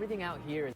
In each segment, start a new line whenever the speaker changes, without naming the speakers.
everything out here is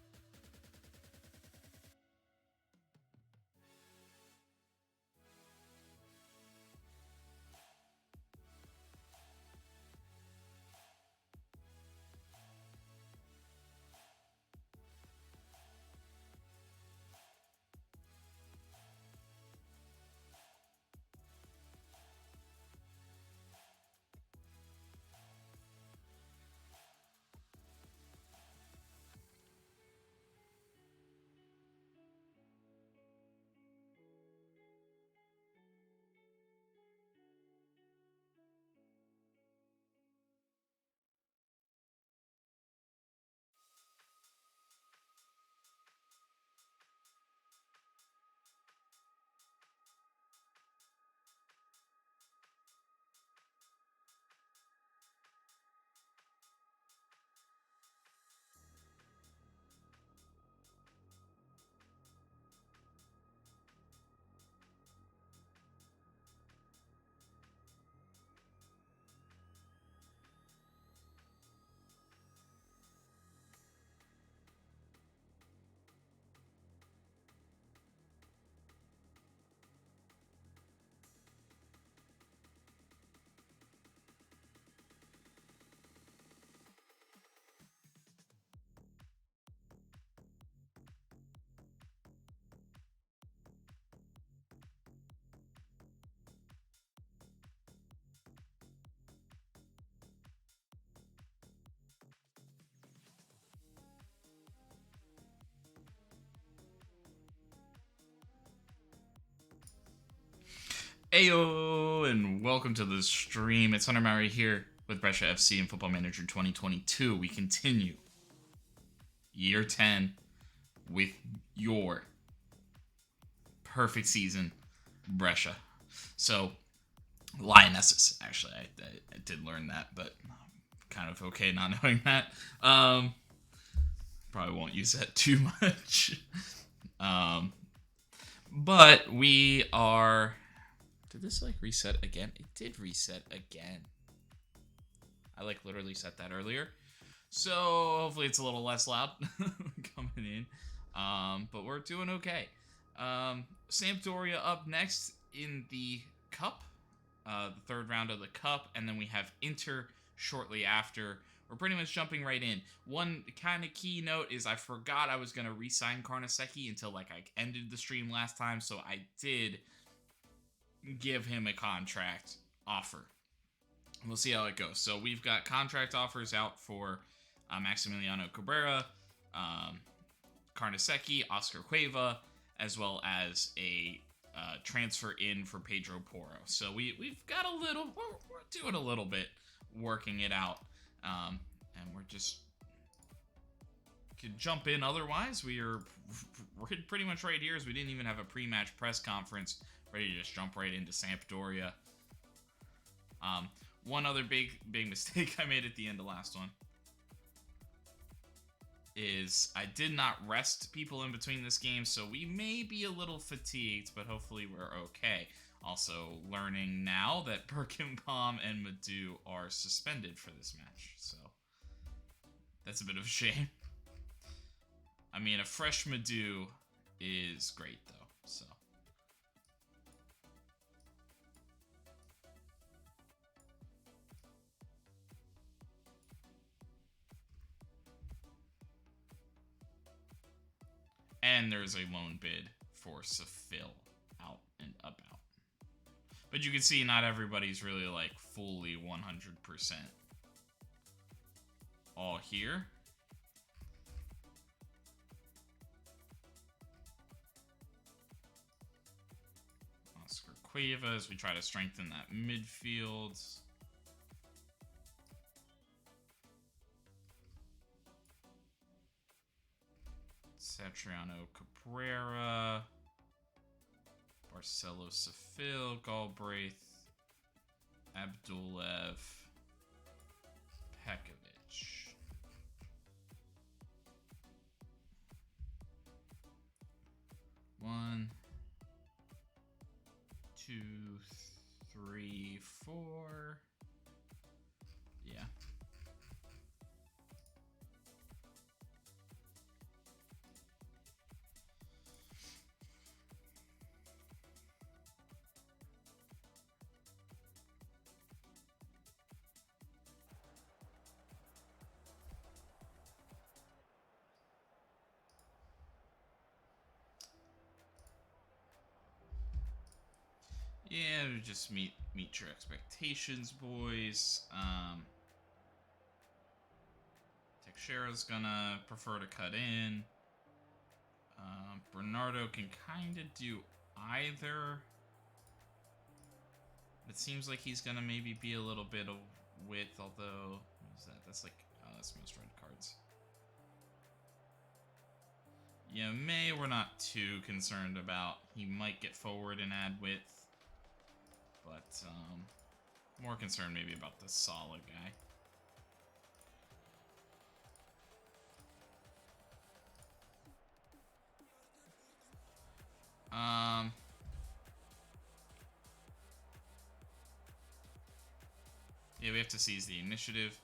Ayo, and welcome to the stream. It's Hunter Murray here with Brescia FC and Football Manager 2022. We continue year 10 with your perfect season, Brescia. So, Lionesses, actually. I did learn that, but I'm kind of okay not knowing that. Probably won't use that too much. But we are... Did this reset again? It did reset again. I literally set that earlier. So hopefully it's a little less loud coming in. But we're doing okay. Sampdoria up next in the Cup. The third round of the Cup. And then we have Inter shortly after. We're pretty much jumping right in. One kind of key note is I forgot I was going to re-sign Carnesecchi until I ended the stream last time. So I did give him a contract offer. We'll see how it goes. So we've got contract offers out for Maximiliano Cabrera, Carnesecchi, Oscar Cueva, as well as a transfer in for Pedro Porro. So we've got a little, we're doing a little bit, working it out, and we're just could jump in. Otherwise, we're pretty much right here, as we didn't even have a pre-match press conference. Ready to just jump right into Sampdoria. One other big mistake I made at the end of last one is I did not rest people in between this game, so we may be a little fatigued, but hopefully we're okay. Also, learning now that Birkenbaum and Madu are suspended for this match, so that's a bit of a shame. I mean, a fresh Madu is great, though, so. And there's a loan bid for Seville out and about. But you can see not everybody's really fully 100% all here. Oscar Cueva as we try to strengthen that midfield. Satriano Cabrera, Barcelo Seville, Galbraith, Abdulev, Pekovic. One, two, three, four. Yeah. Yeah, just meet your expectations, boys. Teixeira's gonna prefer to cut in. Bernardo can kind of do either. It seems like he's gonna maybe be a little bit of width, although what is that? That's like that's most red cards. Yeah, May we're not too concerned about. He might get forward and add width, but more concerned maybe about the solid guy. Yeah, we have to seize the initiative.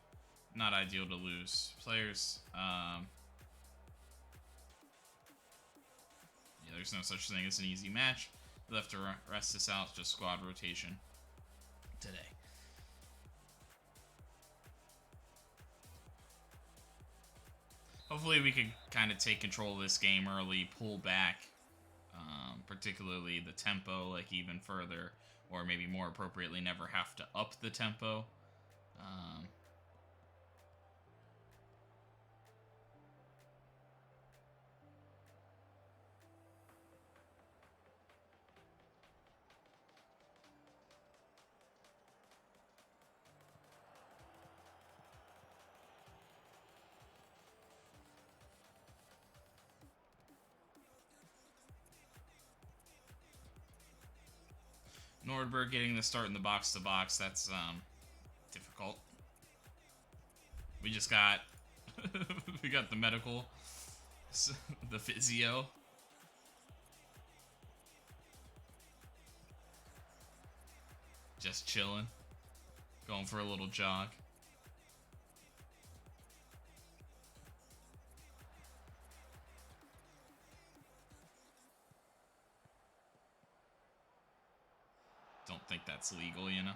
Not ideal to lose players. Yeah, there's no such thing as an easy match. We'll have to rest this out, just squad rotation today. Hopefully we can kind of take control of this game early, pull back, particularly the tempo, like even further, or maybe more appropriately, never have to up the tempo. Nordberg getting the start in the box-to-box, that's difficult. We just got we got the medical, the physio. Just chilling, going for a little jog. Don't think that's legal, you know?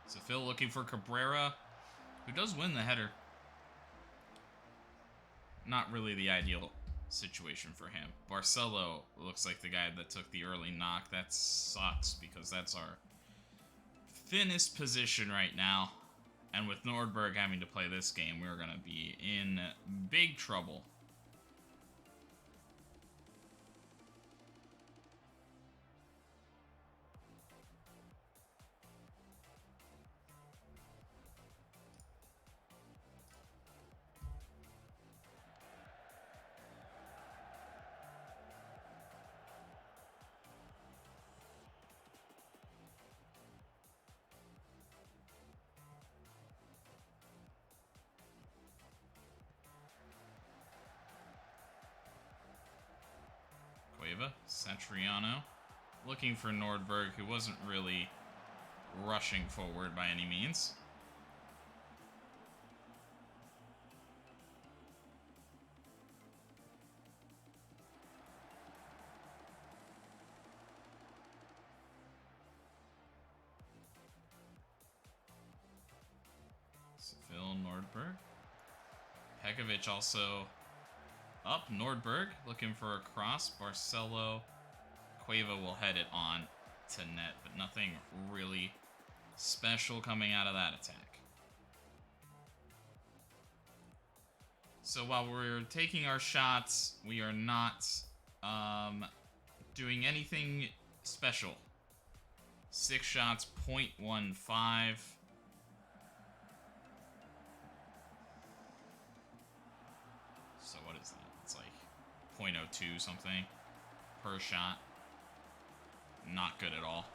So Phil looking for Cabrera, who does win the header. Not really the ideal situation for him. Barcelo looks like the guy that took the early knock. That sucks because that's our thinnest position right now. And with Nordberg having to play this game, we're going to be in big trouble. Satriano looking for Nordberg, who wasn't really rushing forward by any means. Seville, Nordberg. Pekovic also up. Nordberg looking for a cross. Barcelo. Cueva will head it on to net, but nothing really special coming out of that attack. So while we're taking our shots, we are not doing anything special. 6 shots, 0.15. So what is that? It's like 0.02 something per shot. Not good at all.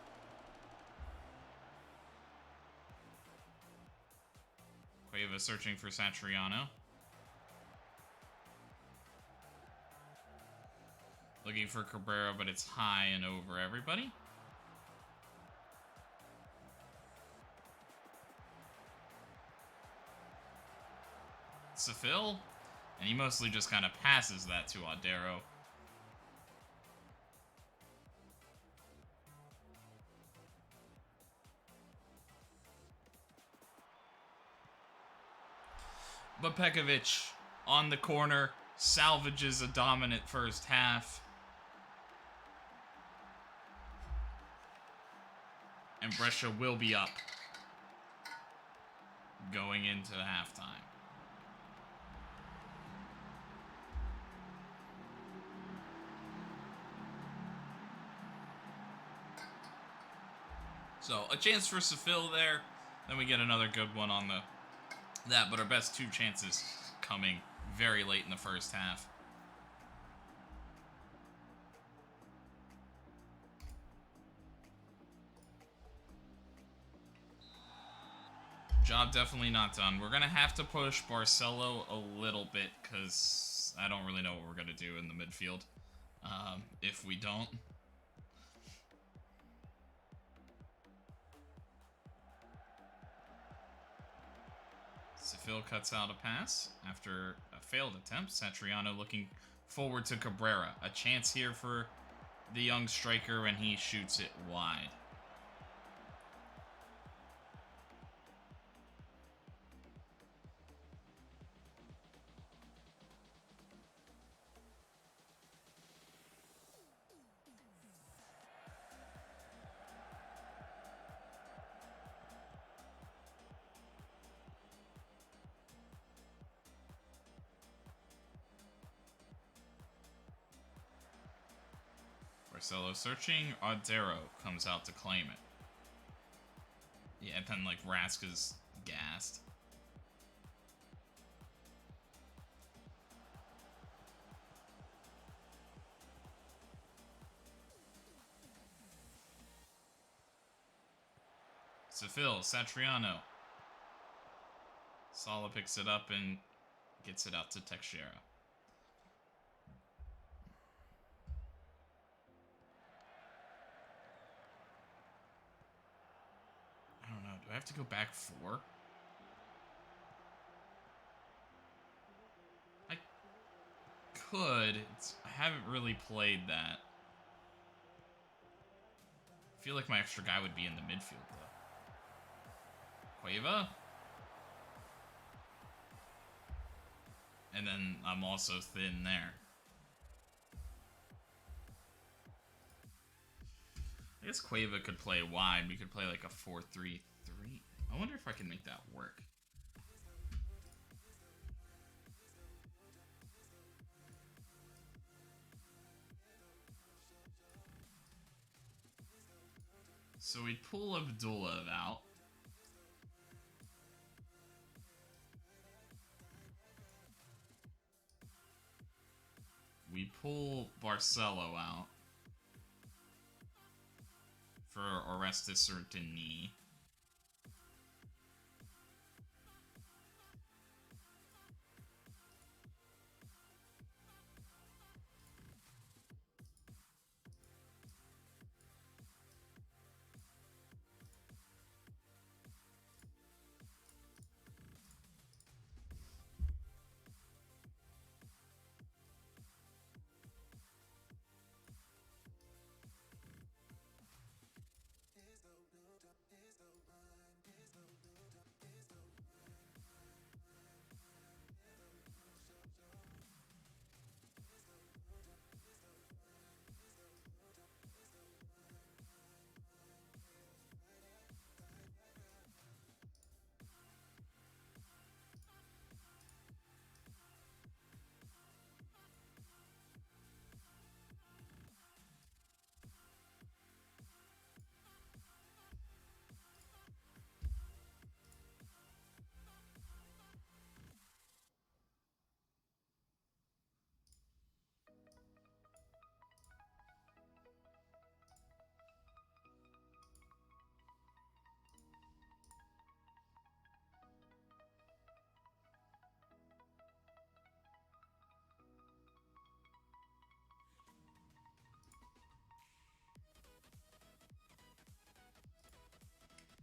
Cueva searching for Satriano. Looking for Cabrera, but it's high and over everybody. Seville, and he mostly just kind of passes that to Audero. But Pekovic on the corner salvages a dominant first half. And Brescia will be up going into halftime. So, a chance for Seville there. Then we get another good one on that, but our best two chances coming very late in the first half. Job definitely not done. We're going to have to push Barcelo a little bit because I don't really know what we're going to do in the midfield if we don't. Seville cuts out a pass after a failed attempt. Satriano looking forward to Cabrera. A chance here for the young striker, and he shoots it wide. Barcelo searching. Audero comes out to claim it. Yeah, and then, like, Raska's gassed. Seville, Satriano. Sala picks it up and gets it out to Teixeira. I don't know. Do I have to go back 4? I could. I haven't really played that. I feel like my extra guy would be in the midfield, though. Cueva. And then I'm also thin there. I guess Cueva could play wide. We could play like a 4-3-3. I wonder if I can make that work. So we pull Abdullah out. We pull Barcelo out for Orestes or Denis.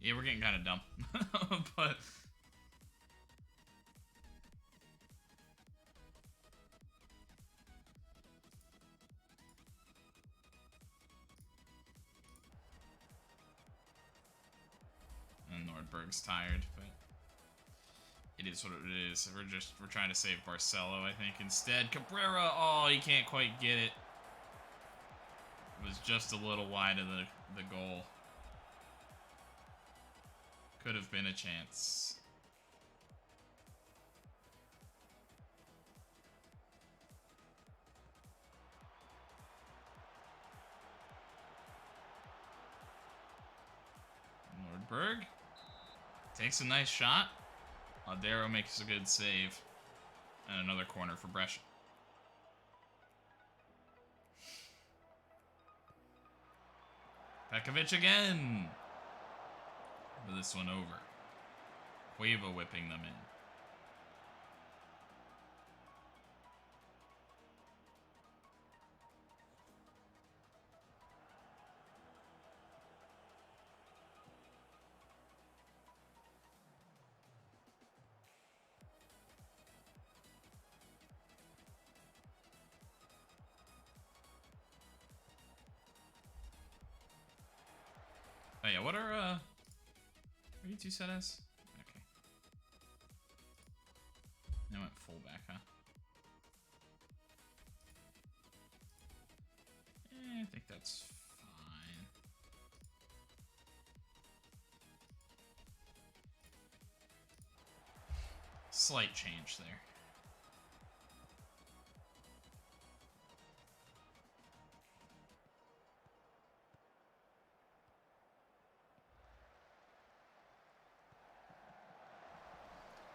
Yeah, we're getting kind of dumb. But and Nordberg's tired, but it is what it is. We're trying to save Barcelo, I think, instead. Cabrera, oh, he can't quite get it. It was just a little wide of the goal. Could have been a chance. Nordberg takes a nice shot. Audero makes a good save. And another corner for Brescia. Pekovic again. But this one over. Cueva whipping them in. Oh yeah, what are you two set as? Okay. I went fullback, huh? I think that's fine. Slight change there.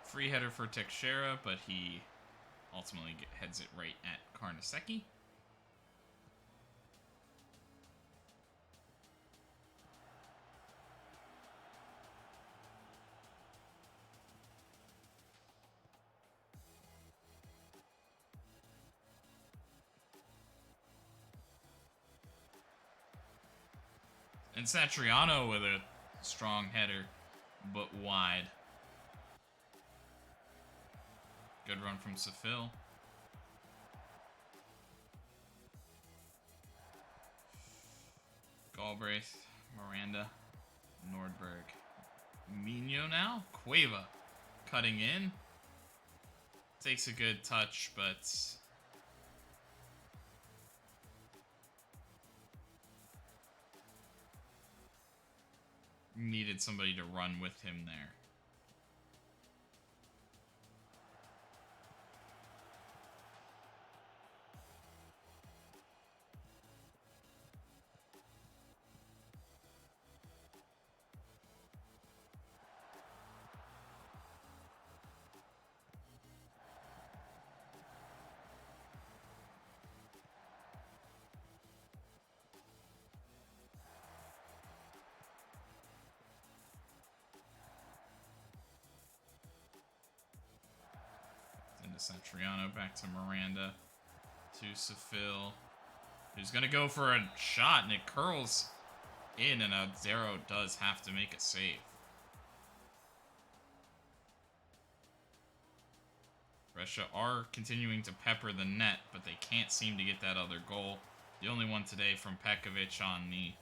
Free header for Teixeira, but he ultimately heads it right at Karnaseki. And Satriano with a strong header, but wide. Good run from Sefil. Galbraith, Miranda, Nordberg. Mino now. Cueva cutting in. Takes a good touch, but needed somebody to run with him there. Into Satriano, back to Miranda, to Sefil, who's going to go for a shot, and it curls in, and Audero does have to make a save. Brescia are continuing to pepper the net, but they can't seem to get that other goal. The only one today from Pekovic on the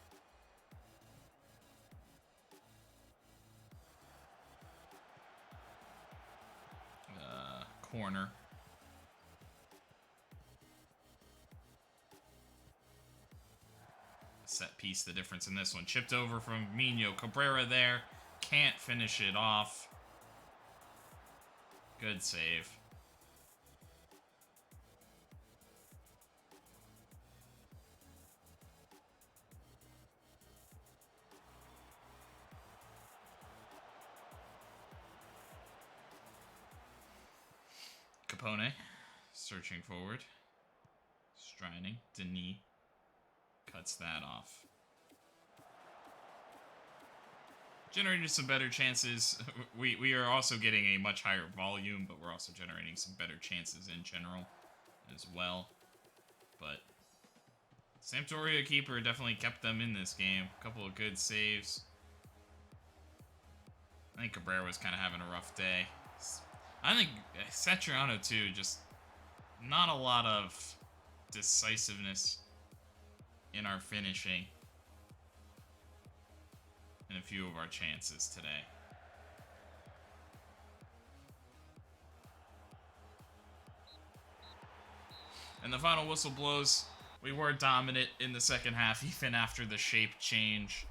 corner. Set piece, the difference in this one. Chipped over from Mino. Cabrera there. Can't finish it off. Good save. Capone, searching forward, striding. Denis cuts that off. Generated some better chances. We are also getting a much higher volume, but we're also generating some better chances in general as well. But Sampdoria keeper definitely kept them in this game. A couple of good saves. I think Cabrera was kind of having a rough day. I think Satriano, too, just not a lot of decisiveness in our finishing in a few of our chances today. And the final whistle blows. We were dominant in the second half, even after the shape change.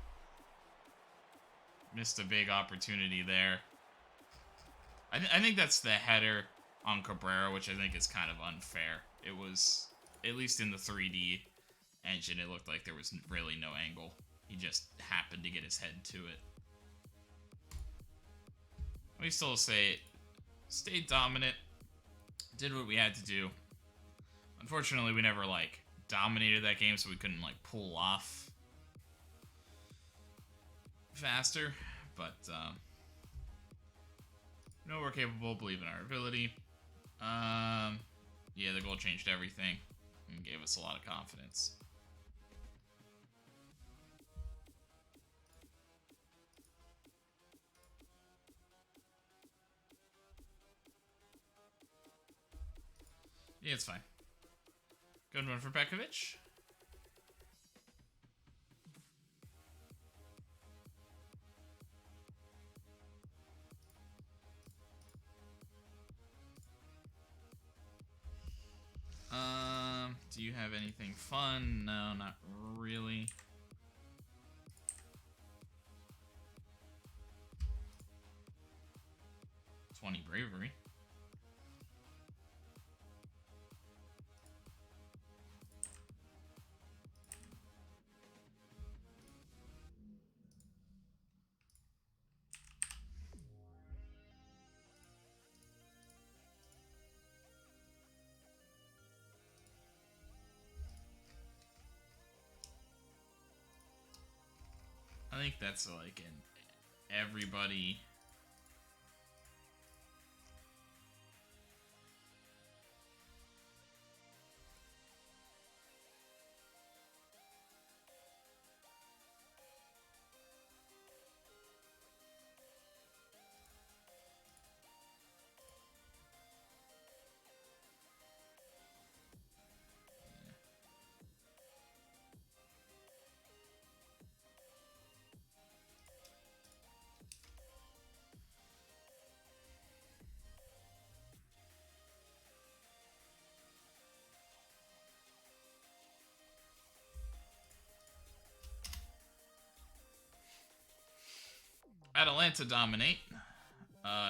Missed a big opportunity there. I think that's the header on Cabrera, which I think is kind of unfair. It was, at least in the 3D engine, it looked like there was really no angle. He just happened to get his head to it. We still say, stayed dominant, did what we had to do. Unfortunately, we never, like, dominated that game, so we couldn't, like, pull off faster, but, no, we're capable, believe in our ability. Yeah, the goal changed everything and gave us a lot of confidence. Yeah, it's fine. Good one for Pekovic. Do you have anything fun? No, not really. "20 bravery." I think that's like in everybody. Atalanta dominate.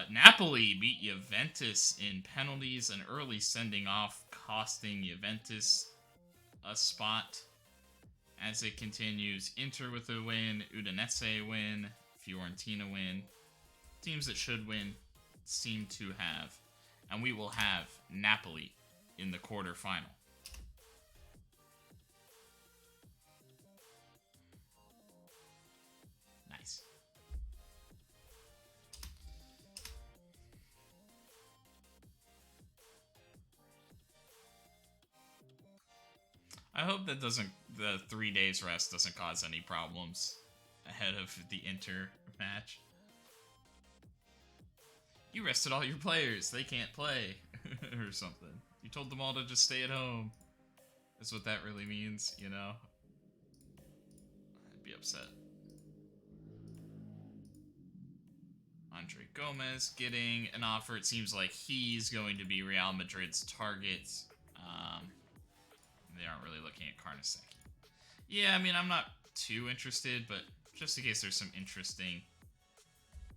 Napoli beat Juventus in penalties, an early sending off costing Juventus a spot. As it continues, Inter with a win, Udinese win, Fiorentina win. Teams that should win seem to have. And we will have Napoli in the quarterfinal. Nice. I hope that the 3 days rest doesn't cause any problems ahead of the Inter match. You rested all your players. They can't play. Or something. You told them all to just stay at home. That's what that really means, you know? I'd be upset. Andre Gomez getting an offer. It seems like he's going to be Real Madrid's target. They aren't really looking at Carnesecchi. Yeah, I mean, I'm not too interested, but just in case there's some interesting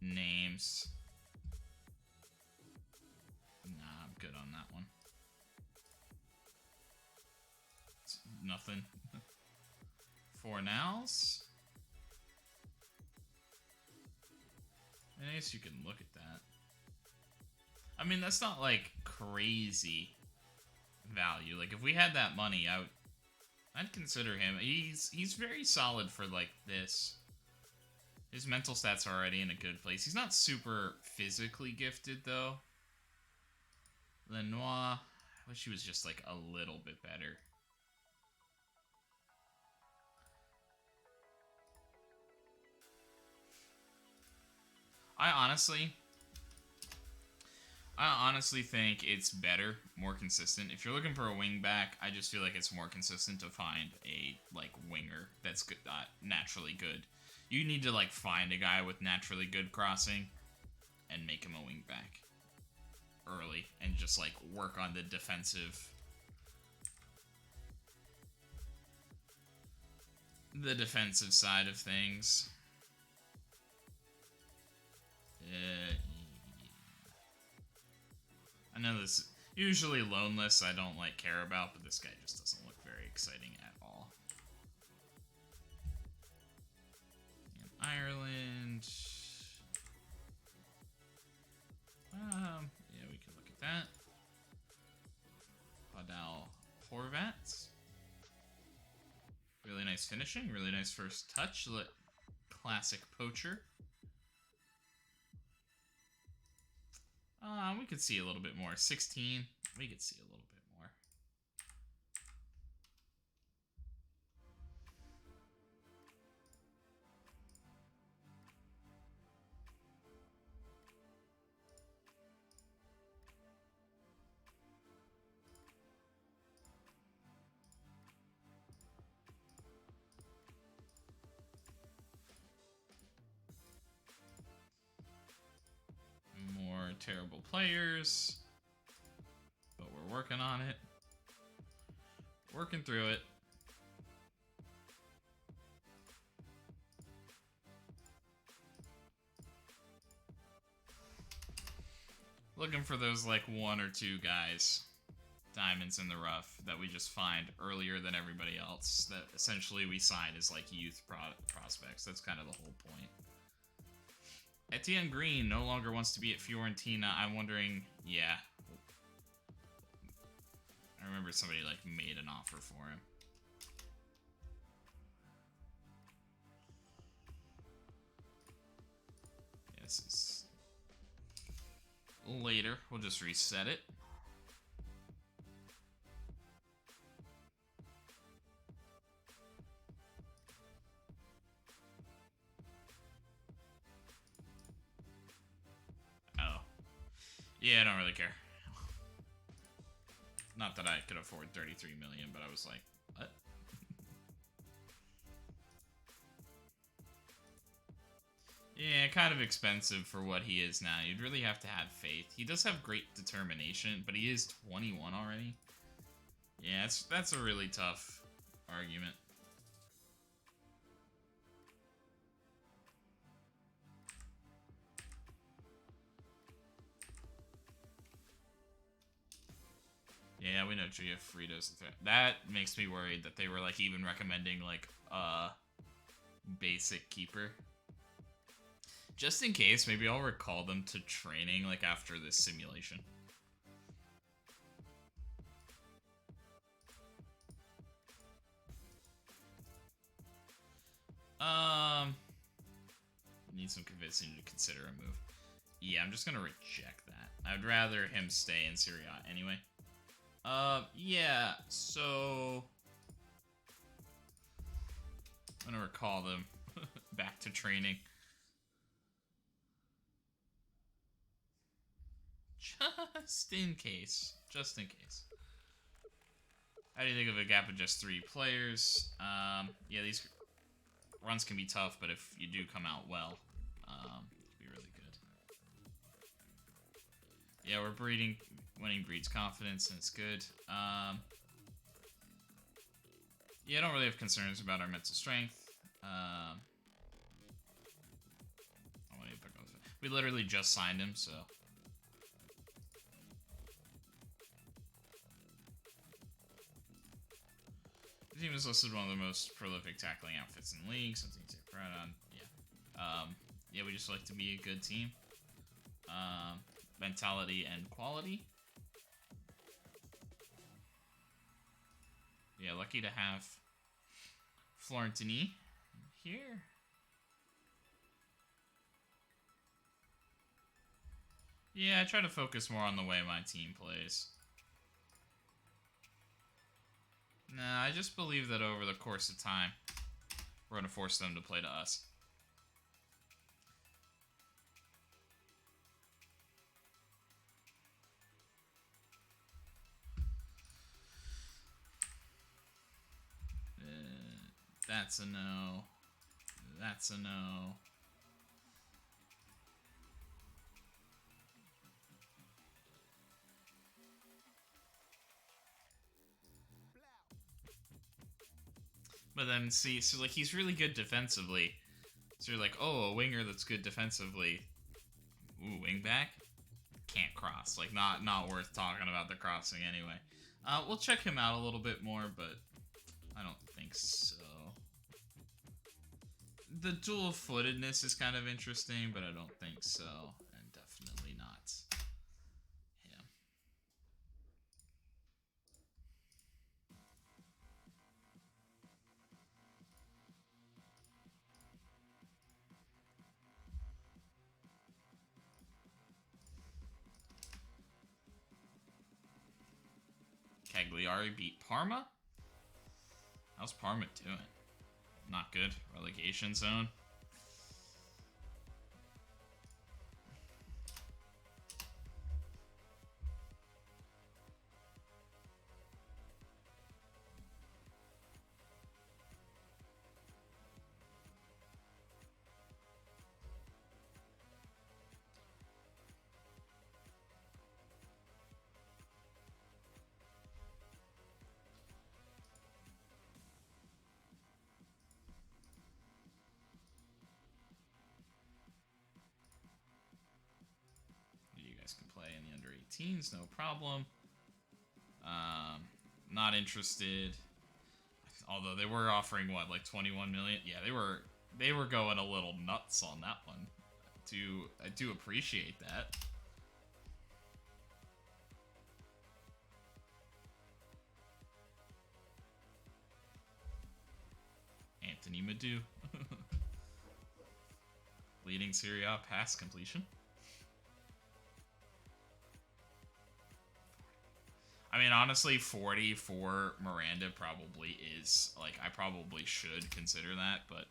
names. Nah, I'm good on that one. It's nothing. Fornals. I guess you can look at that. I mean, that's not like crazy value. Like if we had that money, I'd consider him. He's very solid for like this. His mental stats are already in a good place. He's not super physically gifted though. Lenoir, I wish he was just like a little bit better. I honestly think it's better, more consistent. If you're looking for a wing back, I just feel like it's more consistent to find a like winger that's good, naturally good. You need to like find a guy with naturally good crossing and make him a wing back early and just like work on the defensive side of things. I know this usually loneless I don't like care about, but this guy just doesn't look very exciting at all. And Ireland. Yeah, we can look at that. Badal Horvat. Really nice finishing, really nice first touch. Classic poacher. We could see a little bit more. 16. We could see a little bit more. More terrible players. But we're working on it. Working through it. Looking for those like 1 or 2 guys, diamonds in the rough, that we just find earlier than everybody else, that essentially we sign as like youth prospects. That's kind of the whole point. Etienne Green no longer wants to be at Fiorentina. I'm wondering, yeah. I remember somebody like made an offer for him. Yeah, this is later. We'll just reset it. Oh. Yeah, I don't really care. Not that I could afford 33 million, but I was like, what? Yeah, kind of expensive for what he is now. You'd really have to have faith. He does have great determination, but he is 21 already. Yeah, that's a really tough argument. Yeah, we know Giuffrido's the threat. That makes me worried that they were like even recommending like basic keeper. Just in case, maybe I'll recall them to training like after this simulation. Need some convincing to consider a move. Yeah, I'm just gonna reject that. I'd rather him stay in Serie A anyway. Yeah, so I'm gonna recall them back to training. Just in case. Just in case. How do you think of a gap of just 3 players? Yeah, these runs can be tough, but if you do come out well, it can be really good. Yeah, we're breeding. Winning breeds confidence, and it's good. Yeah, I don't really have concerns about our mental strength. We literally just signed him, so. The team is listed one of the most prolific tackling outfits in the league, something to take pride on. Yeah. Yeah, we just like to be a good team. Mentality and quality. Yeah, lucky to have Florentini here. Yeah, I try to focus more on the way my team plays. Nah, I just believe that over the course of time, we're going to force them to play to us. That's a no. That's a no. But then, see, so, like, he's really good defensively. So you're like, oh, a winger that's good defensively. Ooh, wing back? Can't cross. Like, not worth talking about the crossing anyway. We'll check him out a little bit more, but I don't think so. The dual-footedness is kind of interesting, but I don't think so. And definitely not him. Cagliari beat Parma? How's Parma doing? Not good. Relegation zone. You guys can play in the under 18s, no problem. Not interested. Although they were offering what, like 21 million? Yeah, they were going a little nuts on that one. I do appreciate that. Anthony Madu. Leading Serie A pass completion. I mean, honestly, 40 for Miranda probably is, like, I probably should consider that, but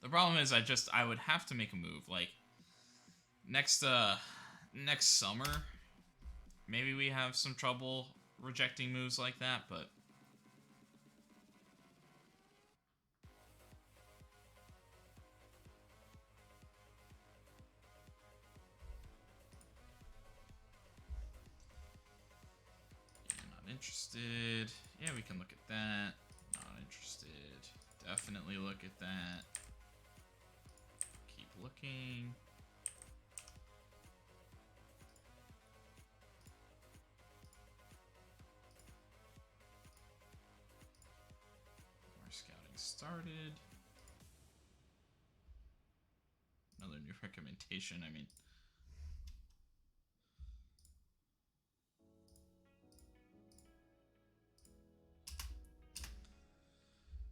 the problem is I would have to make a move. Like, next summer, maybe we have some trouble rejecting moves like that, but interested. Yeah, we can look at that. Not interested. Definitely look at that. Keep looking. More scouting started. Another new recommendation. I mean,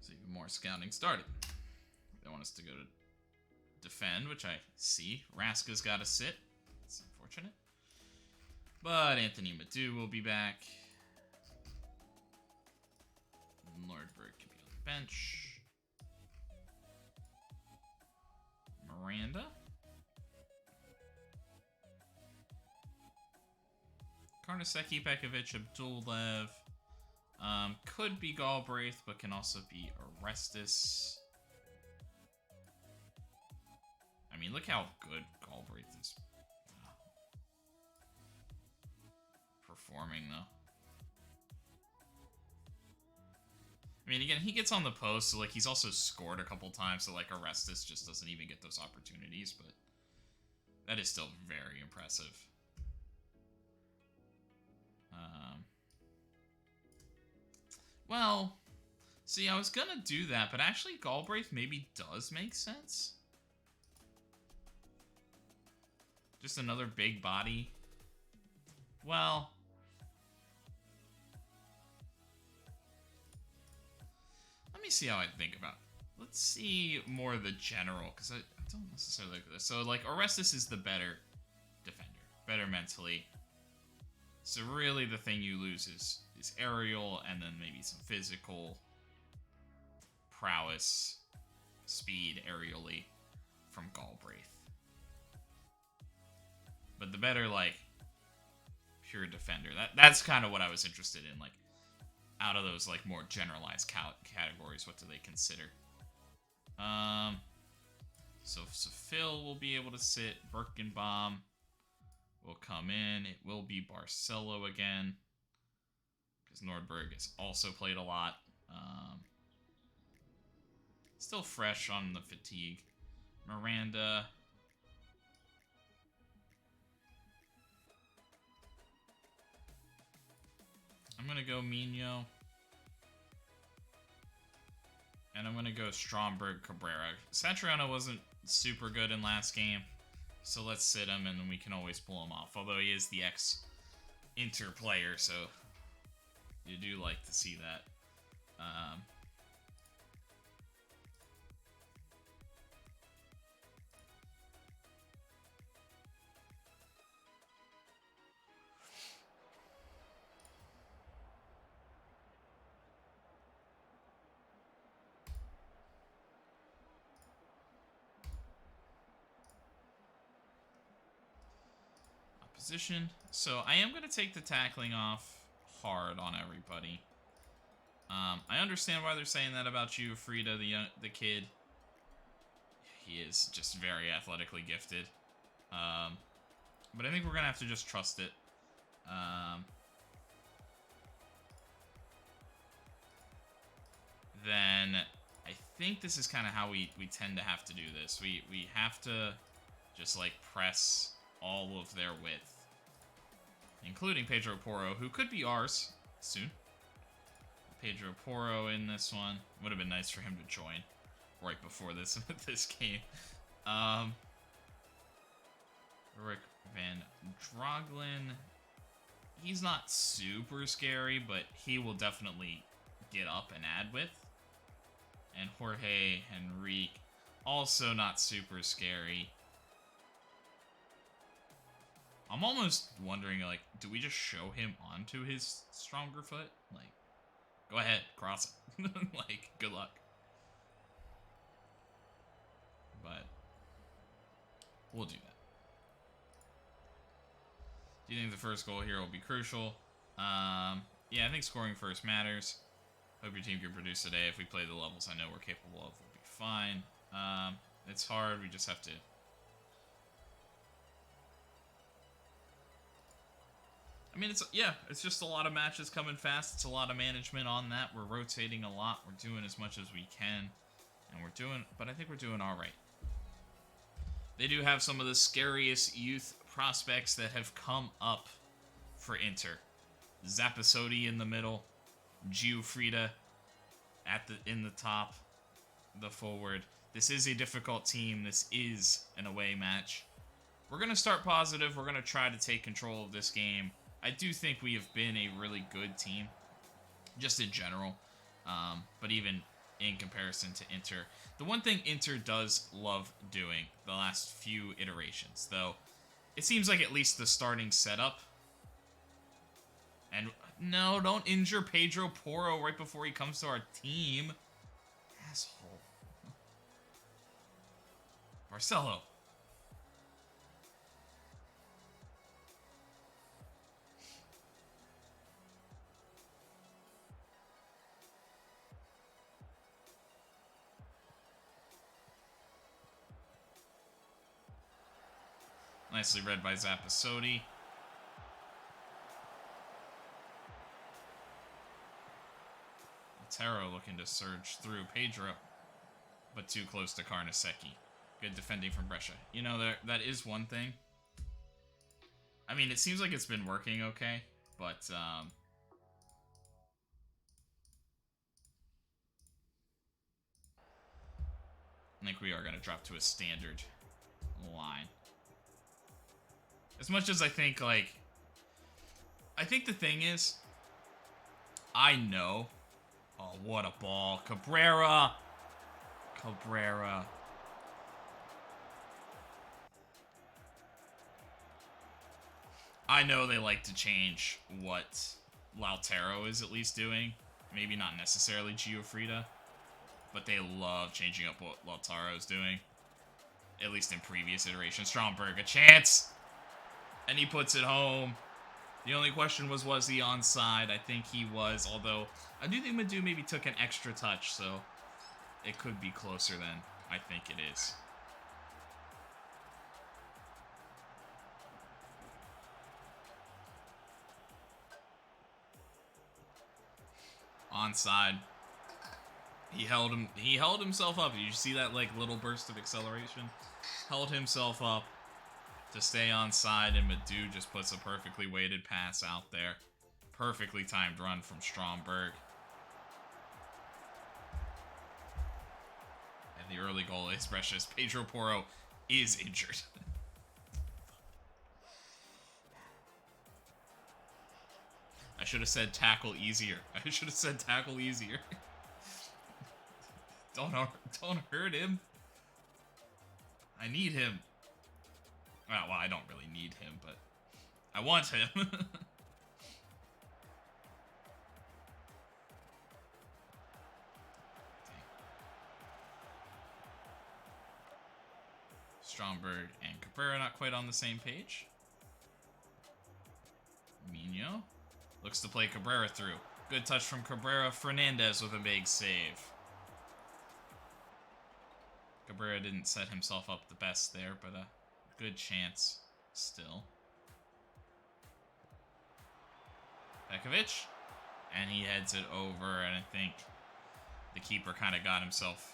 even more scouting started. They want us to go to defend, which I see. Raska's got to sit. It's unfortunate. But Anthony Madu will be back. Nordberg can be on the bench. Miranda. Karnaseki, Pekovic, Abdullev. Could be Galbraith, but can also be Orestes. I mean, look how good Galbraith is performing, though. I mean, again, he gets on the post, so, like, he's also scored a couple times, so, like, Orestes just doesn't even get those opportunities, but that is still very impressive. Well, see, I was gonna do that, but actually Galbraith maybe does make sense. Just another big body. Well, let me see how I think about it. Let's see more of the general, because I don't necessarily like this. So, like, Orestes is the better defender. Better mentally. So really the thing you lose is aerial and then maybe some physical prowess, speed aerially from Galbraith. But the better, like, pure defender. That's kind of what I was interested in. Like, out of those, like, more generalized categories, what do they consider? So Phil will be able to sit. Birkenbaum will come in. It will be Barcelo again, because Nordberg has also played a lot. Still fresh on the fatigue. Miranda. I'm going to go Mino. And I'm going to go Stromberg Cabrera. Satriano wasn't super good in last game, so let's sit him and then we can always pull him off. Although he is the ex-Inter player, so you do like to see that. Position. So I am going to take the tackling off hard on everybody. I understand why they're saying that about you, Frida, the kid. He is just very athletically gifted. But I think we're going to have to just trust it. Then I think this is kind of how we tend to have to do this. We have to just like press all of their width, including Pedro Porro, who could be ours soon. Pedro Porro in this one. Would have been nice for him to join right before this game. Rick Van Droglen. He's not super scary, but he will definitely get up and add with. And Jorge Henrique, also not super scary. I'm almost wondering, like, do we just show him onto his stronger foot? Like, go ahead, cross it. Like, good luck. But we'll do that. Do you think the first goal here will be crucial? Yeah, I think scoring first matters. Hope your team can produce today. If we play the levels I know we're capable of, we'll be fine. It's hard. We just have to... I mean, it's just a lot of matches coming fast. It's a lot of management on that. We're rotating a lot. We're doing as much as we can. But I think we're doing all right. They do have some of the scariest youth prospects that have come up for Inter. Zappasotti in the middle. Giuffrida in the top. The forward. This is a difficult team. This is an away match. We're going to start positive. We're going to try to take control of this game. I do think we have been a really good team, just in general, but even in comparison to Inter. The one thing Inter does love doing the last few iterations, though, it seems like at least the starting setup. And no, don't injure Pedro Porro right before he comes to our team. Asshole. Marcelo. Nicely read by Zappasotti. Otero looking to surge through Pedro, but too close to Carnesecchi. Good defending from Brescia. You know, that is one thing. I mean, it seems like it's been working okay, but I think we are going to drop to a standard line. As much as I think, like... I think the thing is... I know... Oh, what a ball. Cabrera! Cabrera. I know they like to change what Lautaro is at least doing. Maybe not necessarily Giuffrida. But they love changing up what Lautaro is doing. At least in previous iterations. Stromberg, a chance! And he puts it home. The only question was he onside? I think he was, although I do think Madu maybe took an extra touch, so it could be closer than I think it is. Onside. He held himself up. You see that like little burst of acceleration? Held himself up to stay onside, and Madu just puts a perfectly weighted pass out there. Perfectly timed run from Stromberg. And the early goal is Brescia's. Pedro Porro is injured. I should have said tackle easier. I should have said tackle easier. Don't hurt him. I need him. Well, I don't really need him, but I want him. Stromberg and Cabrera not quite on the same page. Mino looks to play Cabrera through. Good touch from Cabrera. Fernandez with a big save. Cabrera didn't set himself up the best there, but a good chance still. Pekovic. And he heads it over, and I think the keeper kind of got himself...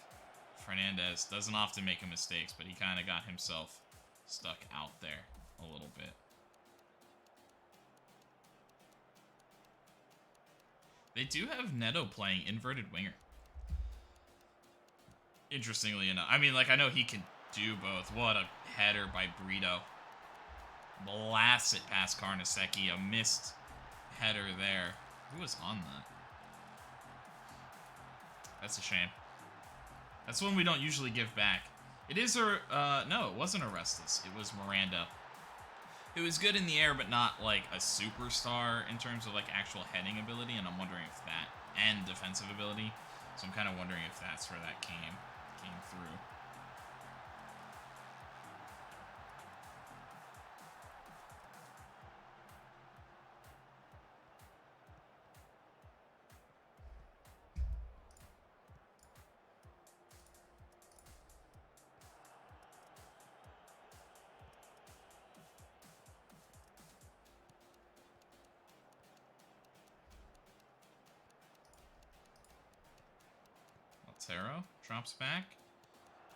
Fernandez doesn't often make mistakes, but he kind of got himself stuck out there a little bit. They do have Neto playing inverted winger. Interestingly enough. I mean, like, I know he can do both. What a header by Brito. Blasts it past Carnesecchi. A missed header there. Who was on that? That's a shame. That's one we don't usually give back. It is no, it wasn't Orestes. It was Miranda. It was good in the air, but not like a superstar in terms of like actual heading ability, and I'm wondering if that, and defensive ability. So I'm kind of wondering if that's where that came through. Altero drops back.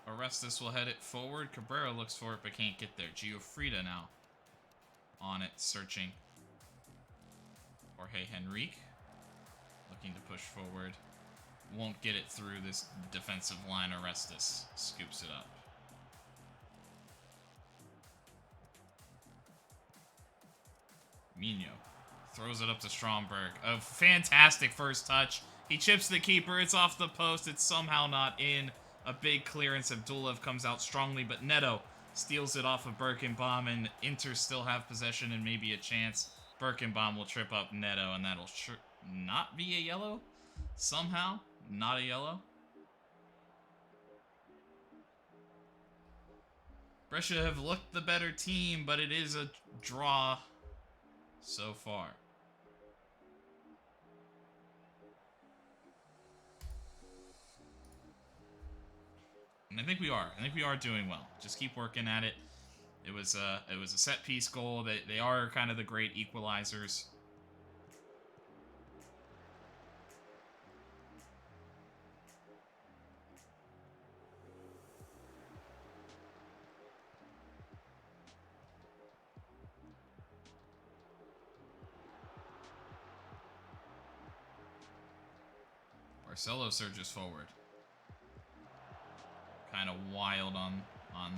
Orestes will head it forward. Cabrera looks for it but can't get there. Giuffrida now on it, searching. Jorge Henrique looking to push forward. Won't get it through this defensive line. Orestes scoops it up. Mino throws it up to Stromberg. A fantastic first touch. He chips the keeper. It's off the post. It's somehow not in. A big clearance. Abdullaev comes out strongly, but Neto steals it off of Birkenbaum, and Inter still have possession and maybe a chance. Birkenbaum will trip up Neto, and that'll not be a yellow? Somehow? Not a yellow? Brescia have looked the better team, but it is a draw so far. And I think we are. I think we are doing well. Just keep working at it. It was a set piece goal. They are kind of the great equalizers. Barcelo surges forward. Kind of wild on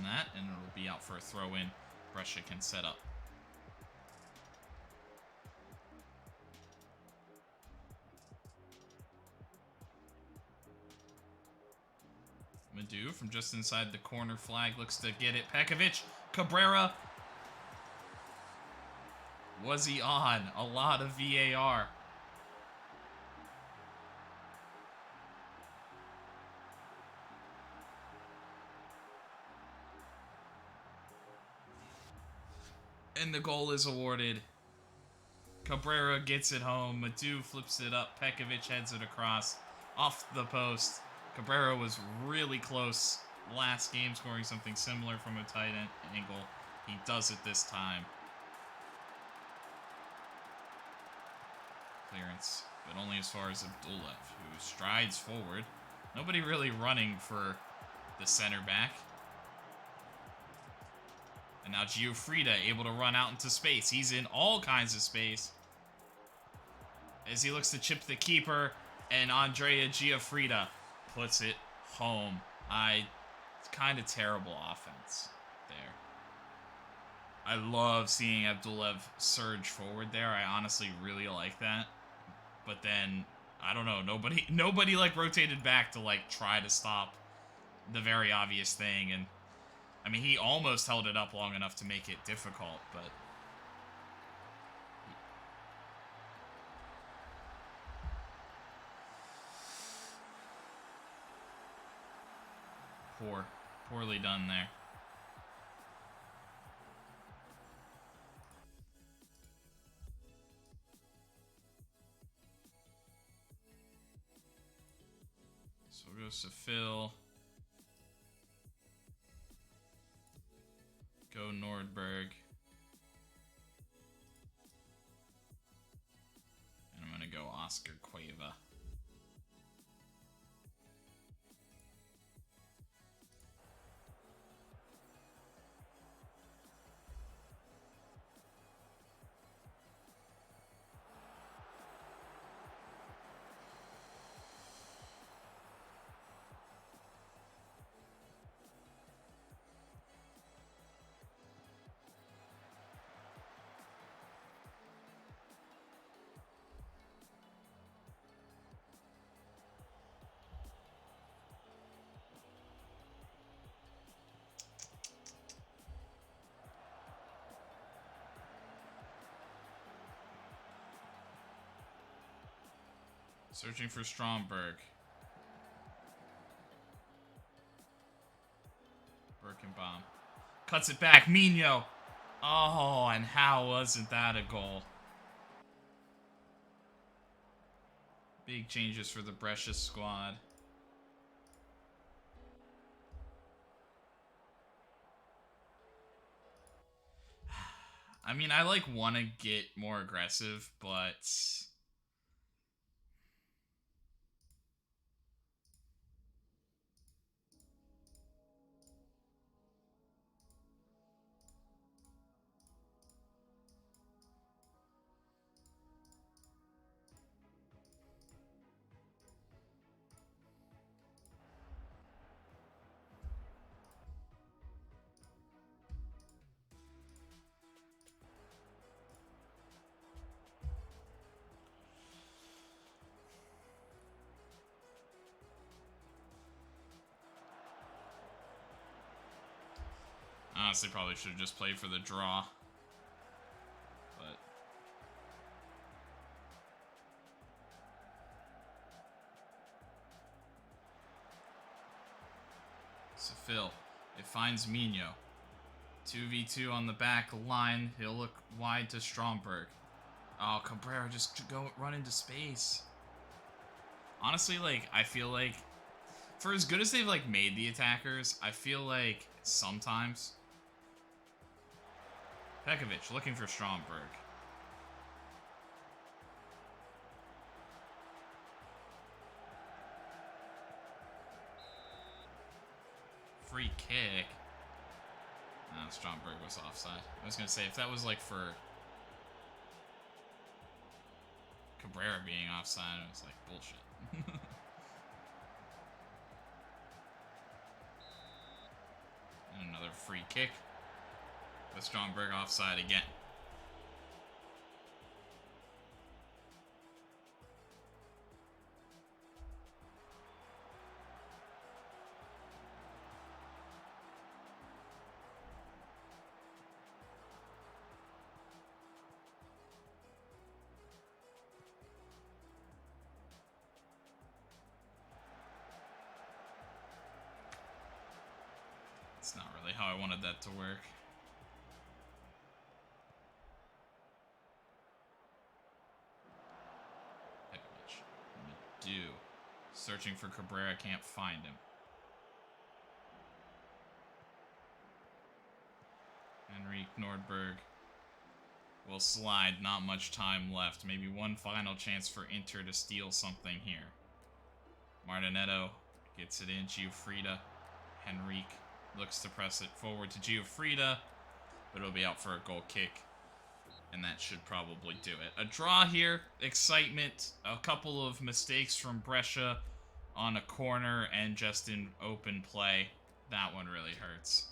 that, and it'll be out for a throw-in. Brescia can set up. Madu from just inside the corner flag looks to get it. Pekovic, Cabrera. Was he on? A lot of VAR. And the goal is awarded. Cabrera gets it home. Madu flips it up. Pekovic heads it across. Off the post. Cabrera was really close last game, scoring something similar from a tight angle. He does it this time. Clearance, but only as far as Abdullaev, who strides forward. Nobody really running for the center back. And now Giuffrida able to run out into space. He's in all kinds of space. as he looks to chip the keeper, and Andrea Giuffrida puts it home. It's kind of terrible offense there. I love seeing Abdulev surge forward there. I honestly really like that. But then, I don't know, nobody like rotated back to like try to stop the very obvious thing. And I mean, he almost held it up long enough to make it difficult, but poorly done there. So it goes to Phil. Go Nordberg. And I'm going to go Oscar Cueva. Searching for Stromberg. Birkenbaum. Cuts it back. Mino. Oh, and how wasn't that a goal? Big changes for the Brescia squad. I mean, I like want to get more aggressive, but honestly probably should have just played for the draw. But so Phil, it finds Mino. 2v2 on the back line. He'll look wide to Stromberg. Oh, Cabrera just run into space. Honestly, like, I feel like for as good as they've like made the attackers, I feel like sometimes Pekovic looking for Stromberg. Free kick. No, Stromberg was offside. I was gonna say if that was like for Cabrera being offside, it was like bullshit. And another free kick with Stromberg offside again. It's not really how I wanted that to work. Pekovic. Madu. Searching for Cabrera, can't find him. Henrik Nordberg will slide, not much time left. Maybe one final chance for Inter to steal something here. Martinetto gets it in, Giuffrida. Henrik looks to press it forward to Giuffrida, but it'll be out for a goal kick. And that should probably do it. A draw here, excitement, a couple of mistakes from Brescia on a corner and just in open play. That one really hurts.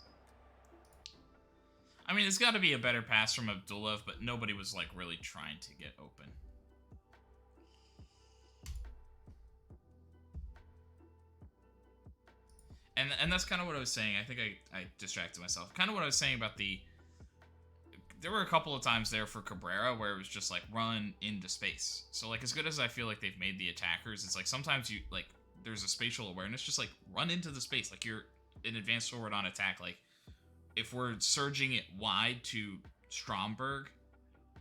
I mean, it's got to be a better pass from Abdullah, but nobody was, like, really trying to get open. And that's kind of what I was saying. I think I distracted myself. Kind of what I was saying about the... There were a couple of times there for Cabrera where it was just, like, run into space. So, like, as good as I feel like they've made the attackers, it's like sometimes you, like, there's a spatial awareness. Just, like, run into the space. Like, you're an advanced forward on attack. Like, if we're surging it wide to Stromberg,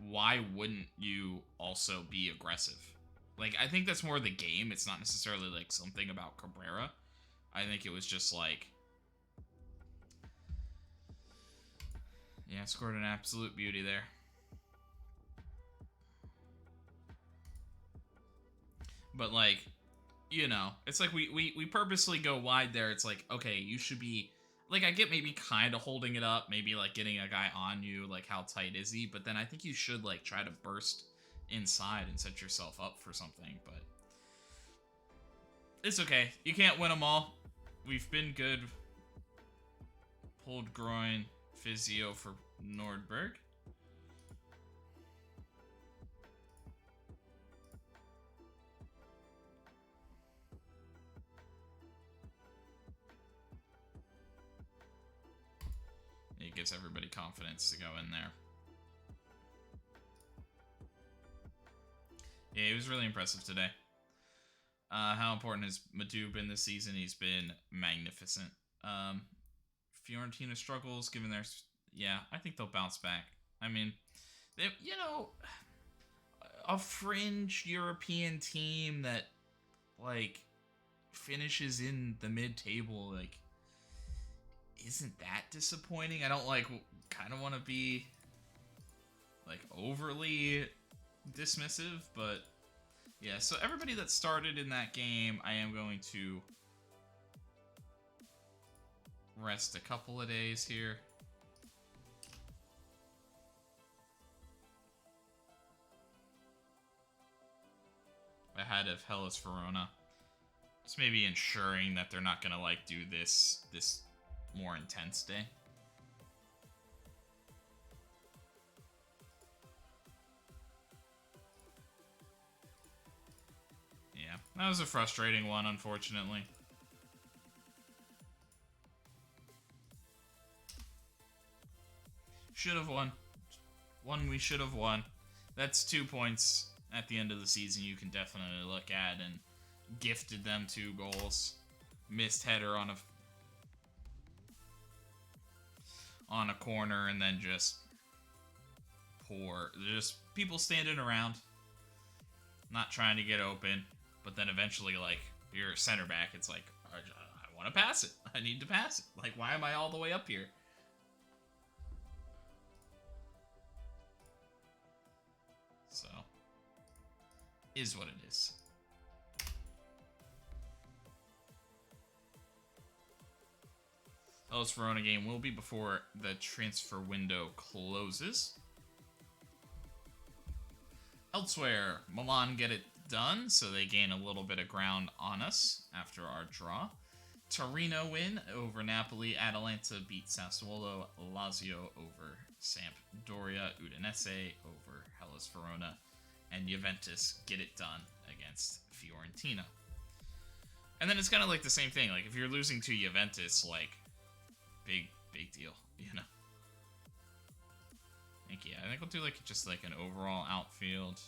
why wouldn't you also be aggressive? Like, I think that's more the game. It's not necessarily, like, something about Cabrera. I think it was just, like... Yeah, scored an absolute beauty there. But, like, you know, it's like we purposely go wide there. It's like, okay, you should be... Like, I get maybe kind of holding it up, maybe, like, getting a guy on you, like, how tight is he? But then I think you should, like, try to burst inside and set yourself up for something, but... It's okay. You can't win them all. We've been good. Pulled groin, physio for Nordberg. It gives everybody confidence to go in there. Yeah, he was really impressive today. How important has Madu been this season? He's been magnificent. Fiorentina struggles, given their... Yeah, I think they'll bounce back. I mean, they, you know, a fringe European team that, like, finishes in the mid-table, like, isn't that disappointing? I don't, like, kind of want to be, like, overly dismissive, but... Yeah, so everybody that started in that game, I am going to rest a couple of days here. Ahead of Hellas Verona. Just maybe ensuring that they're not going to, like, do this more intense day. Yeah, that was a frustrating one, unfortunately. Should have won. One we should have won. That's 2 points at the end of the season you can definitely look at, and gifted them 2 goals. Missed header on a corner, and then just poor. Just people standing around, not trying to get open. But then eventually, like, you're a center back, it's like, I want to pass it. I need to pass it. Like, why am I all the way up here? So, is what it is. Hellas Verona game will be before the transfer window closes. Elsewhere, Milan get it done, so they gain a little bit of ground on us after our draw. Torino win over Napoli. Atalanta beat Sassuolo. Lazio over Sampdoria. Udinese over Hellas Verona. And Juventus get it done against Fiorentina. And then it's kind of like the same thing. Like, if you're losing to Juventus, like, big deal, you know? I think we'll do, like, just, like, an overall outfield.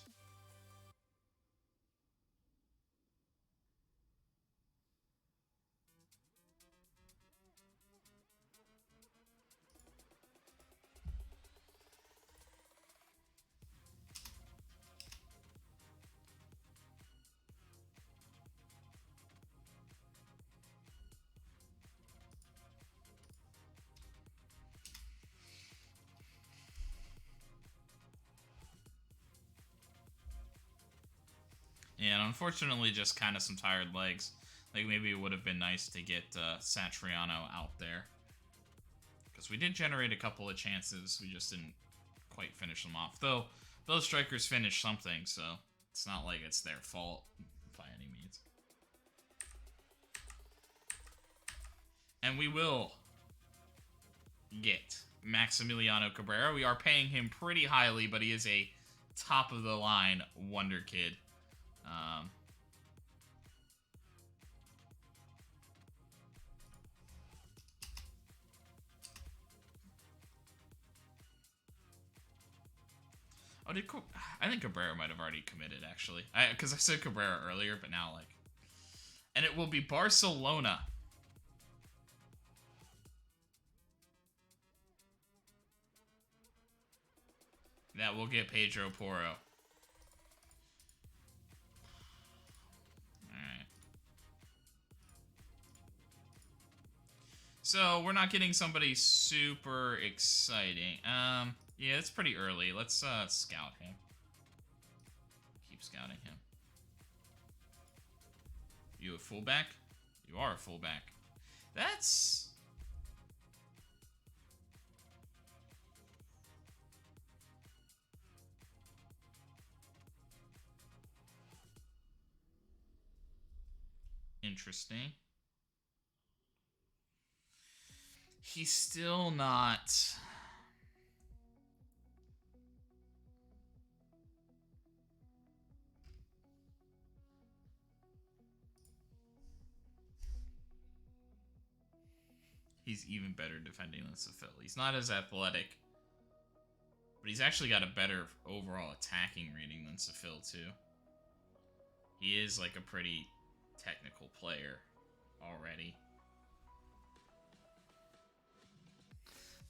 Yeah, and unfortunately just kind of some tired legs. Like, maybe it would have been nice to get Satriano out there. Because we did generate a couple of chances, we just didn't quite finish them off. Though those strikers finish something, so it's not like it's their fault by any means. And we will get Maximiliano Cabrera. We are paying him pretty highly, but he is a top-of-the-line wonder kid. I think Cabrera might have already committed, actually. Because I said Cabrera earlier, but now, like... And it will be Barcelona. That will get Pedro Porro. Alright. So, we're not getting somebody super exciting. Yeah, it's pretty early. Let's scout him. Keep scouting him. You a fullback? You are a fullback. That's... interesting. He's still not... He's even better defending than Seville. He's not as athletic, but he's actually got a better overall attacking rating than Seville, too. He is, like, a pretty technical player already.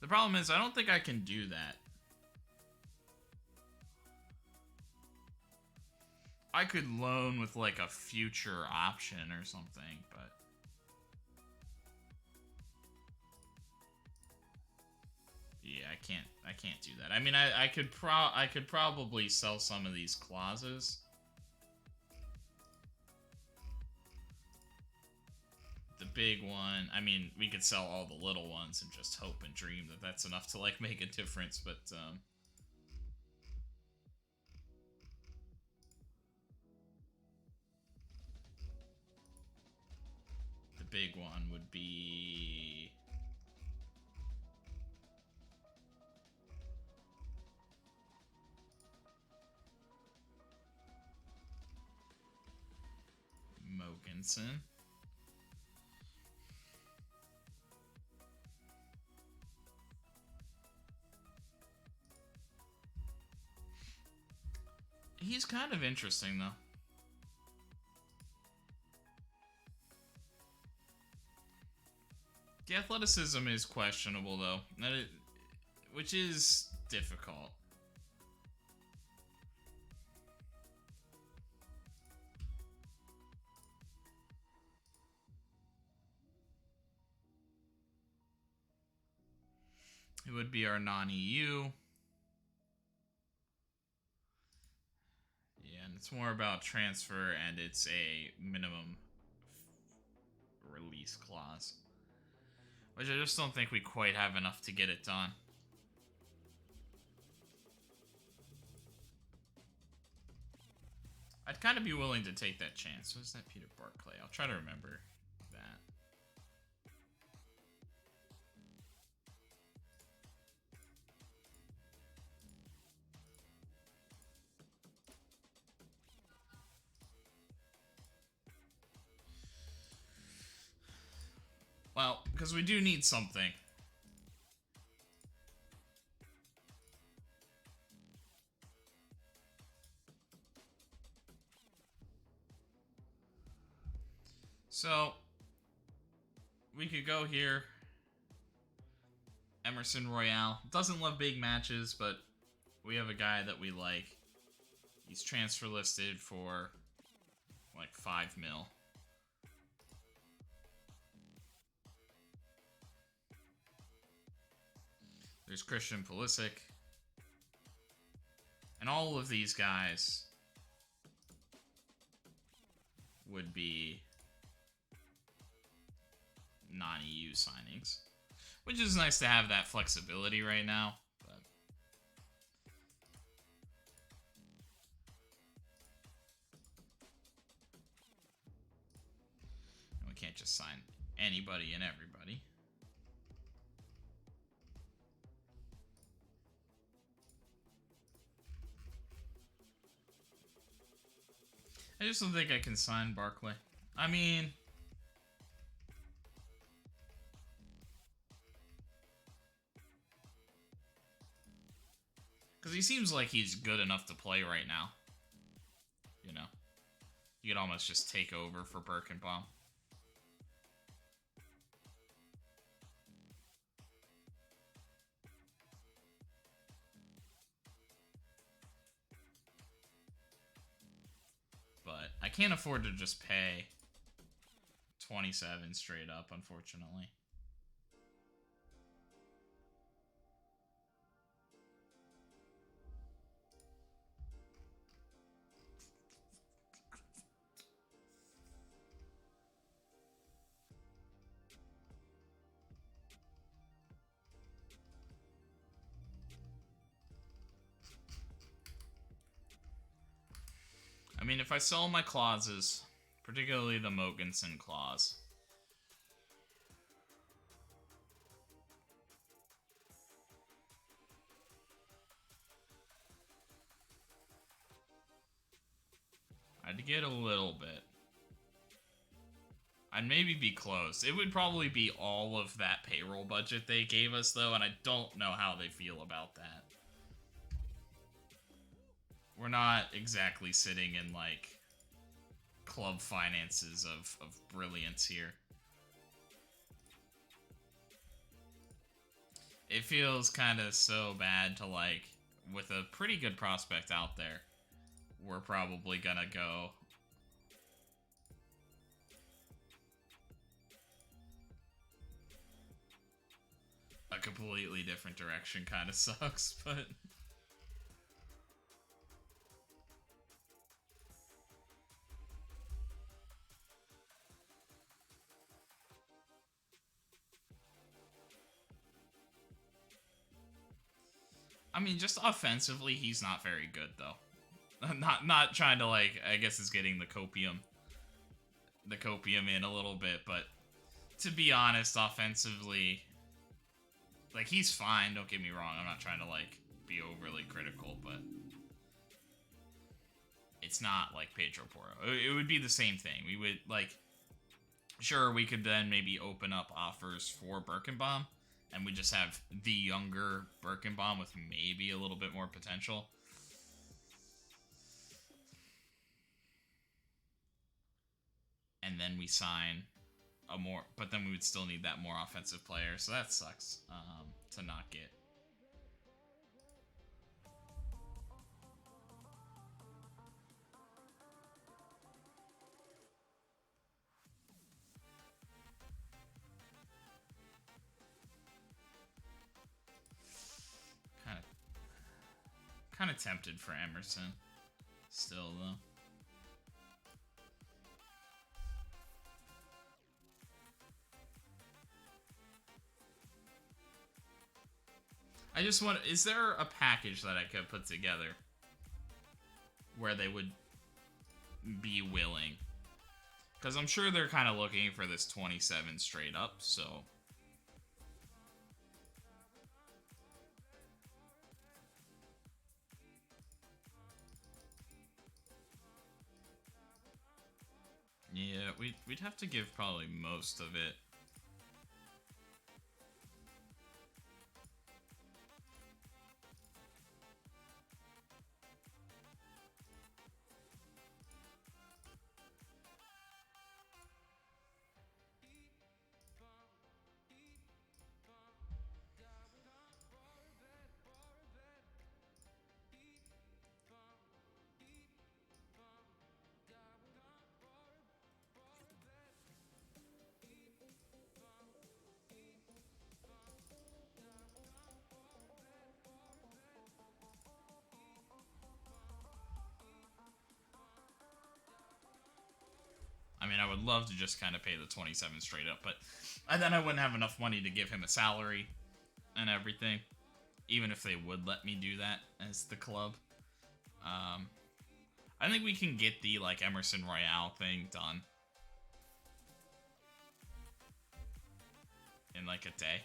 The problem is, I don't think I can do that. I could loan with, like, a future option or something, but... yeah, I can't do that. I mean, I could probably sell some of these clauses. The big one, I mean, we could sell all the little ones and just hope and dream that that's enough to, like, make a difference, but, the big one would be... Mogensen. He's kind of interesting, though. The athleticism is questionable, though, which is difficult. It would be our non-EU. Yeah, and it's more about transfer, and it's a minimum release clause. Which I just don't think we quite have enough to get it done. I'd kind of be willing to take that chance. What is that, Peter Barclay? I'll try to remember that. Well, because we do need something. So, we could go here. Emerson Royale. Doesn't love big matches, but we have a guy that we like. He's transfer listed for like 5 mil. There's Christian Pulisic. And all of these guys would be non-EU signings. Which is nice to have that flexibility right now. But anybody and everybody. I just don't think I can sign Barkley. I mean, because he seems like he's good enough to play right now. You know, you could almost just take over for Birkenbaum. But I can't afford to just pay 27 straight up, unfortunately. I mean, if I sell my clauses, particularly the Mogensen clause, I'd get a little bit. I'd maybe be close. It would probably be all of that payroll budget they gave us, though, and I don't know how they feel about that. We're not exactly sitting in, like, club finances of brilliance here. It feels kind of so bad to, like, with a pretty good prospect out there, we're probably gonna go a completely different direction. Kind of sucks, but I mean, just offensively, he's not very good, though. Not trying to, like, I guess it's getting the copium in a little bit, but to be honest, offensively, like, he's fine, don't get me wrong. I'm not trying to, like, be overly critical, but it's not like Pedro Porro. It would be the same thing. We would, like, sure, we could then maybe open up offers for Birkenbaum, and we just have the younger Birkenbaum with maybe a little bit more potential. And then we sign a more, but then we would still need that more offensive player, so that sucks to not get. Kind of tempted for Emerson still, though. I just want, is there a package that I could put together where they would be willing? Because I'm sure they're kind of looking for this 27 straight up, so. Yeah, we'd have to give probably most of it. I mean, I would love to just kind of pay the 27 straight up, but then I wouldn't have enough money to give him a salary and everything, even if they would let me do that as the club. I think we can get the, like, Emerson Royale thing done. in like a day.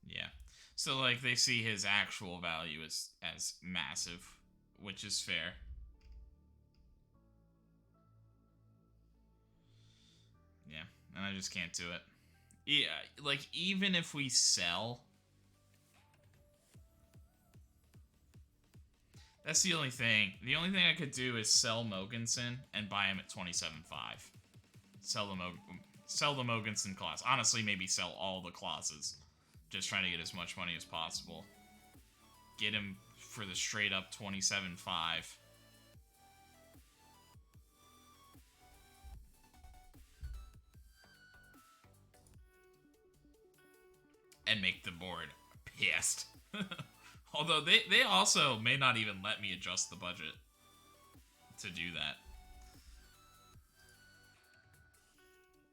Yeah. So like they see his actual value as massive, which is fair. Yeah, and I just can't do it. Yeah, like even if we sell, that's the only thing. The only thing I could do is sell Mogensen and buy him at 27.5. Sell the Mogensen clause. Honestly, maybe sell all the clauses. Just trying to get as much money as possible. Get him for the straight up 27.5. And make the board pissed. Although they also may not even let me adjust the budget to do that.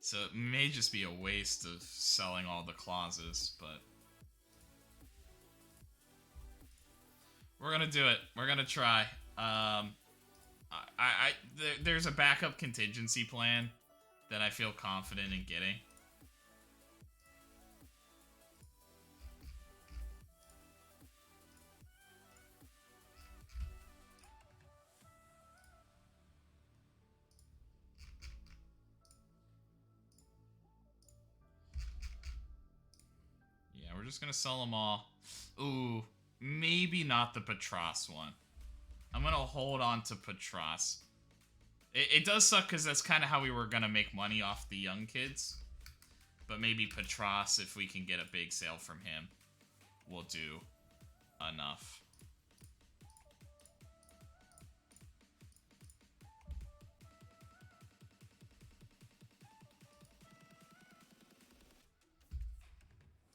So it may just be a waste of selling all the clauses, but we're gonna do it. We're gonna try. There's a backup contingency plan that I feel confident in getting. Yeah, we're just gonna sell them all. Ooh, maybe not the Petras one. I'm gonna hold on to Petras. It does suck because that's kind of how we were gonna make money off the young kids. But maybe Petras, if we can get a big sale from him, will do enough.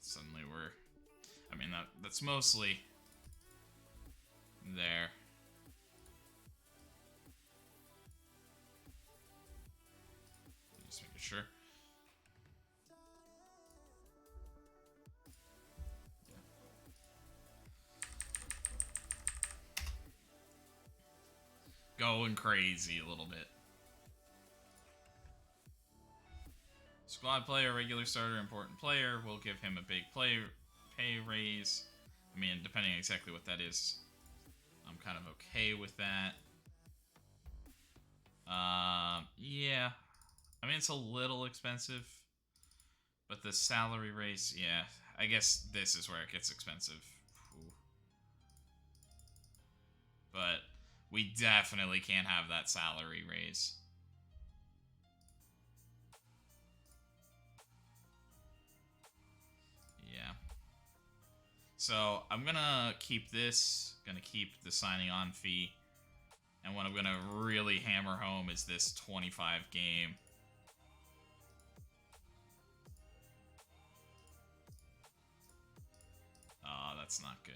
Suddenly we're... I mean, that's mostly there. Just making sure. Going crazy a little bit. Squad player, regular starter, important player. We'll give him a big pay raise. I mean, depending on exactly what that is, I'm kind of okay with that. Yeah. I mean, it's a little expensive. But the salary raise, yeah. I guess this is where it gets expensive. Ooh. But we definitely can't have that salary raise. Yeah. So I'm gonna keep this, gonna keep the signing on fee, and what I'm gonna really hammer home is this 25 game. Oh, that's not good.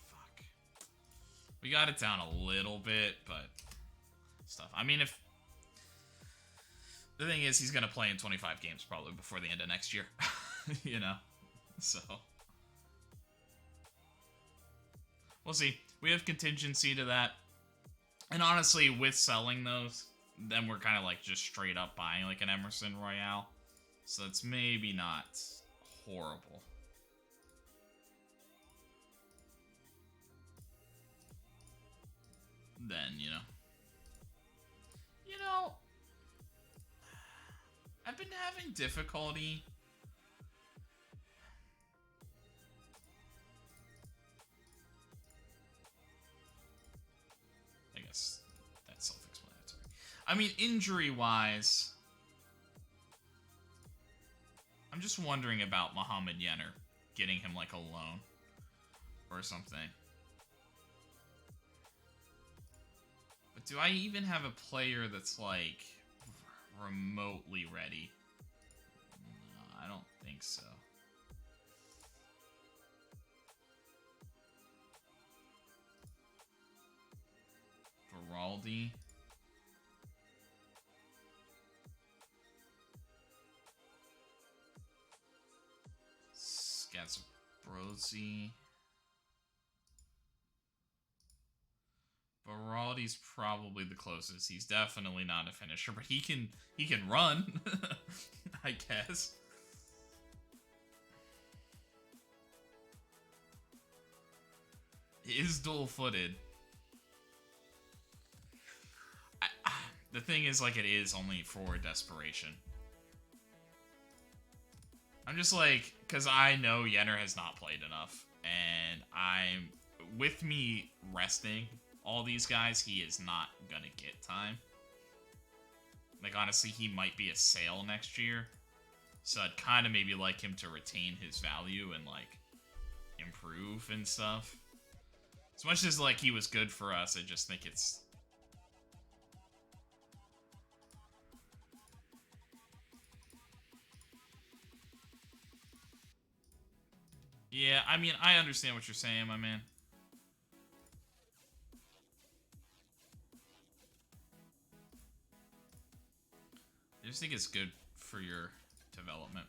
Fuck. We got it down a little bit, but stuff. I mean, if the thing is, he's gonna play in 25 games probably before the end of next year, you know. So we'll see. We have contingency to that, and honestly, with selling those, then we're kind of like just straight up buying like an Emerson Royale. So it's maybe not horrible. Then, you know, I've been having difficulty. I guess that's self-explanatory. I mean, injury-wise, I'm just wondering about Mohamed Yenner, getting him like a loan or something. But do I even have a player that's like remotely ready Beraldi. Scazabrosi. Beraldi's probably the closest. He's definitely not a finisher, but he can run, I guess. He is dual-footed. The thing is, like, it is only for desperation. I'm just like, because I know Yenner has not played enough, and with me resting all these guys, he is not gonna get time. Like, honestly, he might be a sale next year, so I'd kind of maybe like him to retain his value and, like, improve and stuff. As much as, like, he was good for us, I just think it's... Yeah, I mean, I understand what you're saying, my man. I just think it's good for your development.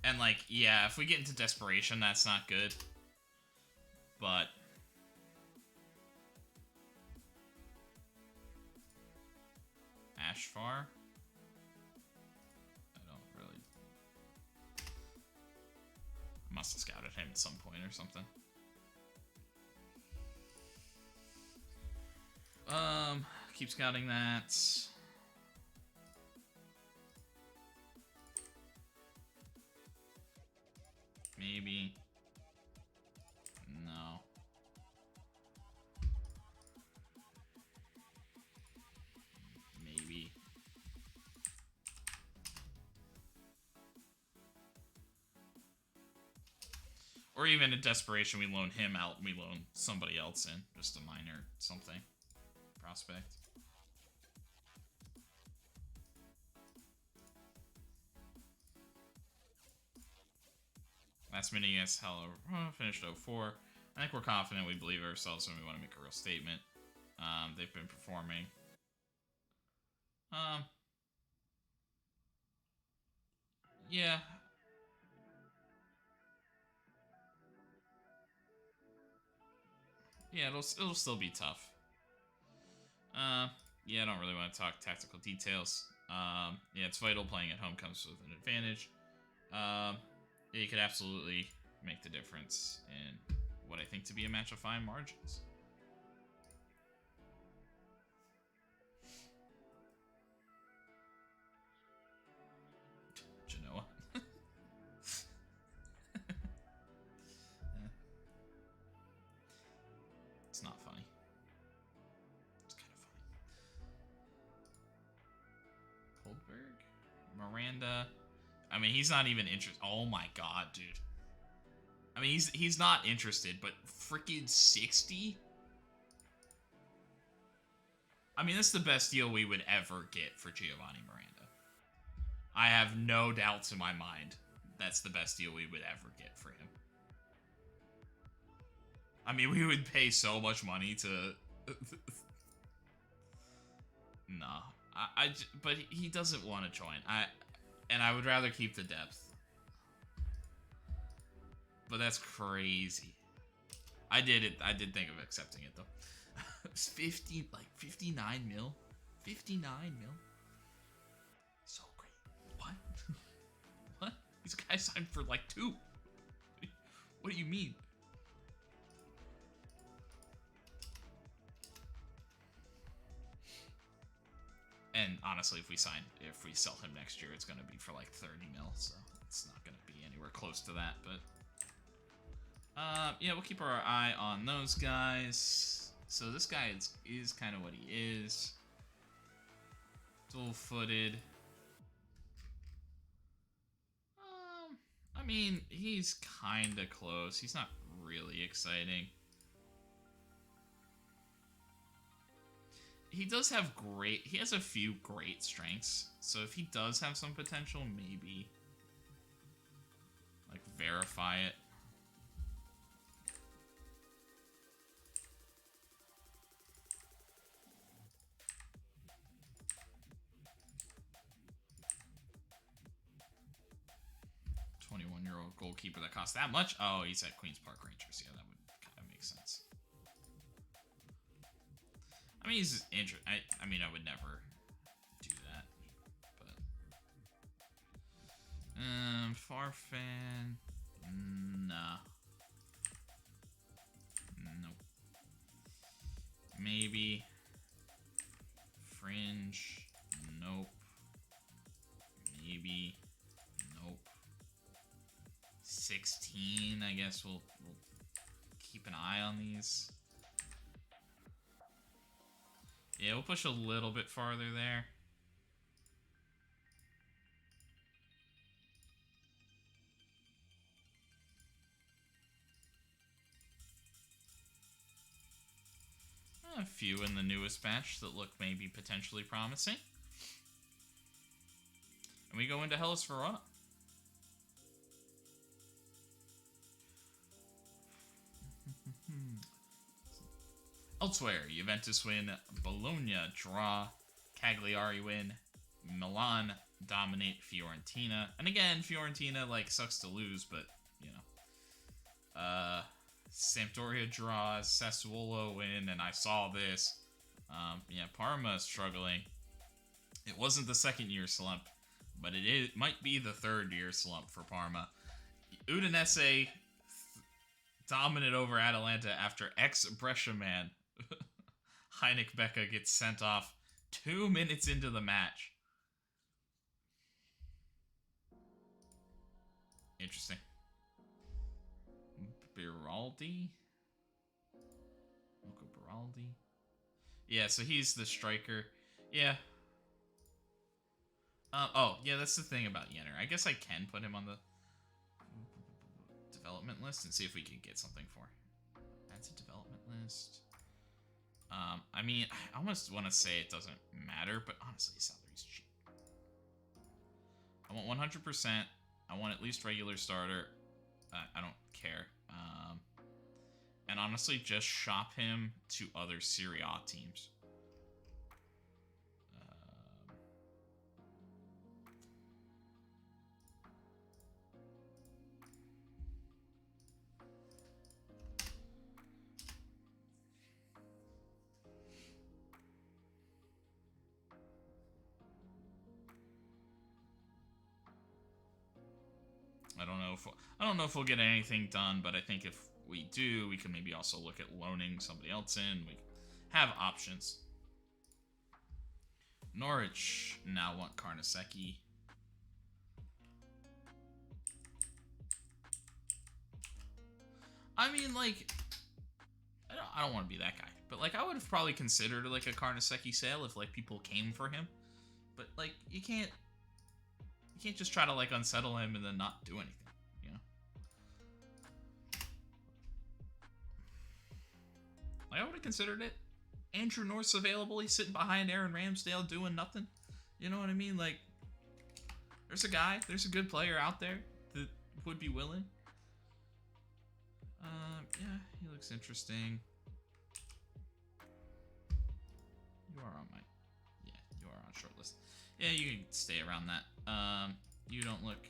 And, like, yeah, if we get into desperation, that's not good. But... Ashfar? I don't really... I must have scouted him at some point or something. Keep scouting that. Maybe. No. Maybe. Or even in desperation, we loan him out and we loan somebody else in. Just a minor something. Prospect. Last minute against Hello finished 0-4. I think we're confident, we believe ourselves, and we want to make a real statement. They've been performing. Yeah. Yeah, it'll still be tough. Yeah, I don't really want to talk tactical details. Yeah, it's vital. Playing at home comes with an advantage. You could absolutely make the difference in what I think to be a match of fine margins. Genoa. It's not funny. It's kind of funny. Holdberg? Miranda. I mean, he's not even interested. Oh my god, dude. I mean, he's not interested, but freaking 60? I mean, that's the best deal we would ever get for Giovanni Miranda. I have no doubts in my mind that's the best deal we would ever get for him. I mean, we would pay so much money to... Nah. But he doesn't want to join. And I would rather keep the depth. But that's crazy. I did think of accepting it, though. It's 59 mil? 59 mil? So great. What? What? These guys signed for like 2. What do you mean? And honestly, if we sell him next year, it's going to be for like 30 mil, so it's not going to be anywhere close to that, but... yeah, we'll keep our eye on those guys. So this guy is kind of what he is. Dual-footed. I mean, he's kind of close. He's not really exciting. He does have he has a few great strengths. So if he does have some potential, maybe. verify it. Goalkeeper that costs that much? Oh, he's at Queen's Park Rangers. Yeah, that would kind of make sense. I mean, he's interesting. I mean, I would never do that. But Farfan, nah, nope. Maybe Fringe, nope. Maybe, nope. 16, I guess we'll keep an eye on these. Yeah, we'll push a little bit farther there. A few in the newest batch that look maybe potentially promising. And we go into Hellas Verona. Elsewhere, Juventus win, Bologna draw, Cagliari win, Milan dominate Fiorentina. And again, Fiorentina, like, sucks to lose, but, you know. Sampdoria draws, Sassuolo win, and I saw this. Yeah, Parma struggling. It wasn't the second-year slump, but it might be the third-year slump for Parma. Udinese dominant over Atalanta after ex-Brescia man Heinik Becca gets sent off 2 minutes into the match. Interesting. Beraldi? Luca Beraldi? Yeah, so he's the striker. Yeah. Oh, yeah, that's the thing about Yenner. I guess I can put him on the development list and see if we can get something for. That's a development list. I mean, I almost want to say it doesn't matter, but honestly, salary's cheap. I want 100%. I want at least regular starter. I don't care. And honestly, just shop him to other Serie A teams. I don't know if we'll get anything done, but I think if we do, we can maybe also look at loaning somebody else in. We have options. Norwich now want Carnesecchi. I mean, like, I don't want to be that guy, but like, I would have probably considered like a Carnesecchi sale if like people came for him, but like, you can't just try to like unsettle him and then not do anything. I would have considered it. Andrew North's available. He's sitting behind Aaron Ramsdale doing nothing. You know what I mean? Like, there's a good player out there that would be willing. Yeah, he looks interesting. You are on my... Yeah, you are on short list. Yeah, you can stay around that. You don't look...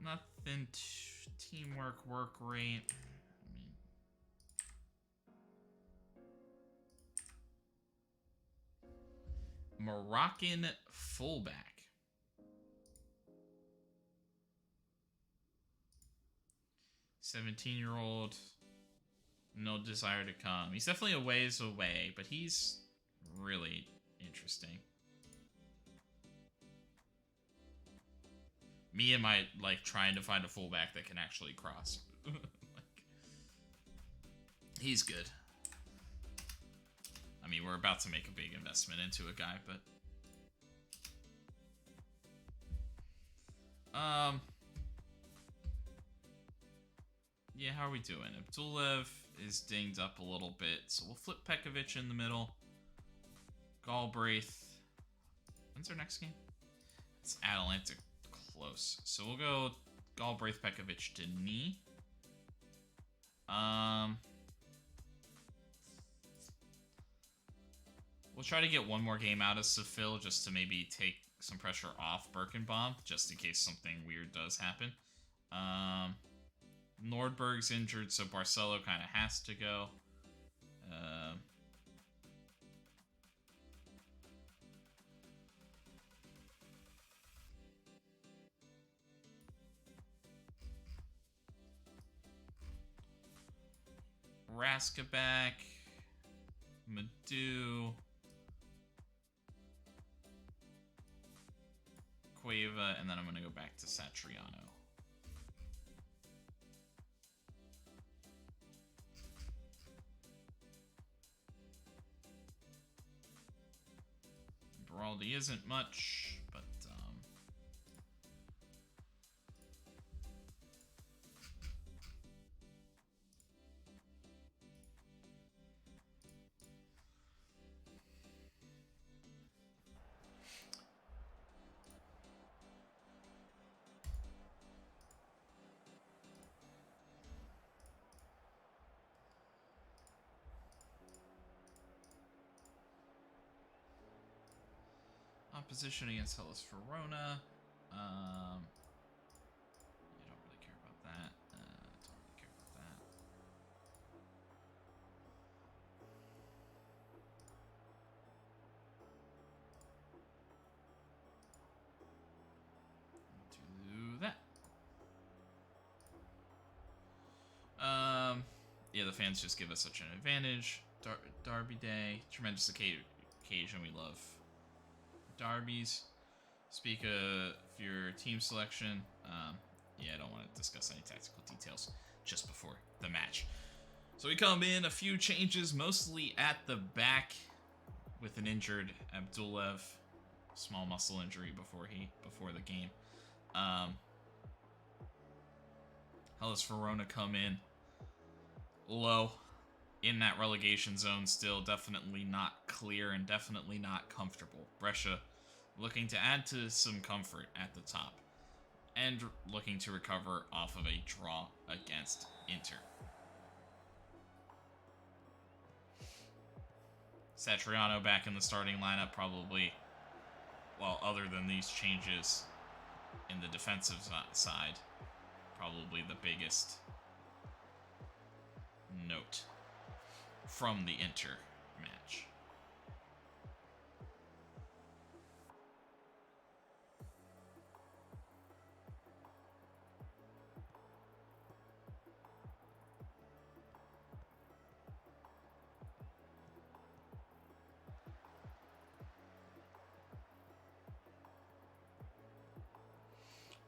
Nothing... Teamwork, work rate. I mean, Moroccan fullback. 17-year-old. No desire to come. He's definitely a ways away, but he's really interesting. Me and my, like, trying to find a fullback that can actually cross. Like, he's good. I mean, we're about to make a big investment into a guy, but... Yeah, how are we doing? Abdulev is dinged up a little bit, so we'll flip Pekovic in the middle. Galbraith. When's our next game? It's Atalanta close. So we'll go Galbraith Pekovic to knee. We'll try to get one more game out of Seville just to maybe take some pressure off Birkenbaum, just in case something weird does happen. Nordberg's injured, so Barcelo kind of has to go. Raska back. Madu. Cueva, and then I'm going to go back to Satriano. Beraldi isn't much, but opposition against Hellas Verona. I don't really care about that. Do that. Yeah, the fans just give us such an advantage. Derby Day, tremendous occasion. We love derbies. Speak of your team selection. Yeah, I don't want to discuss any tactical details just before the match. So we come in, a few changes, mostly at the back with an injured Abdulev. Small muscle injury before the game. Hellas Verona come in low in that relegation zone still. Definitely not clear and definitely not comfortable. Brescia looking to add to some comfort at the top and looking to recover off of a draw against Inter. Satriano back in the starting lineup, probably, well, other than these changes in the defensive side, probably the biggest note from the Inter match.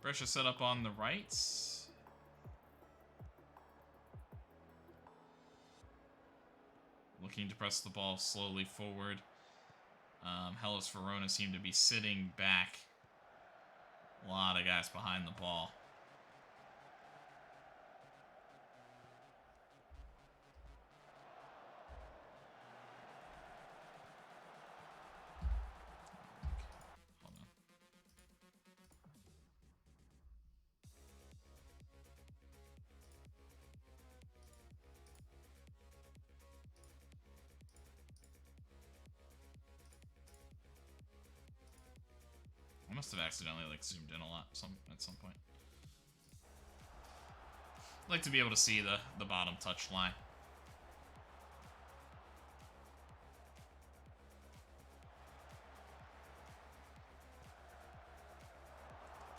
Brescia set up on the right. Looking to press the ball slowly forward. Hellas Verona seem to be sitting back. A lot of guys behind the ball. Hold on. I must have accidentally zoomed in a lot at some point. I'd like to be able to see the bottom touch line.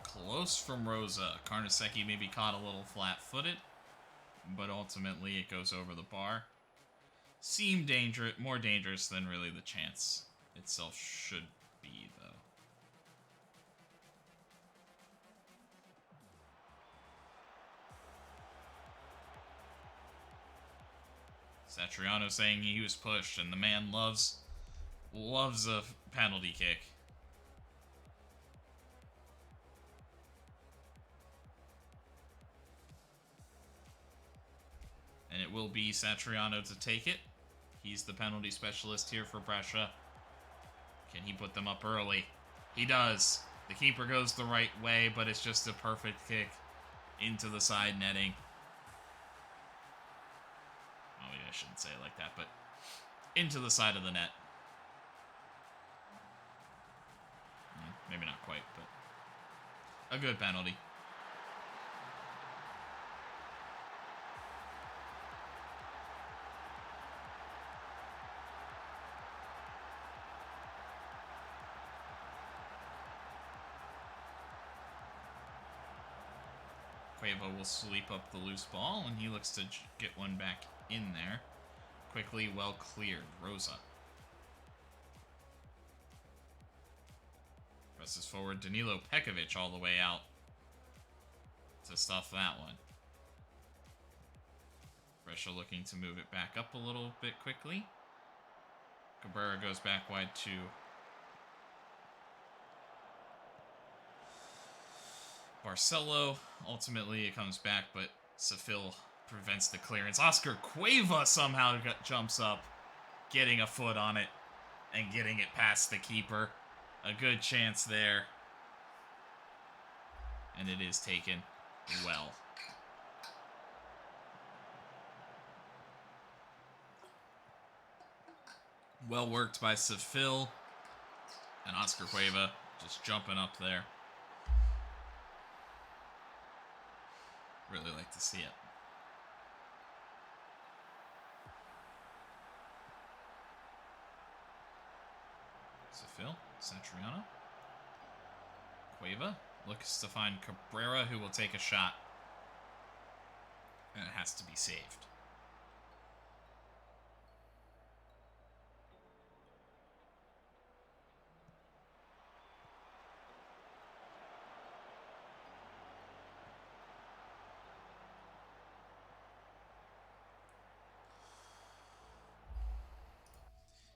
Close from Rosa. Carnesecchi maybe caught a little flat-footed, but ultimately it goes over the bar. Seemed more dangerous than really the chance itself should be, though. Satriano saying he was pushed, and the man loves a penalty kick. And it will be Satriano to take it. He's the penalty specialist here for Brescia. Can he put them up early? He does. The keeper goes the right way, but it's just a perfect kick into the side netting. Oh, maybe I shouldn't say it like that, but into the side of the net. Maybe not quite, but a good penalty. Cueva will sweep up the loose ball, and he looks to get one back in there. Quickly, well cleared. Rosa. Presses forward. Danilo Pekovic all the way out to stuff that one. Brescia looking to move it back up a little bit quickly. Cabrera goes back wide to Barcelo. Ultimately, it comes back, but Sefil prevents the clearance. Oscar Cueva somehow jumps up, getting a foot on it and getting it past the keeper. A good chance there. And it is taken well. Well worked by Sefil. And Oscar Cueva just jumping up there. Really like to see it. Sefil, Satriano. Cueva looks to find Cabrera, who will take a shot. And it has to be saved.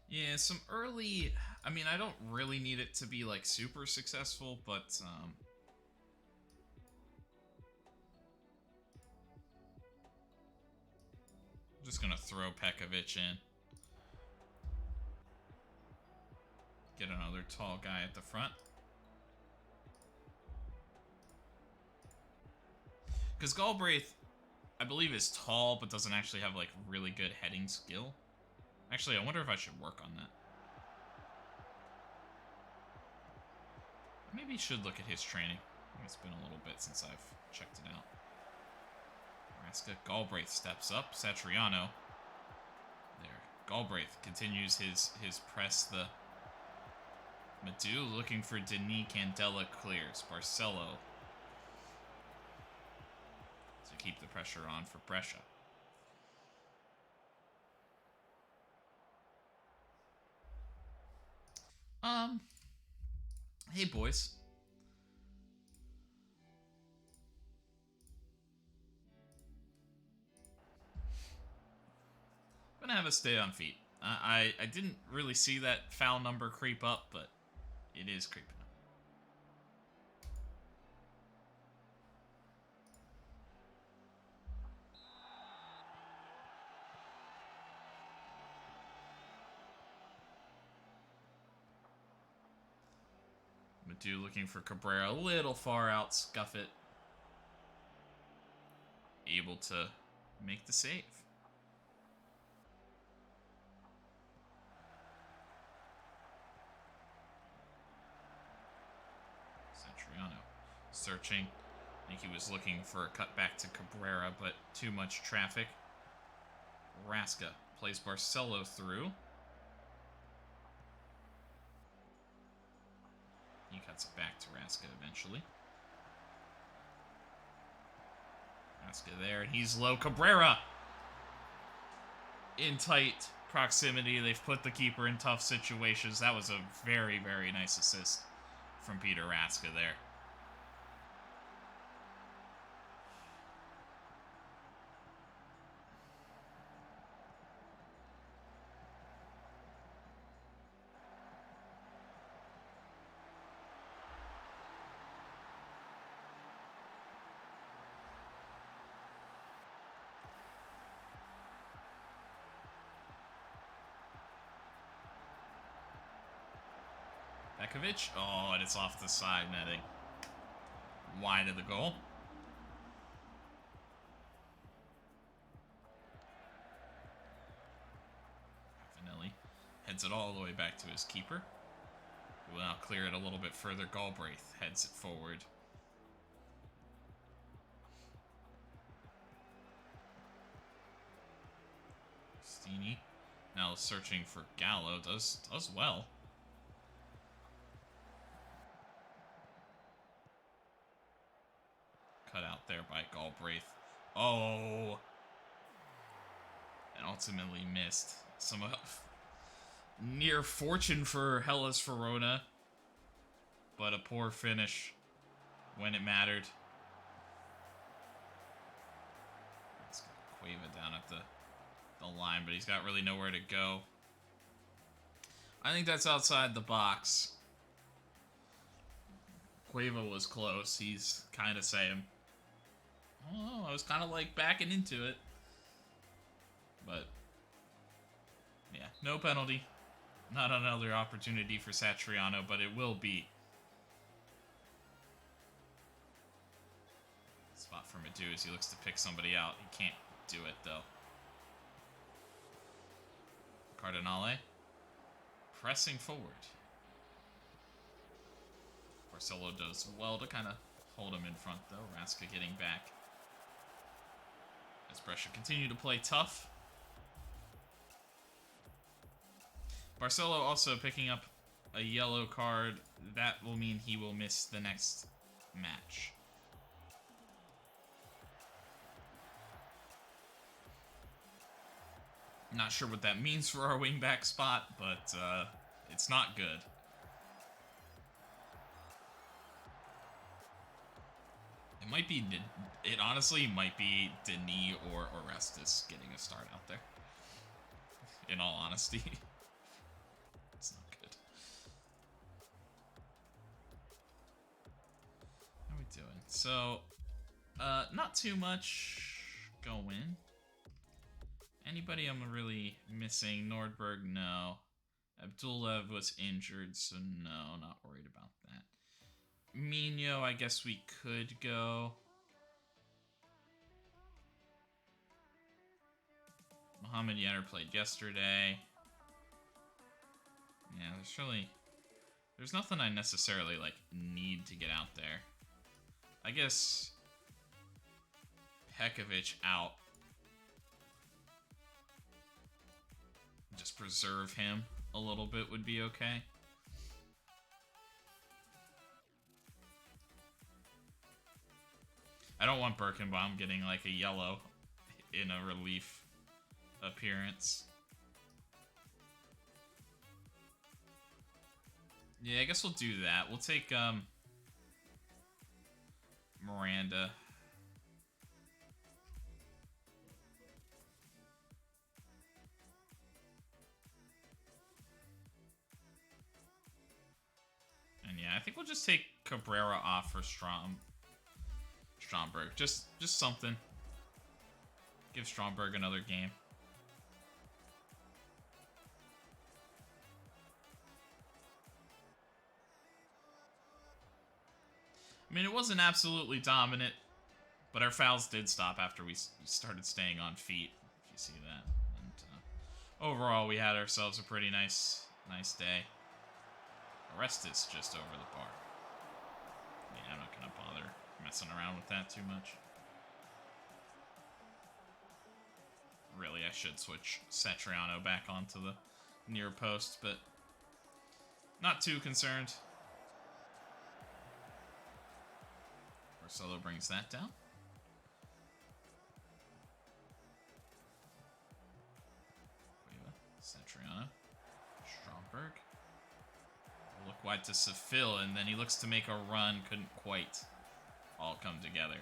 Yeah, some early... I mean, I don't really need it to be, like, super successful, but, I'm just gonna throw Pekovic in. Get another tall guy at the front. Because Galbraith, I believe, is tall, but doesn't actually have, like, really good heading skill. Actually, I wonder if I should work on that. Maybe should look at his training. I think it's been a little bit since I've checked it out. Raska. Galbraith steps up. Satriano. There. Galbraith continues his press. The Madu looking for Denis. Candela clears. Barcelo to keep the pressure on for Brescia. Hey, boys. I'm gonna have us stay on feet. I didn't really see that foul number creep up, but it is creeping up. Madu looking for Cabrera, a little far out, scuff it. Able to make the save. Satriano searching. I think he was looking for a cut back to Cabrera, but too much traffic. Raska plays Barcelo through. He cuts it back to Raska eventually. Raska there, and he's low. Cabrera in tight proximity. They've put the keeper in tough situations. That was a very, very nice assist from Peter Raska there. Pekovic. Oh, and it's off the side netting. Wide of the goal. Vanelli heads it all the way back to his keeper. He will now clear it a little bit further. Galbraith heads it forward. Stini now searching for Gallo. Does well. Cut out there by Galbraith. Oh! And ultimately missed. Some near fortune for Hellas Verona, but a poor finish when it mattered. Let's get Cueva down at the line, but he's got really nowhere to go. I think that's outside the box. Cueva was close. He's kind of saying, oh, I was kind of like backing into it. But, yeah, no penalty. Not another opportunity for Satriano, but it will be. Spot for Madu as he looks to pick somebody out. He can't do it, though. Cardinale pressing forward. Barcelo does well to kind of hold him in front, though. Raska getting back. As Brescia continue to play tough. Barcelo also picking up a yellow card. That will mean he will miss the next match. Not sure what that means for our wingback spot, but it's not good. It might be, it honestly might be Denis or Orestes getting a start out there. In all honesty. It's not good. How are we doing? So, not too much going. Anybody I'm really missing? Nordberg, no. Abdulev was injured, so no, not worried about that. Mino, I guess we could go. Mohamed Yenner played yesterday. Yeah, there's nothing I necessarily, like, need to get out there. I guess Pekovic out. Just preserve him a little bit would be okay. I don't want Birkenbaum getting like a yellow in a relief appearance. Yeah, I guess we'll do that. We'll take Miranda. And yeah, I think we'll just take Cabrera off for Stromberg. Just something. Give Stromberg another game. I mean, it wasn't absolutely dominant, but our fouls did stop after we started staying on feet, if you see that. And overall, we had ourselves a pretty nice day. Orestes just over the bar. Yeah, I'm not going to bother messing around with that too much. Really, I should switch Satriano back onto the near post, but not too concerned. Barcelo brings that down. Satriano. Stromberg. Look wide to Seville, and then he looks to make a run. Couldn't quite all come together.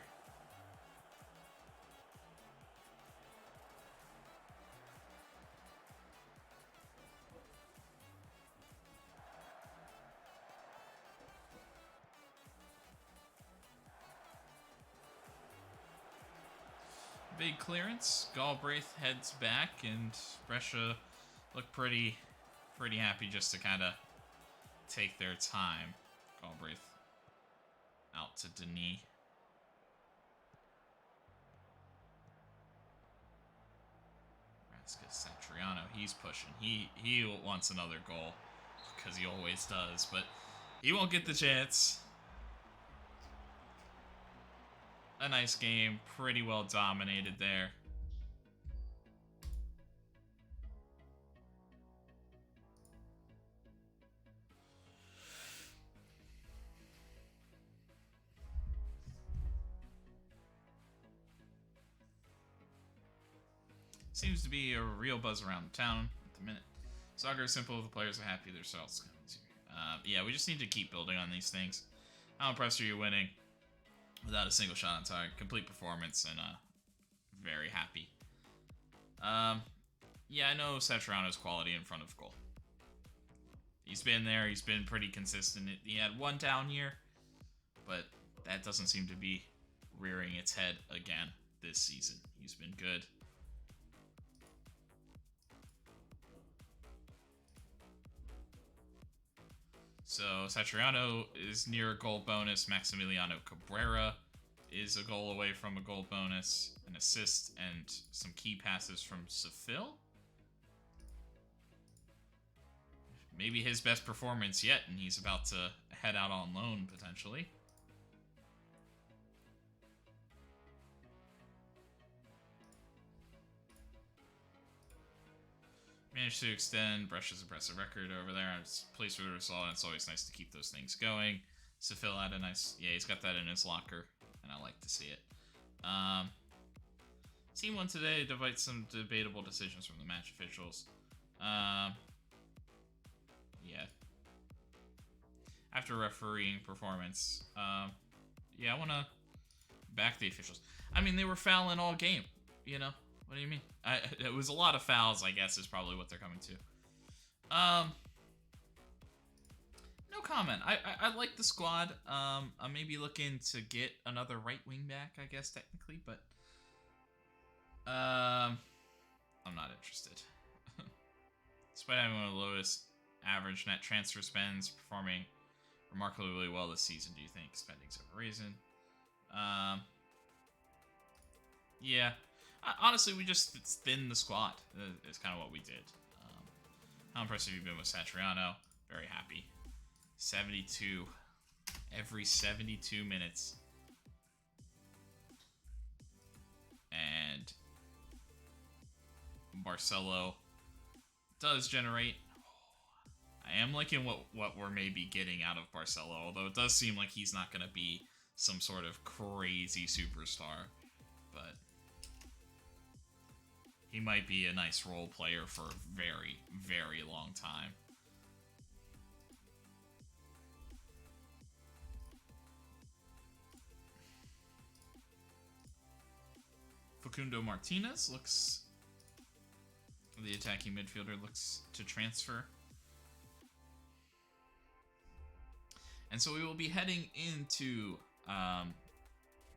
Big clearance. Galbraith heads back, and Brescia look pretty happy just to kind of take their time. Galbraith out to Denis. Satriano, he's pushing. He wants another goal because he always does, but he won't get the chance. A nice game, pretty well dominated there. Seems to be a real buzz around town at the minute. Soccer is simple. The players are happy. Their results coming to. Yeah, we just need to keep building on these things. How impressed are you winning without a single shot on target? Complete performance and very happy. Yeah, I know Satriano's quality in front of goal. He's been there. He's been pretty consistent. He had one down year, but that doesn't seem to be rearing its head again this season. He's been good. So Satriano is near a goal bonus. Maximiliano Cabrera is a goal away from a goal bonus, an assist, and some key passes from Seville. Maybe his best performance yet, and he's about to head out on loan, potentially. Managed to extend Brescia's impressive record over there. I'm pleased with the result, and it's always nice to keep those things going. Seville had a nice... Yeah, he's got that in his locker, and I like to see it. Team won today, despite some debatable decisions from the match officials. Yeah. After refereeing performance, yeah, I want to back the officials. I mean, they were fouling all game, you know? What do you mean? It was a lot of fouls, I guess, is probably what they're coming to. No comment. I like the squad. I'm maybe looking to get another right wing back, I guess, technically, but I'm not interested. Despite having one of the lowest average net transfer spends, performing remarkably well this season, do you think spending's overrated? Yeah. Honestly, we just thinned the squad. It's kind of what we did. How impressive you've been with Satriano. Very happy. 72. Every 72 minutes. And Barcelo does generate. I am liking what we're maybe getting out of Barcelo, although it does seem like he's not going to be some sort of crazy superstar. But he might be a nice role player for a very, very long time. Facundo Martinez looks... The attacking midfielder looks to transfer. And so we will be heading into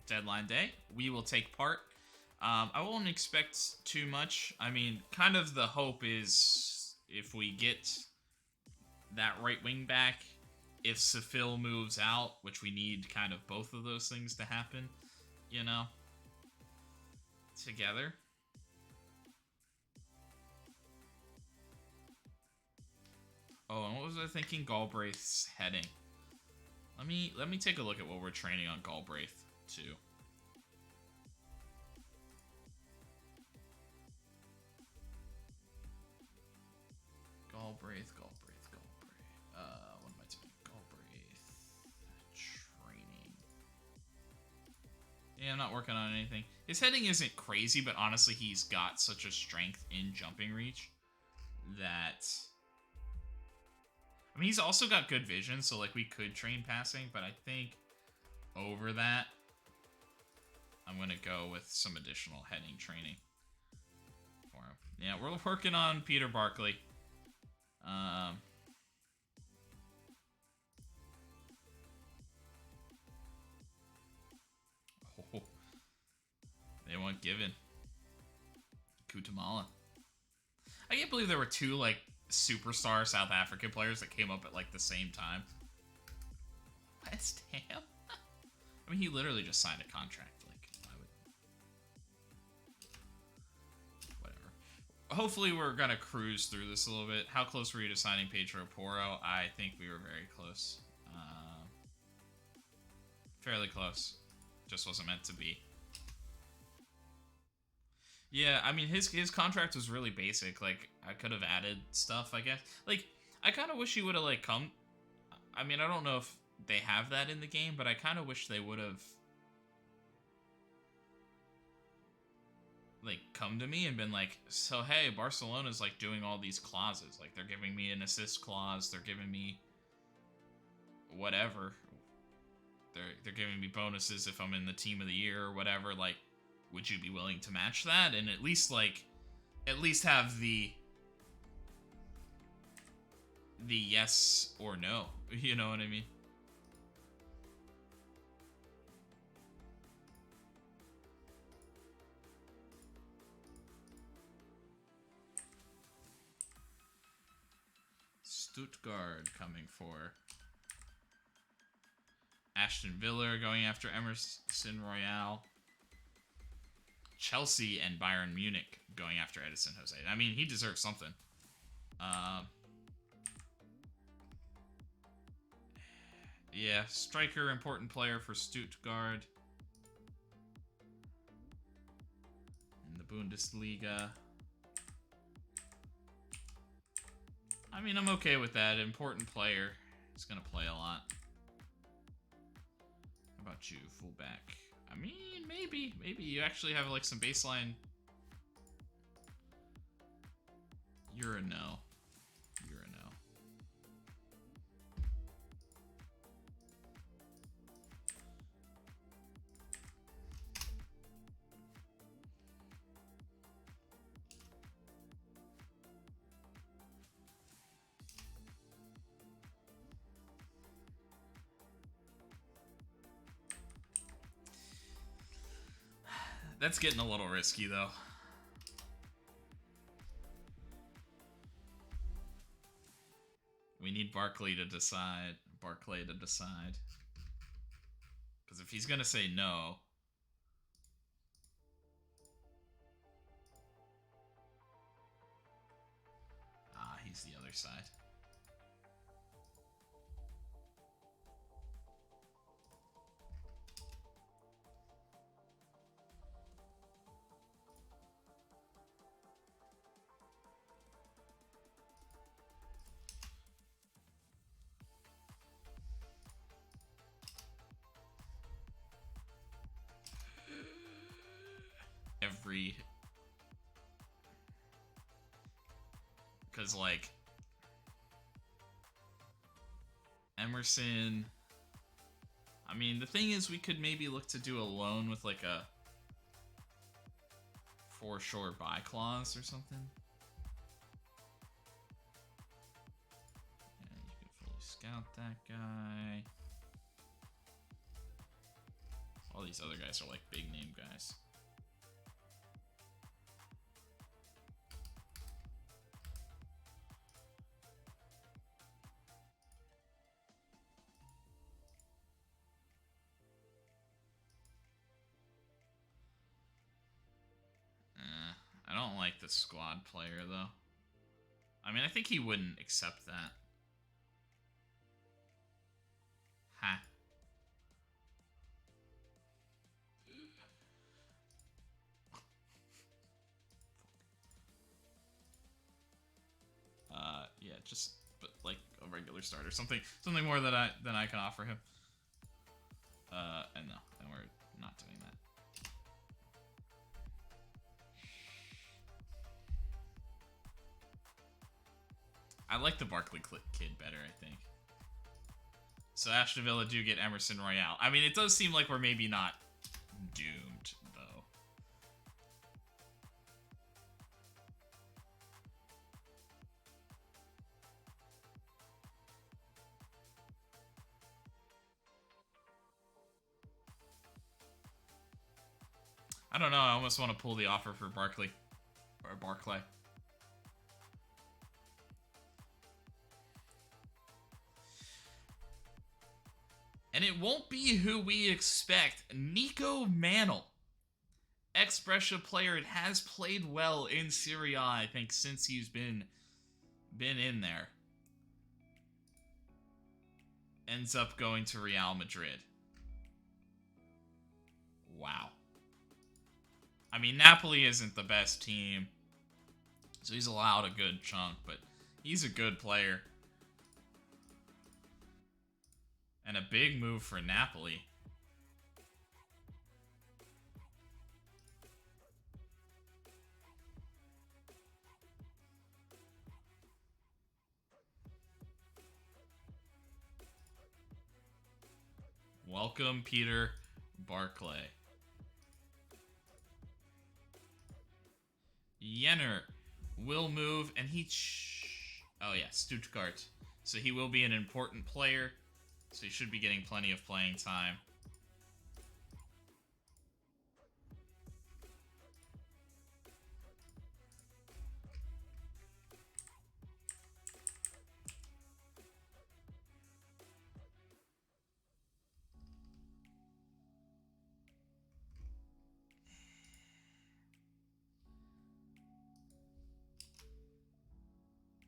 deadline day. We will take part. I won't expect too much. I mean, kind of the hope is if we get that right wing back, if Seville moves out, which we need kind of both of those things to happen, you know, together. Oh, and what was I thinking? Galbraith's heading. Let me take a look at what we're training on Galbraith too. Galbraith. What am I doing? Galbraith training. Yeah, I'm not working on anything. His heading isn't crazy, but honestly, he's got such a strength in jumping reach that... I mean, he's also got good vision, so like we could train passing, but I think over that, I'm gonna go with some additional heading training for him. Yeah, we're working on Peter Barkley. They want Given. Kutamala. I can't believe there were two like superstar South African players that came up at like the same time. West Ham? I mean, he literally just signed a contract. Like, why would... Whatever. Hopefully we're going to cruise through this a little bit. How close were you to signing Pedro Porro? I think we were very close. Fairly close. Just wasn't meant to be. Yeah, I mean, his contract was really basic. Like, I could have added stuff, I guess. Like, I kind of wish he would have, like, come... I mean, I don't know if they have that in the game, but I kind of wish they would have, like, come to me and been like, so, hey, Barcelona's, like, doing all these clauses. Like, they're giving me an assist clause. They're giving me whatever. They're giving me bonuses if I'm in the team of the year or whatever. Like, would you be willing to match that? And at least, like, have the yes or no. You know what I mean? Stuttgart coming for Ashton Villa, going after Emerson Royale. Chelsea and Bayern Munich going after Edison Jose. I mean, he deserves something. Yeah, striker, important player for Stuttgart. In the Bundesliga. I mean, I'm okay with that. Important player. He's going to play a lot. How about you, fullback? I mean, maybe you actually have like some baseline. You're a no. You're a no. That's getting a little risky, though. We need Barkley to decide. Because if he's going to say no... he's the other side. Because, like, Emerson... I mean, the thing is, we could maybe look to do a loan with, like, a for sure buy clause or something. Yeah, you can fully scout that guy. All these other guys are, like, big name guys. I don't like the squad player, though. I mean, I think he wouldn't accept that. Ha. Yeah, just but like a regular starter, something more that I can offer him. And no, and we're not doing that. I like the Barkley kid better, I think. So Aston Villa do get Emerson Royale. I mean, it does seem like we're maybe not doomed, though. I don't know. I almost want to pull the offer for Barkley. Or Barclay. And it won't be who we expect. Nico Mantle, ex-Brescia player. It has played well in Serie A, I think, since he's been in there. Ends up going to Real Madrid. Wow. I mean, Napoli isn't the best team, so he's allowed a good chunk, but he's a good player. And a big move for Napoli. Welcome, Peter Barclay. Jenner will move, and oh yeah, Stuttgart. So he will be an important player, so he should be getting plenty of playing time.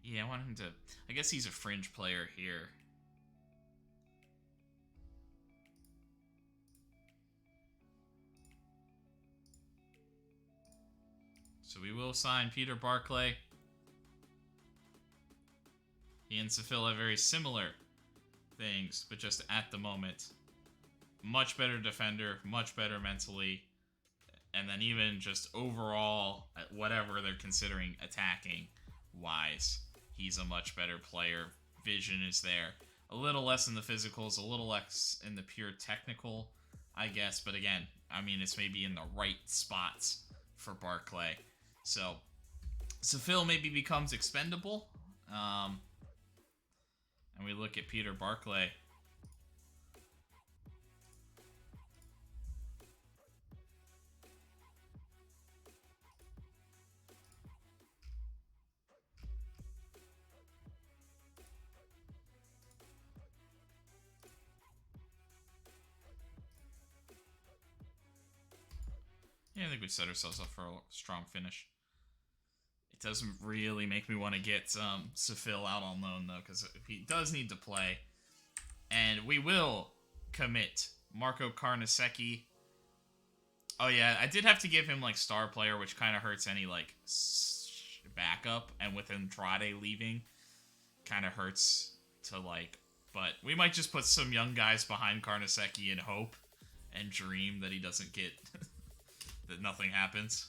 Yeah, I want him to... I guess he's a fringe player here. So we will sign Peter Barclay. He and Seville have very similar things, but just at the moment. Much better defender, much better mentally. And then even just overall, whatever they're considering attacking wise, he's a much better player. Vision is there. A little less in the physicals, a little less in the pure technical, I guess. But again, I mean, it's maybe in the right spots for Barclay. So, Seville maybe becomes expendable. And we look at Peter Barclay. Yeah, I think we set ourselves up for a strong finish. It doesn't really make me want to get Seville out on loan, though, because he does need to play. And we will commit Marco Carnesecchi. Oh, yeah, I did have to give him, like, star player, which kind of hurts any, like, backup. And with Andrade leaving, kind of hurts to, like... But we might just put some young guys behind Carnesecchi and hope and dream that he doesn't get... that nothing happens.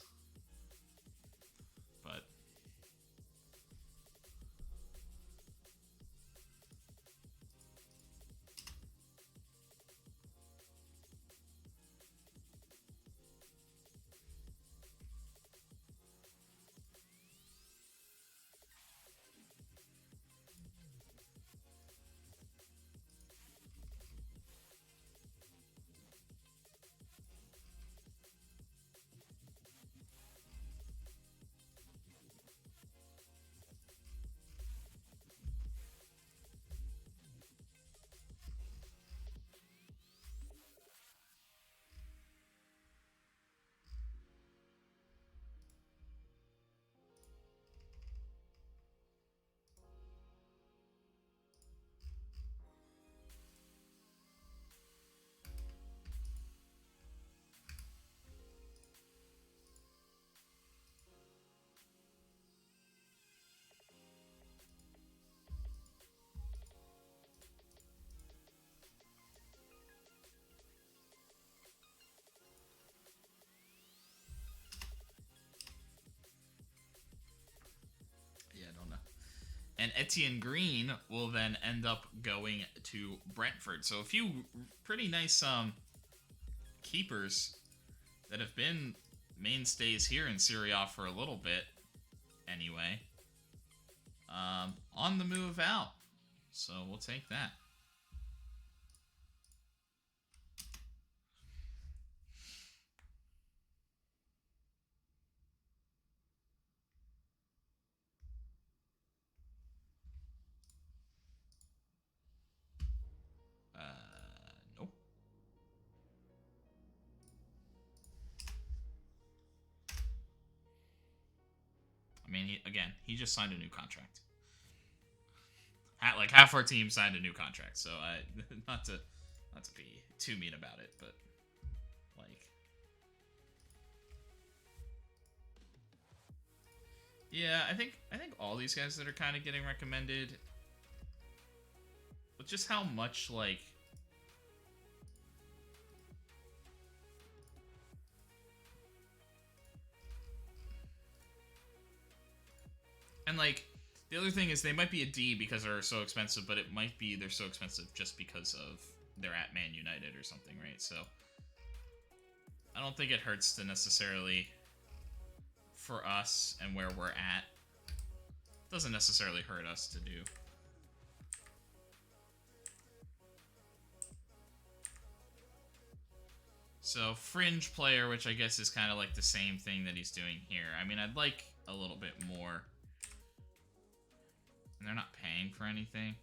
But... yeah, I don't know. And Etienne Green will then end up going to Brentford. So a few pretty nice keepers that have been mainstays here in Serie A for a little bit, anyway. On the move out. So we'll take that. I mean, he just signed a new contract. Like half our team signed a new contract, so not to be too mean about it, but like, yeah, I think all these guys that are kind of getting recommended, but just how much like. And like, the other thing is they might be a D because they're so expensive, but it might be they're so expensive just because of they're at Man United or something, right? So I don't think it hurts to necessarily, for us and where we're at, doesn't necessarily hurt us to do. So fringe player, which I guess is kind of like the same thing that he's doing here. I mean, I'd like a little bit more. And they're not paying for anything.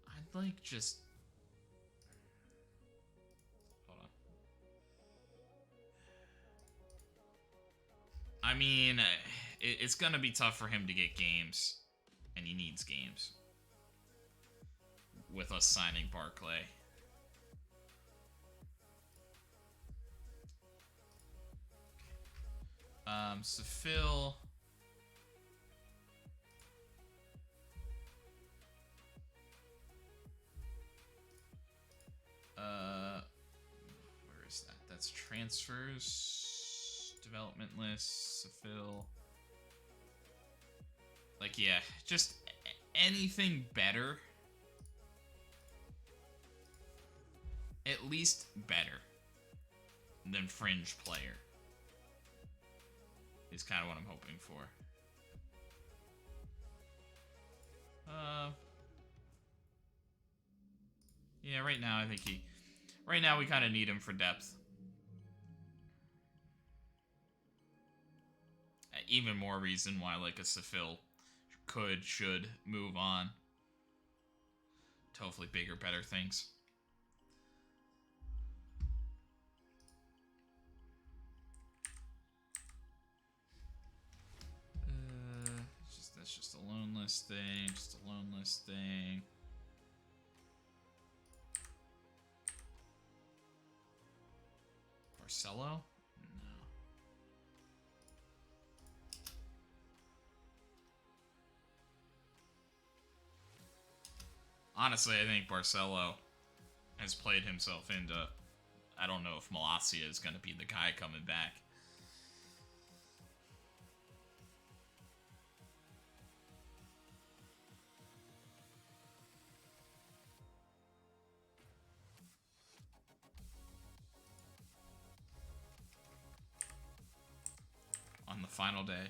I'd like just... Hold on. I mean, it's going to be tough for him to get games. And he needs games. With us signing Barclay. So Phil... where is that? That's transfers, development lists, Seville. Like, yeah, just anything better. At least better than fringe player is kind of what I'm hoping for. Yeah, right now I think right now we kind of need him for depth. Even more reason why like a Seville should move on to hopefully bigger, better things. That's just a loan list thing. Just a loan list thing. Barcelo? No. Honestly, I think Barcelo has played himself into... I don't know if Malacia is going to be the guy coming back. On the final day.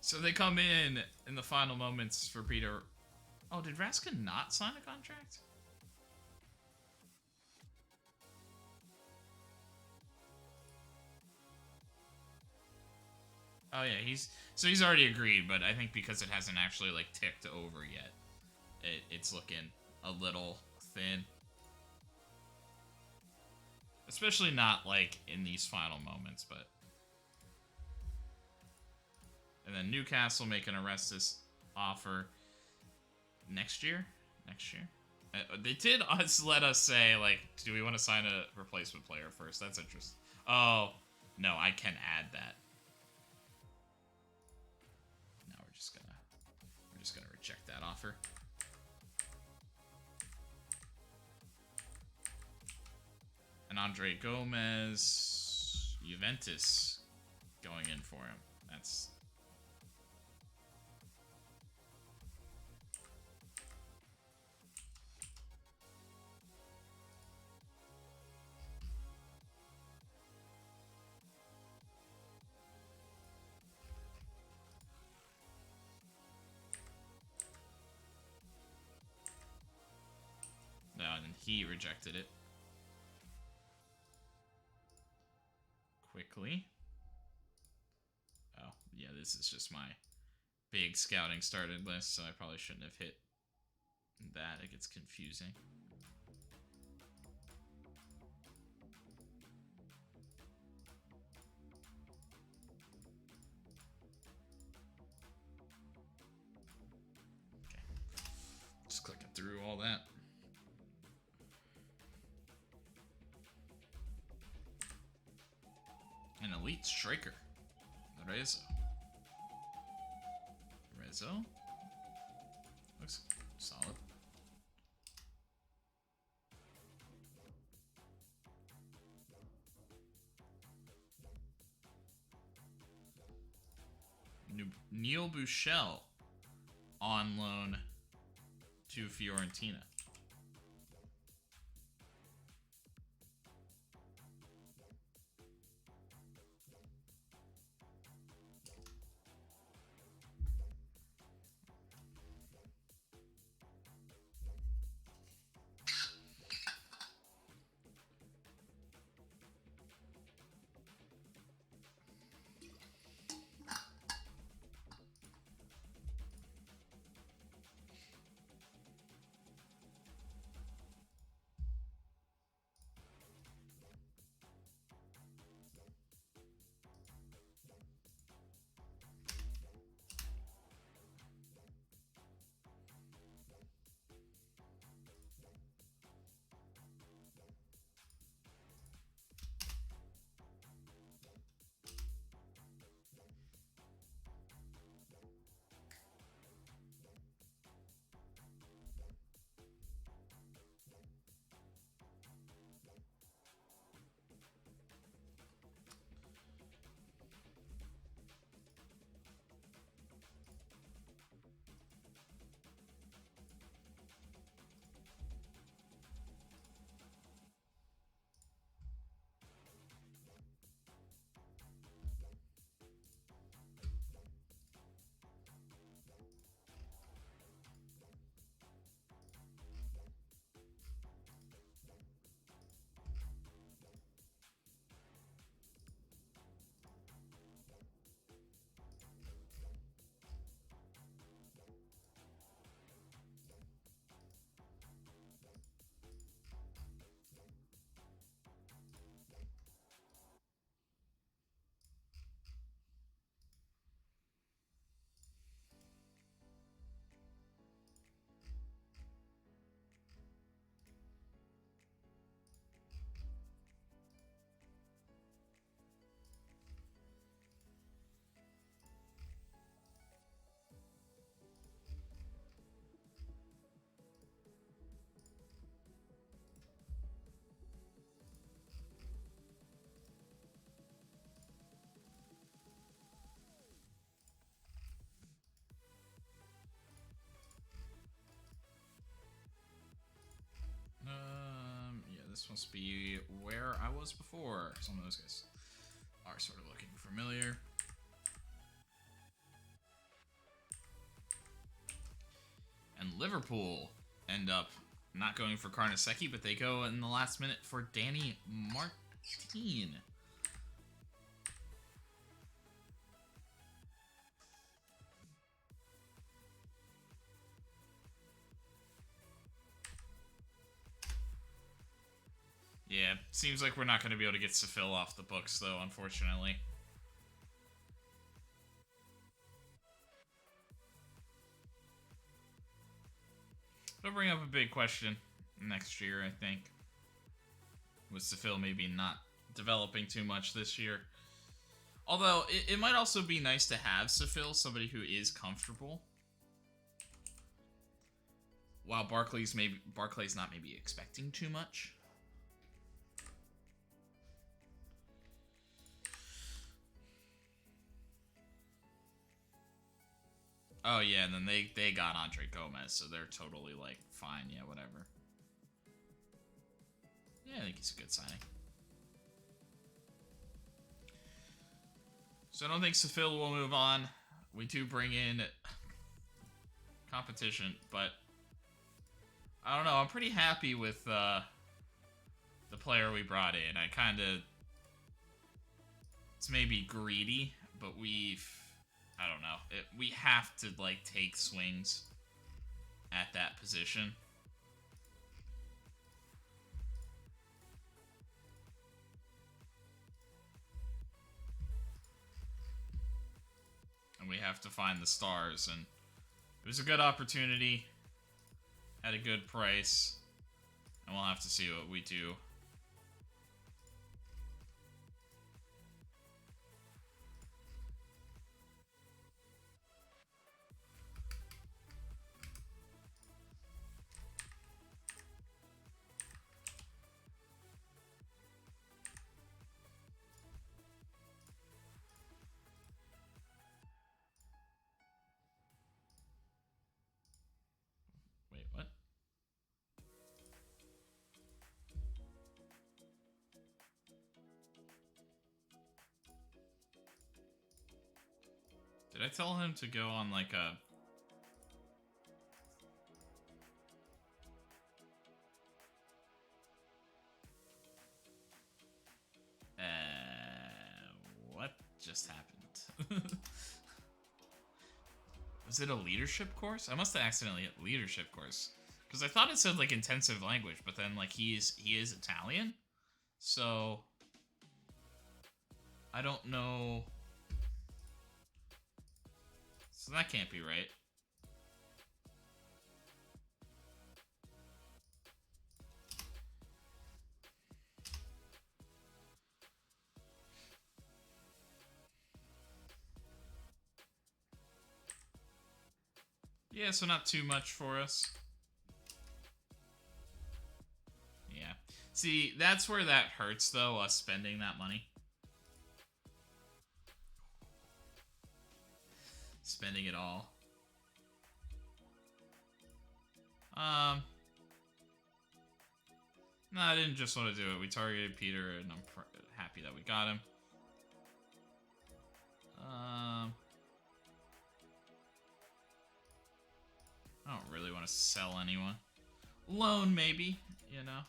So they come in the final moments for Peter. Oh, did Raskin not sign a contract? Oh yeah, he's already agreed, but I think because it hasn't actually like ticked over yet, it's looking a little thin. Especially not like in these final moments, but. And then Newcastle making a Restis offer next year. They did let us say, like, do we want to sign a replacement player first? That's interesting. Oh, no, I can add that. No, we're just gonna reject that offer. And Andre Gomez, Juventus going in for him. That's... No, and he rejected it. Quickly. Oh, yeah, this is just my big scouting started list, so I probably shouldn't have hit that, it gets confusing. Okay. Just clicking through all that. An elite striker. Rezo. Looks solid. Neil Buchel on loan to Fiorentina. Yeah, this must be where I was before. Some of those guys are sort of looking familiar. And Liverpool end up not going for Carnesecchi, but they go in the last minute for Danny Martin. Yeah, seems like we're not going to be able to get Seville off the books, though, unfortunately. It'll bring up a big question next year, I think. With Seville maybe not developing too much this year. Although, it might also be nice to have Seville, somebody who is comfortable. While Barclay's not maybe expecting too much. Oh yeah, and then they got Andre Gomez, so they're totally like fine, yeah, whatever. Yeah, I think he's a good signing. So I don't think Seville will move on. We do bring in competition, but I don't know. I'm pretty happy with the player we brought in. It's maybe greedy, but I don't know. We have to like take swings. at that position. And we have to find the stars, and it was a good opportunity at a good price, and we'll have to see what we do. Wait, what? Did I tell him to go on like a... what just happened? Was it a leadership course? I must have accidentally hit leadership course. Because I thought it said like intensive language, but then like he is Italian. So I don't know. So that can't be right. Yeah, so not too much for us. Yeah. See, that's where that hurts, though, us spending that money. Spending it all. No, I didn't just want to do it. We targeted Peter, and I'm happy that we got him. I don't really want to sell anyone. Loan, maybe, you know.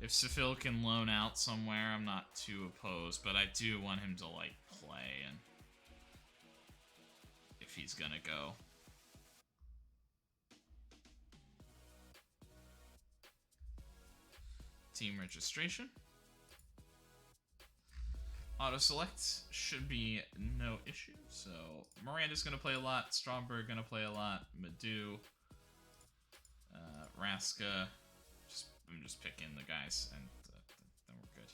If Sefil can loan out somewhere, I'm not too opposed, but I do want him to, like, play, and if he's gonna go. Team registration. Auto select should be no issue. So Miranda's gonna play a lot. Stromberg gonna play a lot. Madu, Raska. I'm just picking the guys, and then we're good.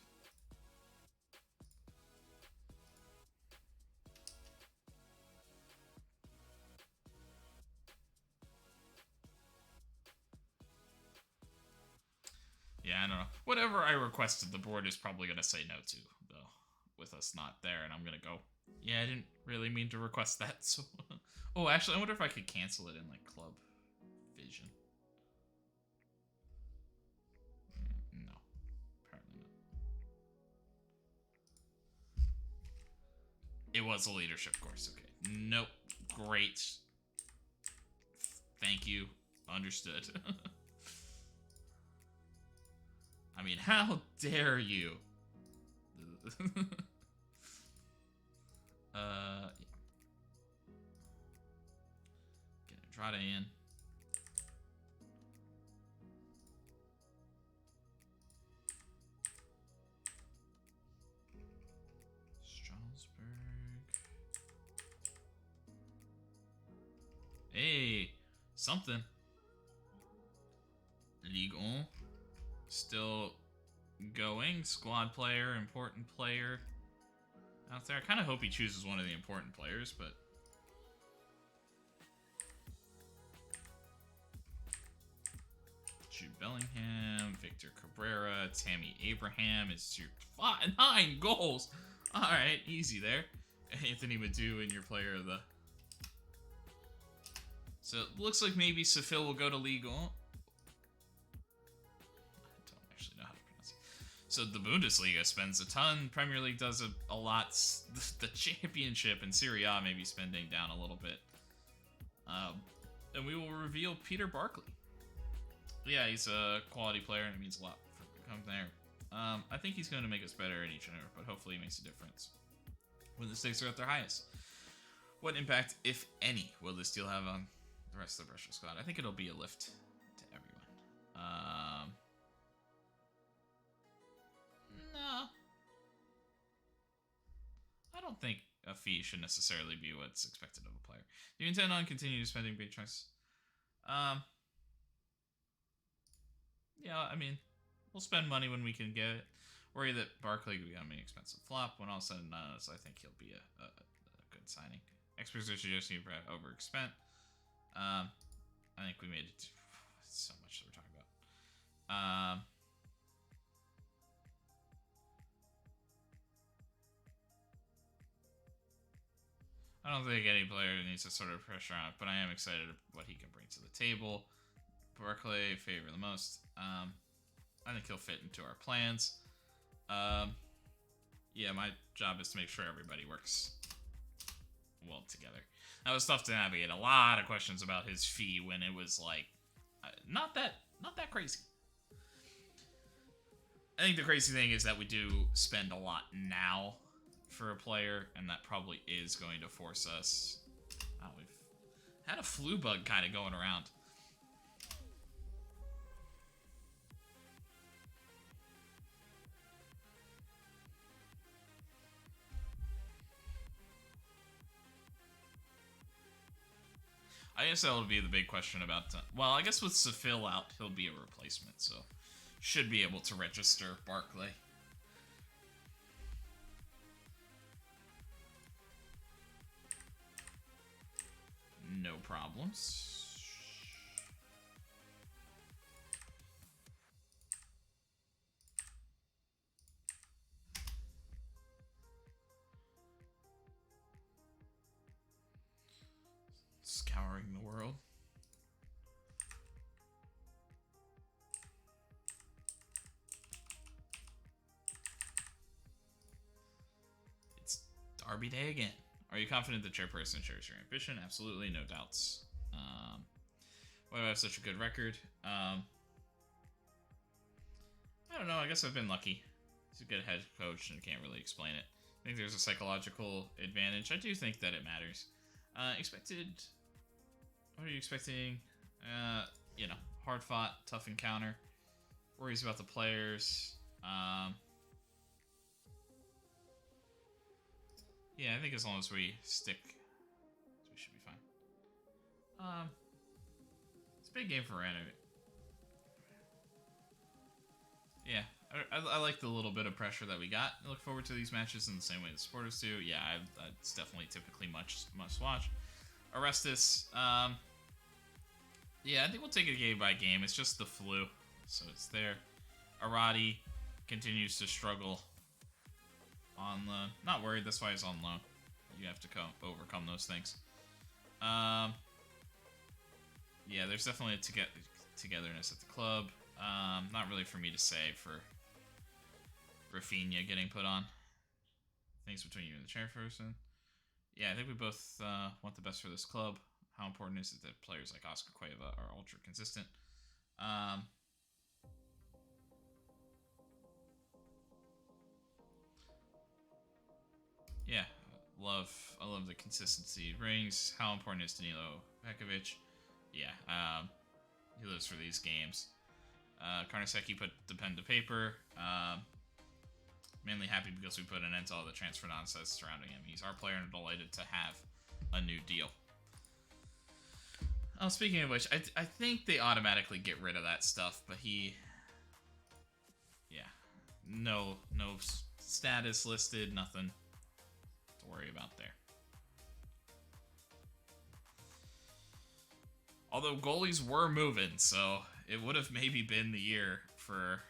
Yeah, I don't know. Whatever I requested, the board is probably gonna say no to, though, with us not there, and I'm gonna go. Yeah, I didn't really mean to request that. So, oh, actually, I wonder if I could cancel it in like Club Vision. No, apparently not. It was a leadership course. Okay. Nope. Great. Thank you. Understood. I mean, how dare you? Yeah. Get Andrade in. Strasbourg. Hey, something. Ligue 1. Still going. Squad player, important player out there. I kind of hope he chooses one of the important players, but... Jude Bellingham, Victor Cabrera, Tammy Abraham is your 9 goals. Alright, easy there. Anthony Madu in your player of the... So it looks like maybe Sefil will go to Ligue 1. So the Bundesliga spends a ton. Premier League does a lot. The Championship and Serie A may be spending down a little bit. And we will reveal Peter Barkley. Yeah, he's a quality player, and it means a lot for him there. I think he's going to make us better at each other, but hopefully he makes a difference when the stakes are at their highest. What impact, if any, will this deal have on the rest of the Brescia squad. I think it'll be a lift to everyone. No. I don't think a fee should necessarily be what's expected of a player. Do you intend on continuing spending big chunks? Yeah, I mean, we'll spend money when we can get it. Worry that Barkley could become an expensive flop. When all said and done, I think he'll be a good signing. Experts are suggesting overspent. I think we made it so much that we're talking about. I don't think any player needs a sort of pressure on it, but I am excited what he can bring to the table. Barkley, favor the most. I think he'll fit into our plans. Yeah, my job is to make sure everybody works well together. That was tough to navigate. A lot of questions about his fee when it was like not that crazy. I think the crazy thing is that we do spend a lot now for a player, and that probably is going to force us. Oh, we've had a flu bug kind of going around. I guess that'll be the big question about... well, I guess with Seville out, he'll be a replacement, so should be able to register Barkley. No problems. Scouring the world. It's Derby Day again. Are you confident the chairperson shares your ambition? Absolutely, no doubts. Why do I have such a good record? I don't know. I guess I've been lucky. He's a good head coach and can't really explain it. I think there's a psychological advantage. I do think that it matters. Expected... What are you expecting? You know, hard fought, tough encounter. Worries about the players. Yeah, I think as long as we stick, we should be fine. It's a big game for Verona. Yeah, I like the little bit of pressure that we got. I look forward to these matches in the same way the supporters do. Yeah, it's definitely typically must watch. Orestes, yeah, I think we'll take it game by game. It's just the flu, so it's there. Arati continues to struggle on loan. Not worried, that's why he's on loan. You have to overcome those things. Yeah, there's definitely a togetherness at the club. Not really for me to say for Rafinha getting put on. Things between you and the chairperson. Yeah, I think we both want the best for this club. How important is it that players like Oscar Cueva are ultra consistent? Yeah, I love the consistency it brings. How important is Danilo Pekovic? Yeah, he lives for these games. Karnaseki put the pen to paper. Mainly happy because we put an end to all the transfer nonsense surrounding him. He's our player and delighted to have a new deal. Oh, speaking of which, I think they automatically get rid of that stuff, but yeah, no status listed, nothing to worry about there. Although goalies were moving, so it would have maybe been the year for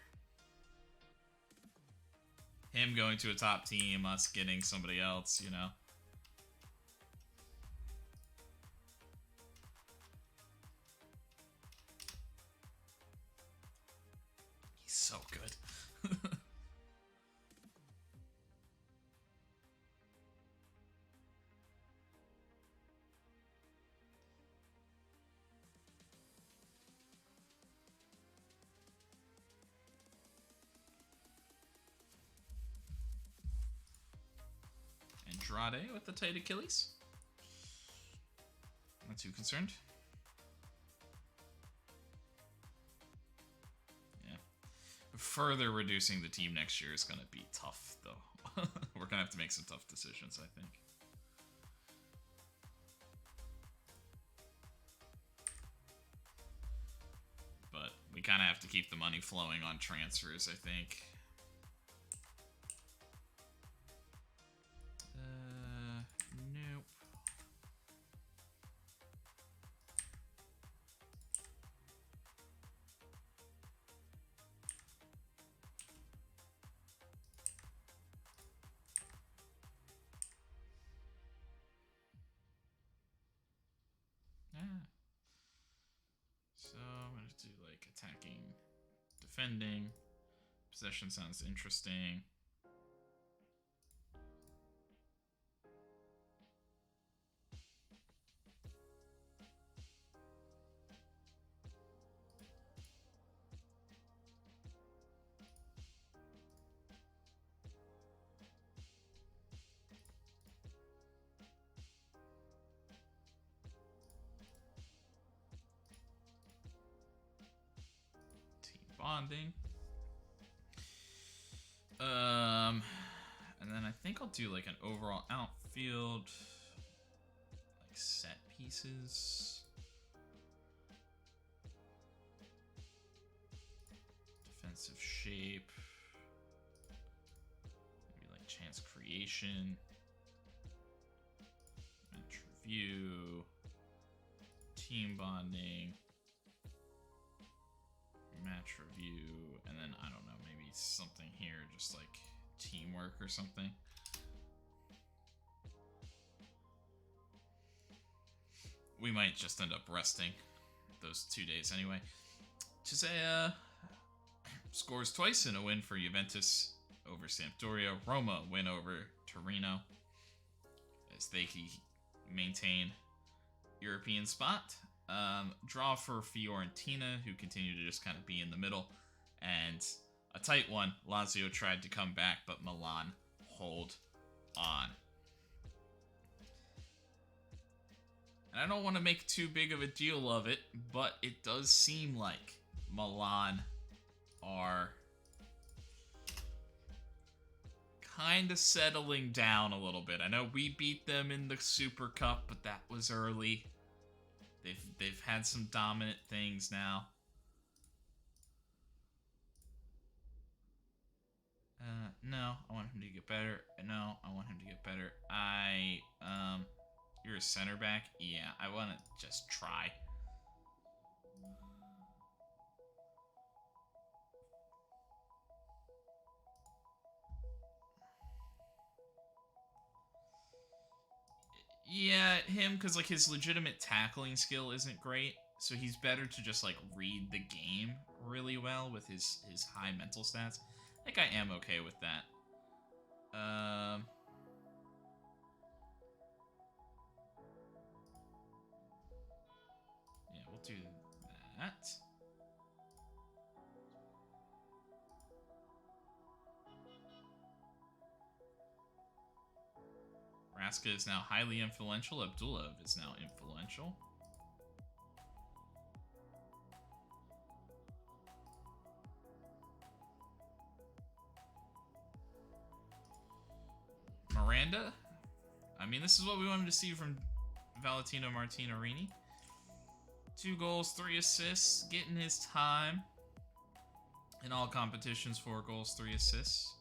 him going to a top team, us getting somebody else, you know. He's so good. Andrade with the tight Achilles. Not too concerned. further reducing the team next year is going to be tough, though. We're going to have to make some tough decisions, I think. But we kind of have to keep the money flowing on transfers, I think. Nope. So I'm going to do like attacking, defending. Possession sounds interesting. Bonding. And then I think I'll do like an overall outfield, like set pieces, defensive shape, maybe like chance creation, match review, team bonding, match review, and then I don't know, maybe something here, just like teamwork or something. We might just end up resting those 2 days anyway. Chisea scores twice in a win for Juventus over Sampdoria. Roma win over Torino as they maintain European spot. Draw for Fiorentina, who continue to just kind of be in the middle. And a tight one. Lazio tried to come back, but Milan hold on. And I don't want to make too big of a deal of it, but it does seem like Milan are kind of settling down a little bit. I know we beat them in the Super Cup, but that was early. They've had some dominant things now. No, I want him to get better. No, I want him to get better. You're a center back? Yeah, I want to just try. Yeah, him, because like his legitimate tackling skill isn't great, so he's better to just like read the game really well with his high mental stats. I think I am okay with that. Yeah, we'll do that. Raska is now highly influential. Abdullah is now influential. Miranda? I mean, this is what we wanted to see from Valentino Martinarini. 2 goals, 3 assists, getting his time in all competitions. 4 goals, 3 assists.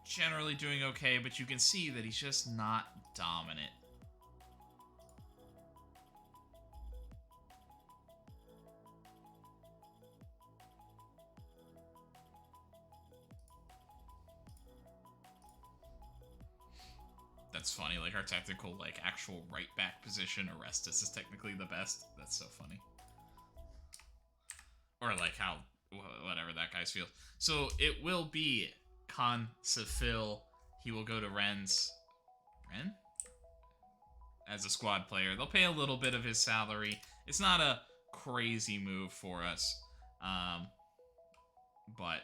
Generally doing okay, but you can see that he's just not dominant. That's funny, like our technical, like actual right back position, Orestes is technically the best. That's so funny. Or like how, whatever that guy's feels. So it will be Khan Sefil. He will go to Rennes. Rennes? As a squad player. They'll pay a little bit of his salary. It's not a crazy move for us. But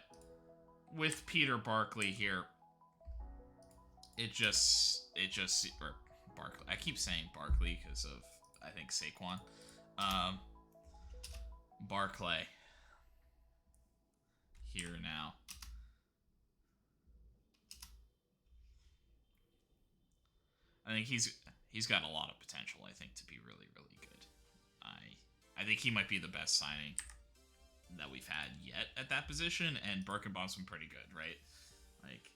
with Peter Barkley here, or Barkley. I keep saying Barkley because of, I think, Saquon. Barclay. here now. I think he's got a lot of potential, I think, to be really, really good. I think he might be the best signing that we've had yet at that position, and Birkenbaum's been pretty good, right? Like,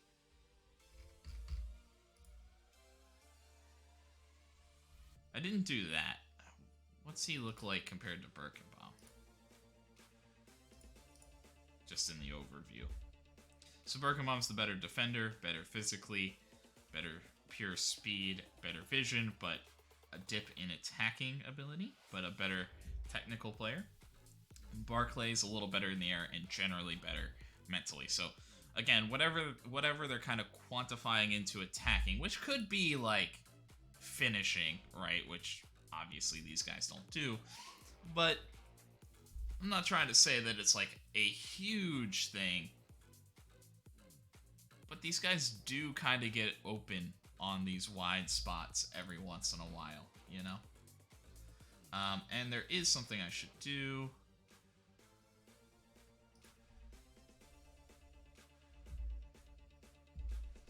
I didn't do that. What's he look like compared to Birkenbaum? Just in the overview. So Birkenbaum's the better defender, better physically, better pure speed, better vision, but a dip in attacking ability, but a better technical player. Barclay's a little better in the air and generally better mentally. So again, whatever they're kind of quantifying into attacking, which could be like finishing, right? Which obviously these guys don't do. But I'm not trying to say that it's like a huge thing. But these guys do kind of get open on these wide spots every once in a while, you know? And there is something I should do.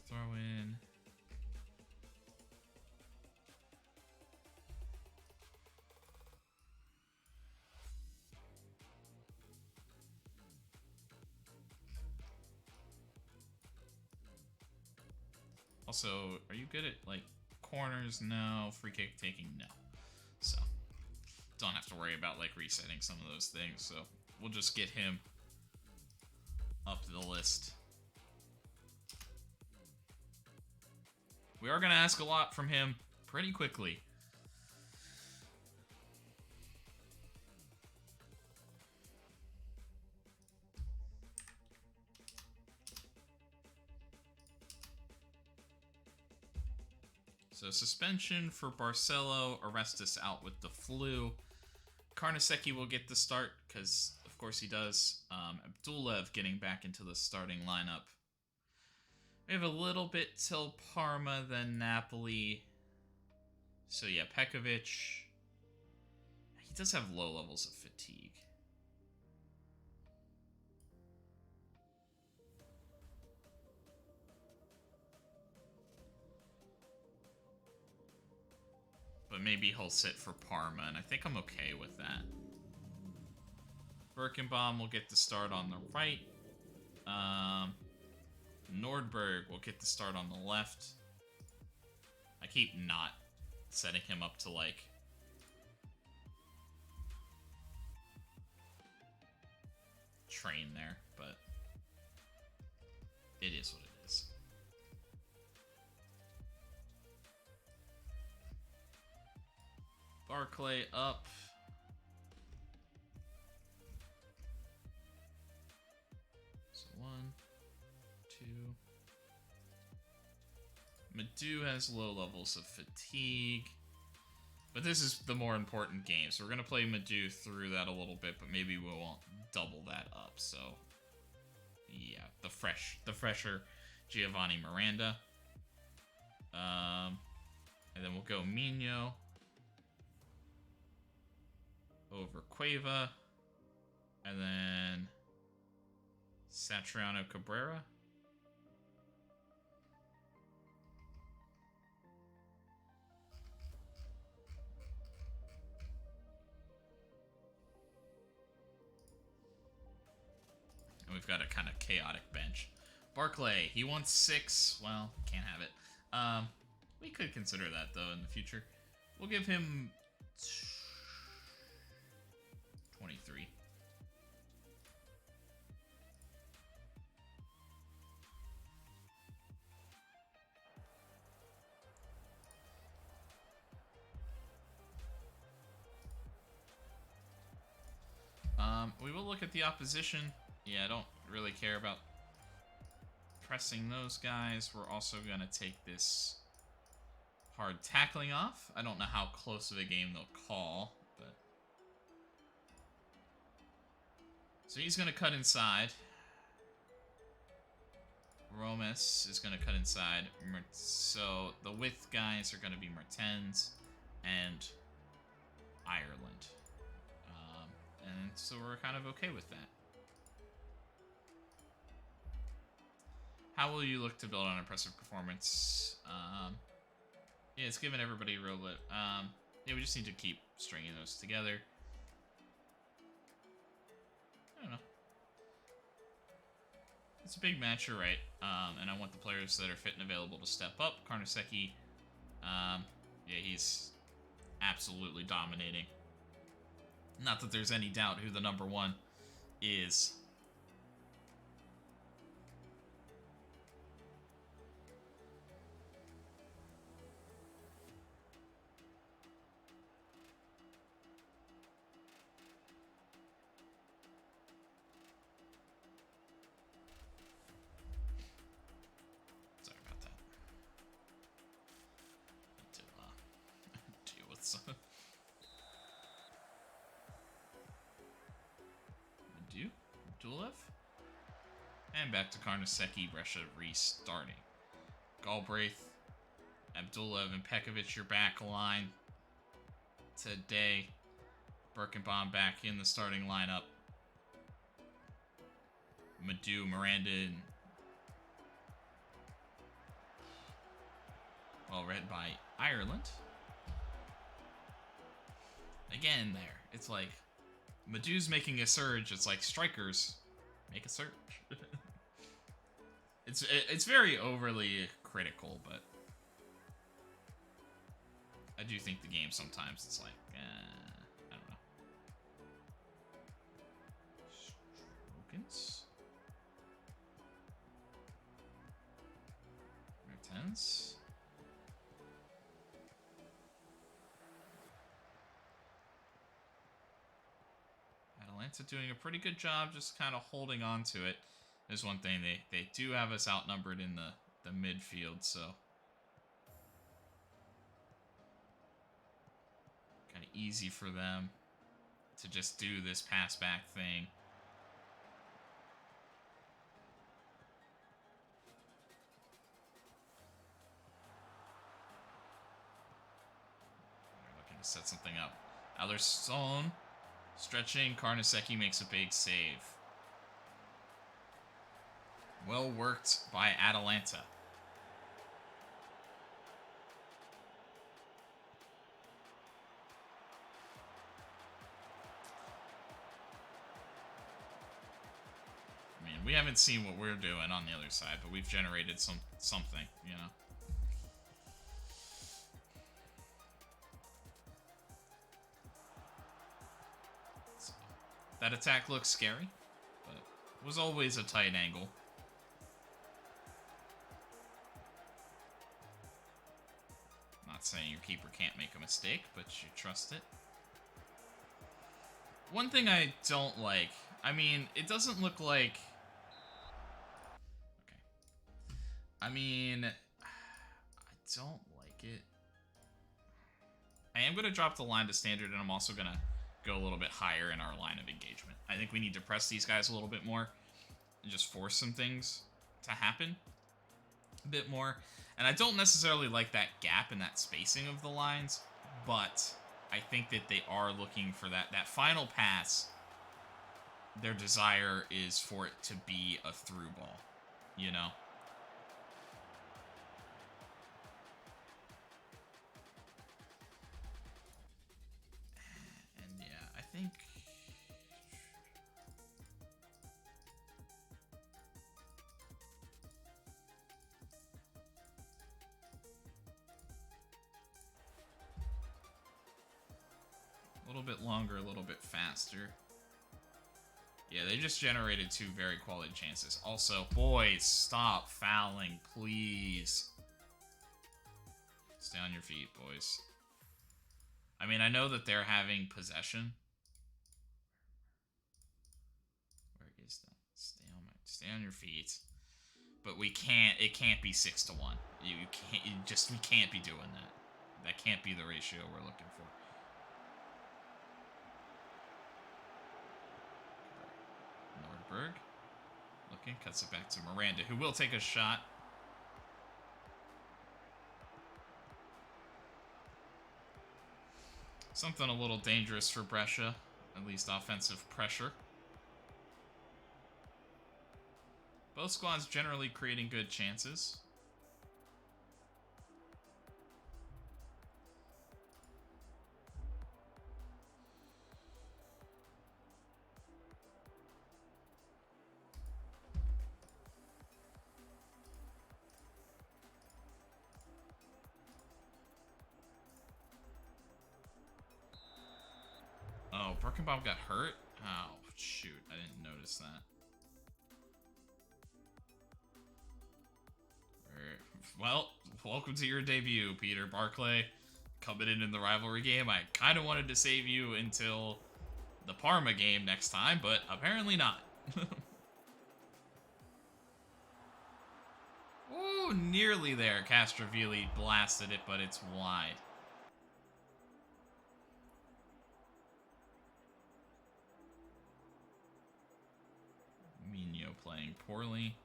Throw in... Also, are you good at, like, corners? No. Free kick taking? No. So, don't have to worry about, like, resetting some of those things. So, we'll just get him up the list. We are going to ask a lot from him pretty quickly. So suspension for Barcelo, Orestes out with the flu. Karnaseki will get the start, because of course he does. Abdulev getting back into the starting lineup. We have a little bit till Parma, then Napoli. So yeah, Pekovic. He does have low levels of fatigue. But maybe he'll sit for Parma, and I think I'm okay with that. Birkenbaum will get the start on the right. Nordberg will get the start on the left. I keep not setting him up to, like, train there, but it is what it is. Barclay up. So 1, 2. Madu has low levels of fatigue. But this is the more important game, so we're going to play Madu through that a little bit, but maybe we won't double that up, so... Yeah, the fresher Giovanni Miranda. And then we'll go Mino over Cueva, and then Satriano Cabrera. And we've got a kind of chaotic bench. Barclay, he wants 6. Well, can't have it. We could consider that, though, in the future. We'll give him 23. We will look at the opposition. Yeah, I don't really care about pressing those guys. We're also going to take this hard tackling off. I don't know how close of a game they'll call, but... So he's going to cut inside. Romas is going to cut inside. So the width guys are going to be Mertens and Ireland. And so we're kind of okay with that. How will you look to build on impressive performance? Yeah, it's giving everybody a real lit. Yeah, we just need to keep stringing those together. I don't know. It's a big match, you're right. And I want the players that are fit and available to step up. Carnesecchi, yeah, he's absolutely dominating. Not that there's any doubt who the number one is. Sorry about that. Need to deal with some. Dulev? And back to Carnesecchi, Brescia restarting. Galbraith, Abdulev, and Pekovic, your back line today. Birkenbaum back in the starting lineup. Madou, Miranda, and well read by Ireland. Again there, it's like Madou's making a surge. It's like strikers make a surge. It's very overly critical, but I do think the game sometimes it's like I don't know. Strokins. Mertens. Atalanta doing a pretty good job just kind of holding on to it. There's one thing, they do have us outnumbered in the midfield, so kind of easy for them to just do this pass back thing. They're looking to set something up. Alderson stretching. Carnesecchi makes a big save. Well worked by Atalanta. I mean, we haven't seen what we're doing on the other side, but we've generated something, you know. So, that attack looks scary, but it was always a tight angle. Not saying your keeper can't make a mistake, but you trust it. One thing I don't like, I mean, it doesn't look like... Okay. I mean, I don't like it. I am going to drop the line to standard, and I'm also going to go a little bit higher in our line of engagement. I think we need to press these guys a little bit more and just force some things to happen a bit more. And I don't necessarily like that gap and that spacing of the lines, but I think that they are looking for that final pass. Their desire is for it to be a through ball, you know? And yeah, I think... a little bit longer, a little bit faster. Yeah, they just generated two very quality chances. Also, boys, stop fouling, please. Stay on your feet, boys. I mean, I know that they're having possession. Where is that? Stay on your feet. But we can't. It can't be 6-1. You can't. We can't be doing that. That can't be the ratio we're looking for. Nordberg looking, cuts it back to Miranda, who will take a shot. Something a little dangerous for Brescia, at least offensive pressure. Both squads generally creating good chances. Oh, Birkenbaum got hurt? Oh, shoot. I didn't notice that. Well, welcome to your debut, Peter Barclay. Coming in the rivalry game. I kind of wanted to save you until the Parma game next time, but apparently not. Ooh, nearly there. Castrovilli blasted it, but it's wide. Mino playing poorly.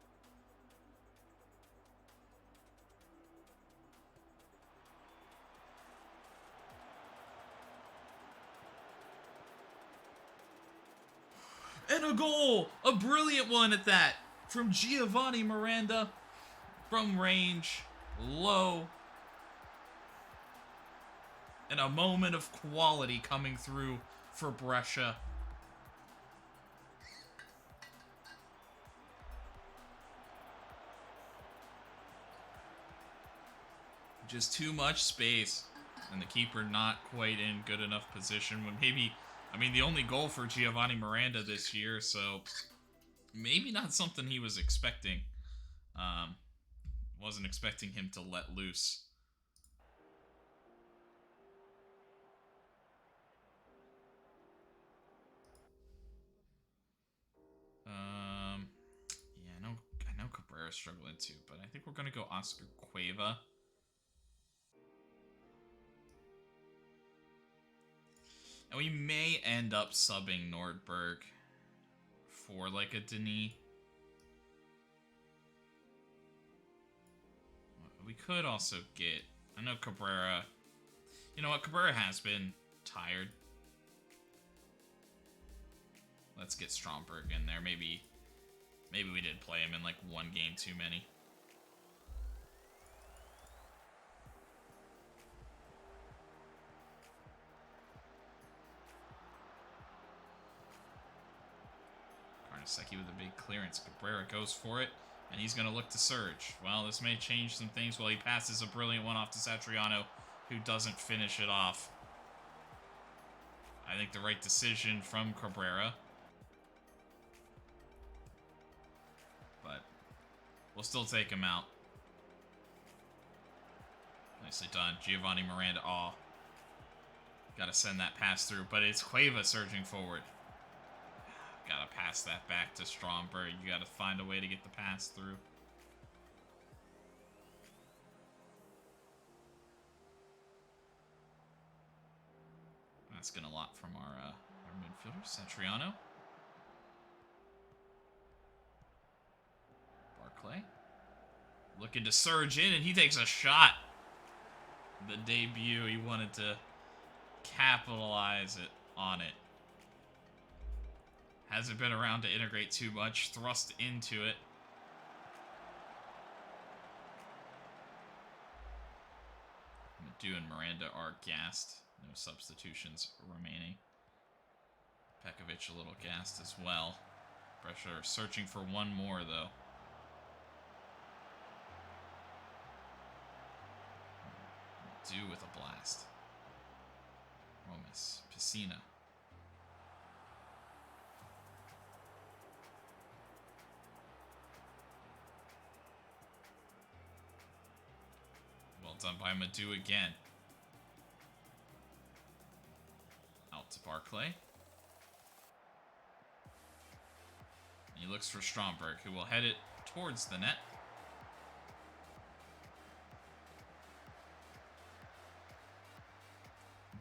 And a goal! A brilliant one at that! From Giovanni Miranda. From range. Low. And a moment of quality coming through for Brescia. Just too much space. And the keeper not quite in good enough position when maybe... I mean, the only goal for Giovanni Miranda this year, so maybe not something he was expecting. Wasn't expecting him to let loose. Yeah, I know Cabrera's struggling too, but I think we're gonna go Oscar Cueva. And we may end up subbing Nordberg for like a Denis. We could also get... I know Cabrera... You know what? Cabrera has been tired. Let's get Stromberg in there. Maybe we did play him in like one game too many. Karnaseki with a big clearance. Cabrera goes for it, and he's going to look to surge. Well, this may change some things while he passes a brilliant one off to Satriano, who doesn't finish it off. I think the right decision from Cabrera. But we'll still take him out. Nicely done. Giovanni Miranda. Oh. Gotta send that pass through, but it's Cueva surging forward. Gotta pass that back to Stromberg. You gotta find a way to get the pass through. Asking a lot from our midfielder, Satriano. Barclay. Looking to surge in, and he takes a shot. The debut, he wanted to capitalize on it. Hasn't been around to integrate too much. Thrust into it. Madu and Miranda are gassed. No substitutions remaining. Pekovic a little gassed as well. Brescia are searching for one more, though. Madu with a blast. Romas. Piscina. Well done by Madu again. Out to Barclay. And he looks for Stromberg, who will head it towards the net.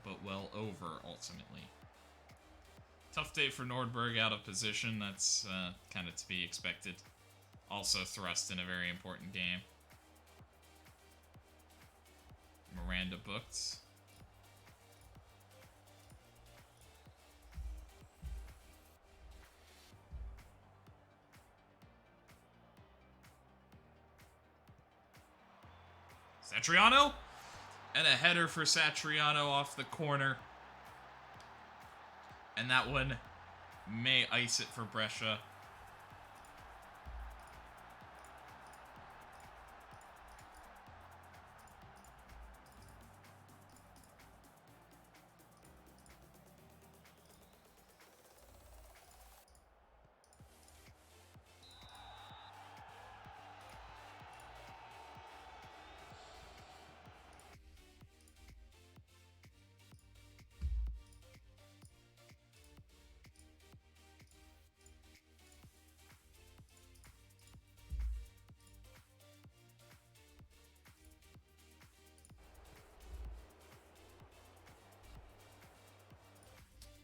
But well over, ultimately. Tough day for Nordberg, out of position. That's kind of to be expected. Also thrust in a very important game. Miranda booked. Satriano. And a header for Satriano off the corner. And that one may ice it for Brescia.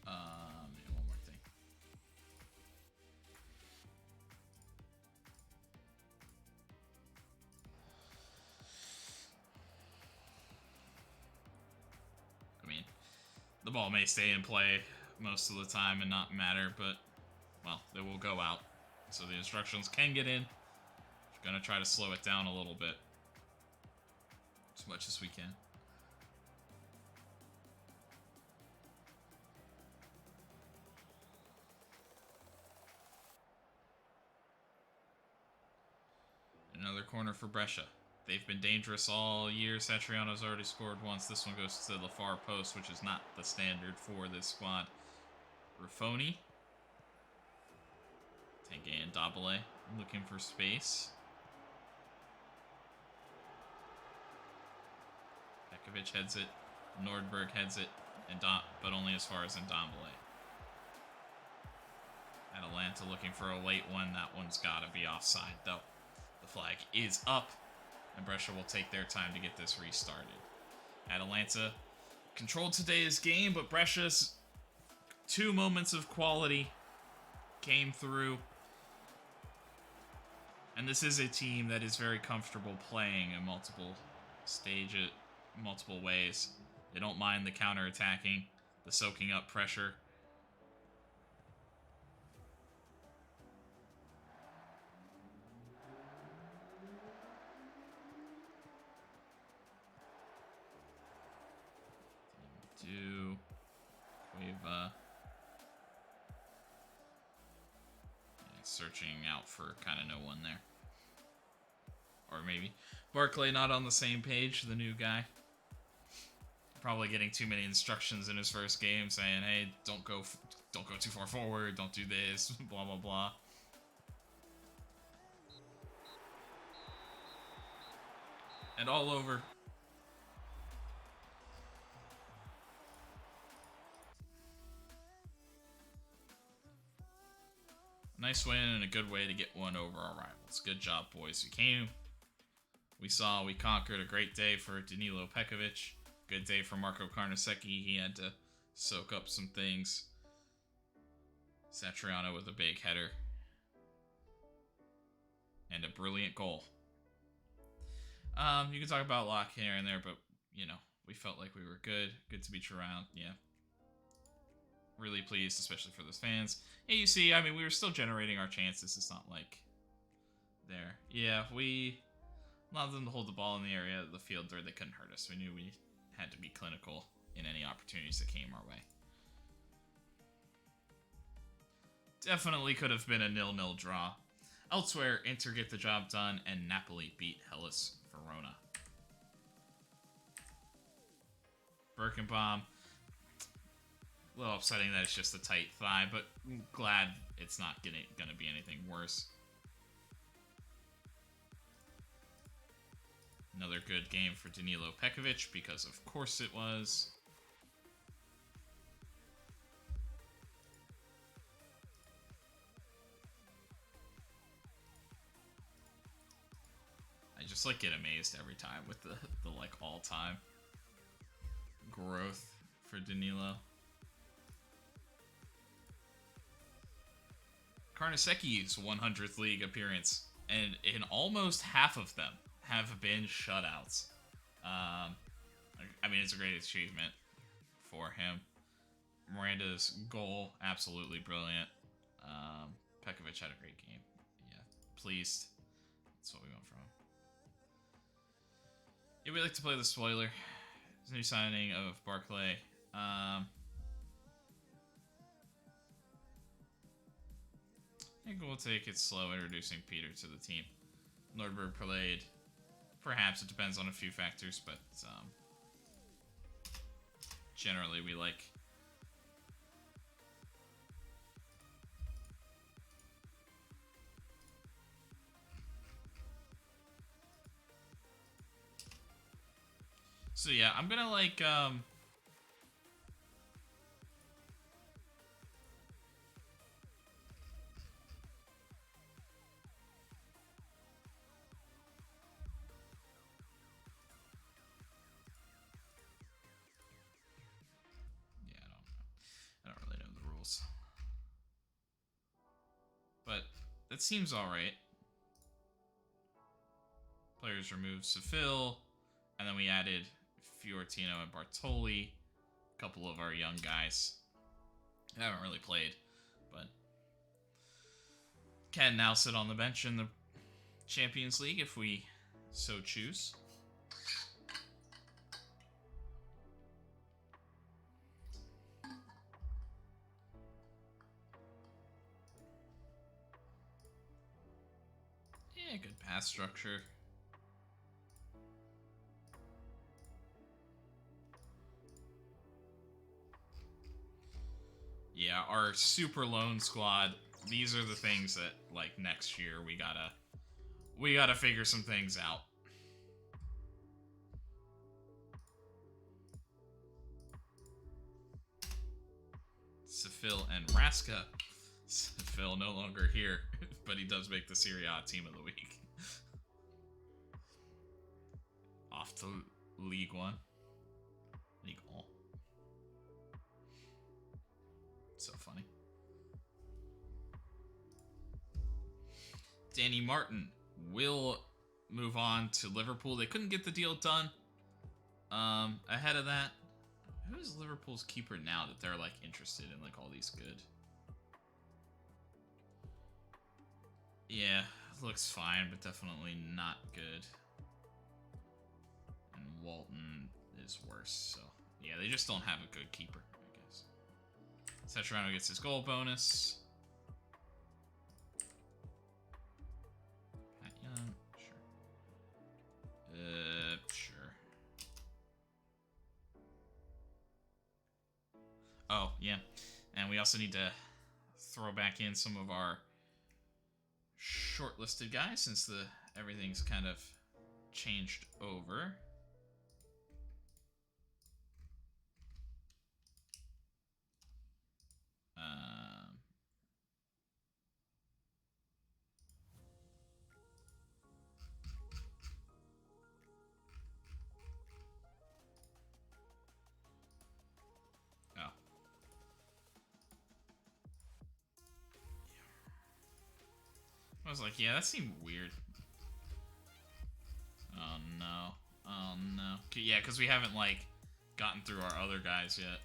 And one more thing. I mean, the ball may stay in play most of the time and not matter, but, well, it will go out. So the instructions can get in. We're going to try to slow it down a little bit. As much as we can. Another corner for Brescia. They've been dangerous all year. Satriano's already scored once. This one goes to the far post, which is not the standard for this squad. Ruffoni. Tanguy and Dabile looking for space. Pekovic heads it. Nordberg heads it, but only as far as Ndombele. Atalanta looking for a late one. That one's got to be offside, though. The flag is up, and Brescia will take their time to get this restarted. Atalanta controlled today's game, but Brescia's 2 moments of quality came through. And this is a team that is very comfortable playing in multiple stages, multiple ways. They don't mind the counter-attacking, the soaking up pressure. Cueva. Searching out for kind of no one there. Or maybe Barclay not on the same page, the new guy. Probably getting too many instructions in his first game saying, hey, don't go too far forward, don't do this, blah, blah, blah. And all over. Nice win and a good way to get one over our rivals. Good job, boys. We conquered. A great day for Danilo Pekovic. Good day for Marco Carnesecchi. He had to soak up some things. Satriano with a big header. And a brilliant goal. You can talk about luck here and there, but, you know, we felt like we were good. Good to beat you around. Yeah. Really pleased, especially for those fans. Yeah, you see, I mean, we were still generating our chances. It's not like there. Yeah, we allowed them to hold the ball in the area of the field where they couldn't hurt us. We knew we had to be clinical in any opportunities that came our way. Definitely could have been a 0-0 draw. Elsewhere, Inter get the job done, and Napoli beat Hellas Verona. Birkenbaum. A little upsetting that it's just a tight thigh, but I'm glad it's not going to be anything worse. Another good game for Danilo Pekovic, because of course it was. I just like get amazed every time with the like all-time growth for Danilo. Carnesecchi's 100th league appearance, and in almost half of them have been shutouts. I mean, it's a great achievement for him. Miranda's goal, absolutely brilliant. Pekovic had a great game. Yeah, pleased. That's what we went from. Yeah, we like to play the spoiler. It's a new signing of Barclay. I think we'll take it slow introducing Peter to the team. Nordberg played. Perhaps it depends on a few factors, but generally we like. So yeah, I'm gonna like yeah, I don't really know the rules. But that seems alright. Players removed Seville, and then we added Fiorentino and Bartoli, a couple of our young guys. I haven't really played, but can now sit on the bench in the Champions League if we so choose. Yeah, good pass structure. Yeah, our super loan squad, these are the things that, like, next year we gotta figure some things out. Seville and Raska. Seville no longer here, but he does make the Serie A team of the week. Off to League One. League One. So funny. Danny Martin will move on to Liverpool. They couldn't get the deal done. Ahead of that, who is Liverpool's keeper now that they're like interested in like all these good? Yeah, looks fine, but definitely not good. And Walton is worse, so yeah, they just don't have a good keeper, I guess. Satriano gets his goal bonus. Pat Young, sure. Sure. Oh, yeah. And we also need to throw back in some of our shortlisted guys since everything's kind of changed over. Oh. I was like, yeah, that seemed weird. Oh no. Oh no. Yeah, because we haven't like gotten through our other guys yet.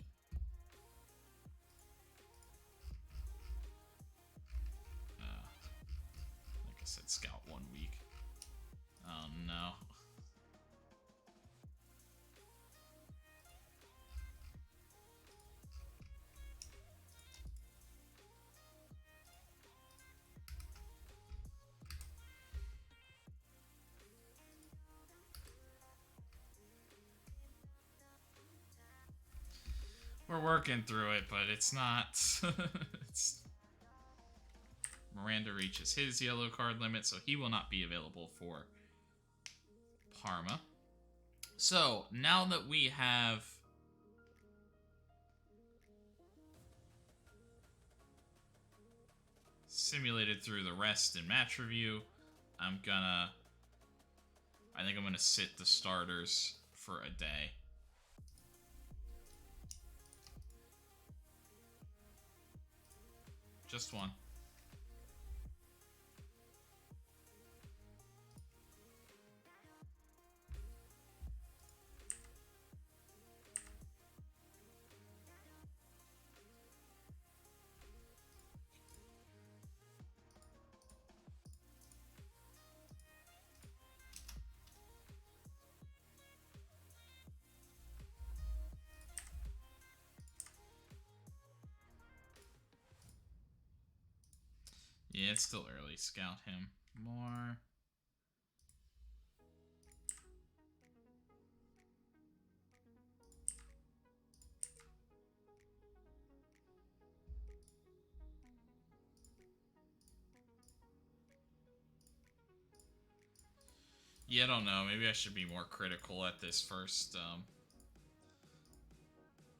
Like I said, scout 1 week. Oh no. We're working through it, but it's not. Miranda reaches his yellow card limit, so he will not be available for Parma. So, now that we have simulated through the rest and match review, I think I'm gonna sit the starters for a day. Just one. Yeah, it's still early. Scout him more. Yeah, I don't know. Maybe I should be more critical at this first,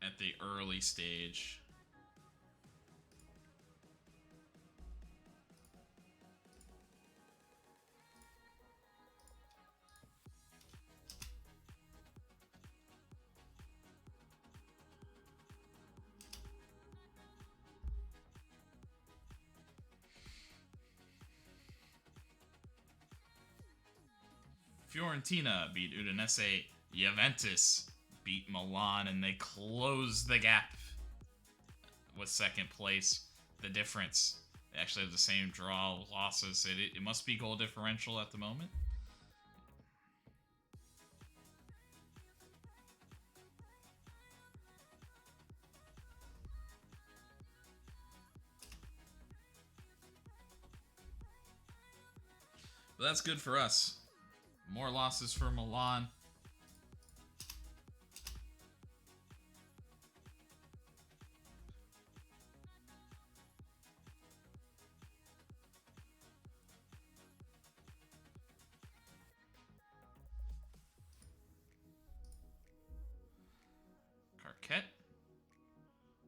at the early stage. Fiorentina beat Udinese. Juventus beat Milan, and they close the gap with second place. The difference, they actually have the same draw losses. It must be goal differential at the moment. But that's good for us. More losses for Milan. Carquette.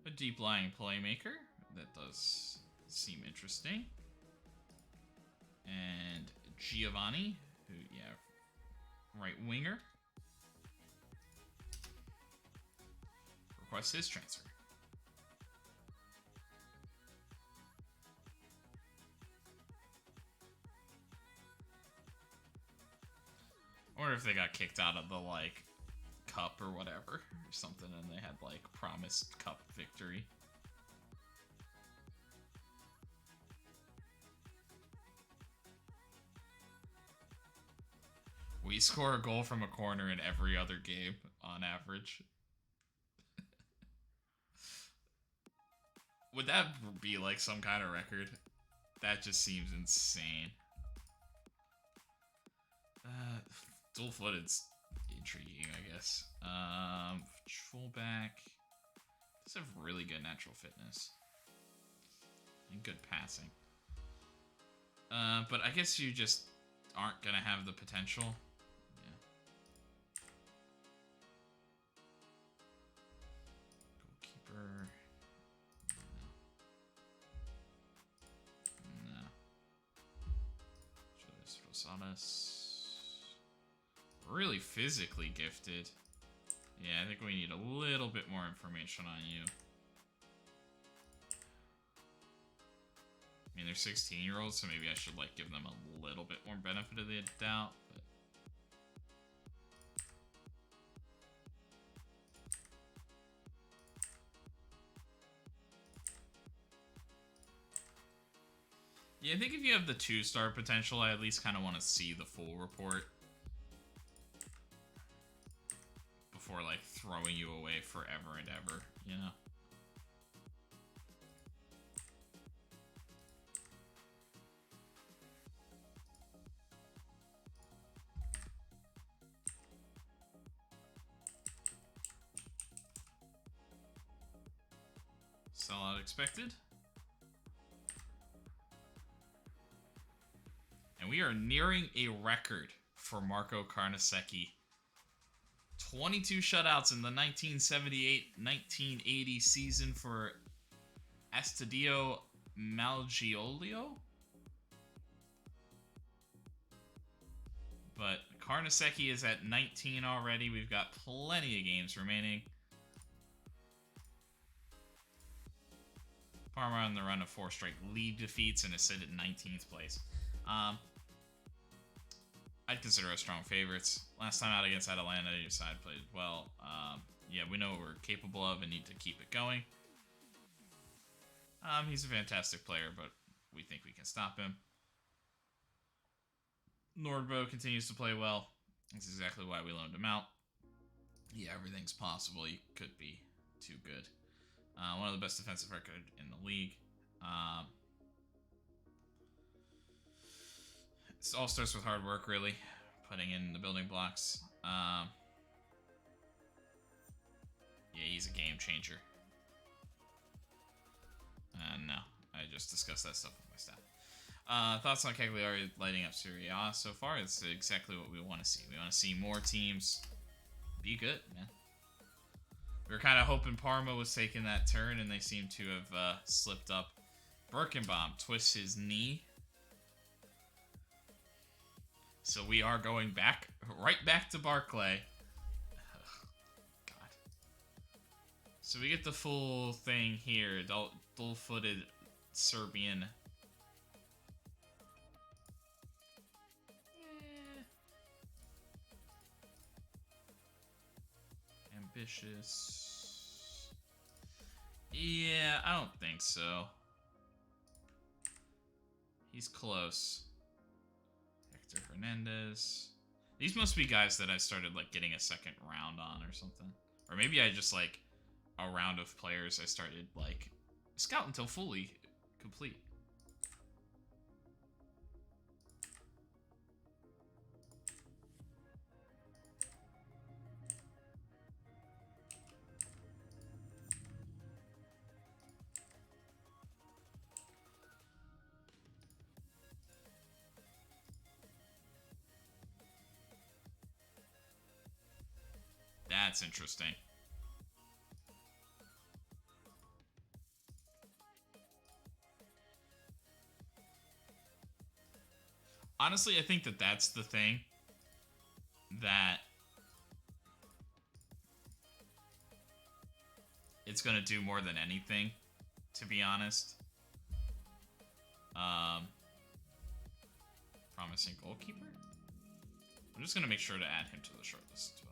A deep-lying playmaker. That does seem interesting. And Giovanni, who, yeah, right winger. Requests his transfer. I wonder if they got kicked out of the, like, cup or whatever, or something, and they had, like, promised cup victory. We score a goal from a corner in every other game, on average. Would that be, like, some kind of record? That just seems insane. Dual-footed's intriguing, I guess. Fullback does have really good natural fitness and good passing. But I guess you just aren't gonna have the potential. Yeah. Goalkeeper. No. Rosadas. Really physically gifted. Yeah, I think we need a little bit more information on you. I mean, they're 16-year-olds, so maybe I should, like, give them a little bit more benefit of the doubt, but... Yeah, I think if you have the 2-star potential, I at least kind of want to see the full report before, like, throwing you away forever and ever, you know? Sellout expected. And we are nearing a record for Marco Carnesecchi. 22 shutouts in the 1978-1980 season for Estadio Malgioglio. But Carnesecchi is at 19 already. We've got plenty of games remaining. Parma on the run of 4 straight league defeats and is sit at 19th place. I'd consider us strong favorites. Last time out against Atalanta, your side played well. Yeah, we know what we're capable of and need to keep it going. He's a fantastic player, but we think we can stop him. Nordbo continues to play well. That's exactly why we loaned him out. Yeah, everything's possible. He could be too good. One of the best defensive record in the league. all starts with hard work, really. Putting in the building blocks. Yeah, he's a game changer. No, I just discussed that stuff with my staff. Thoughts on Cagliari lighting up Serie A so far? It's exactly what we want to see. We want to see more teams be good, man. We were kind of hoping Parma was taking that turn, and they seem to have slipped up. Birkenbaum twists his knee. So we are going back, right back to Barclay. God. So we get the full thing here. Dull-footed Serbian. Ambitious. Yeah, I don't think so. He's close. Hector Hernandez. These must be guys that I started like getting a second round on or something. Or maybe I just like a round of players I started like scout until fully complete. That's interesting. Honestly, I think that that's the thing that it's going to do more than anything, to be honest. Promising goalkeeper? I'm just going to make sure to add him to the shortlist as well.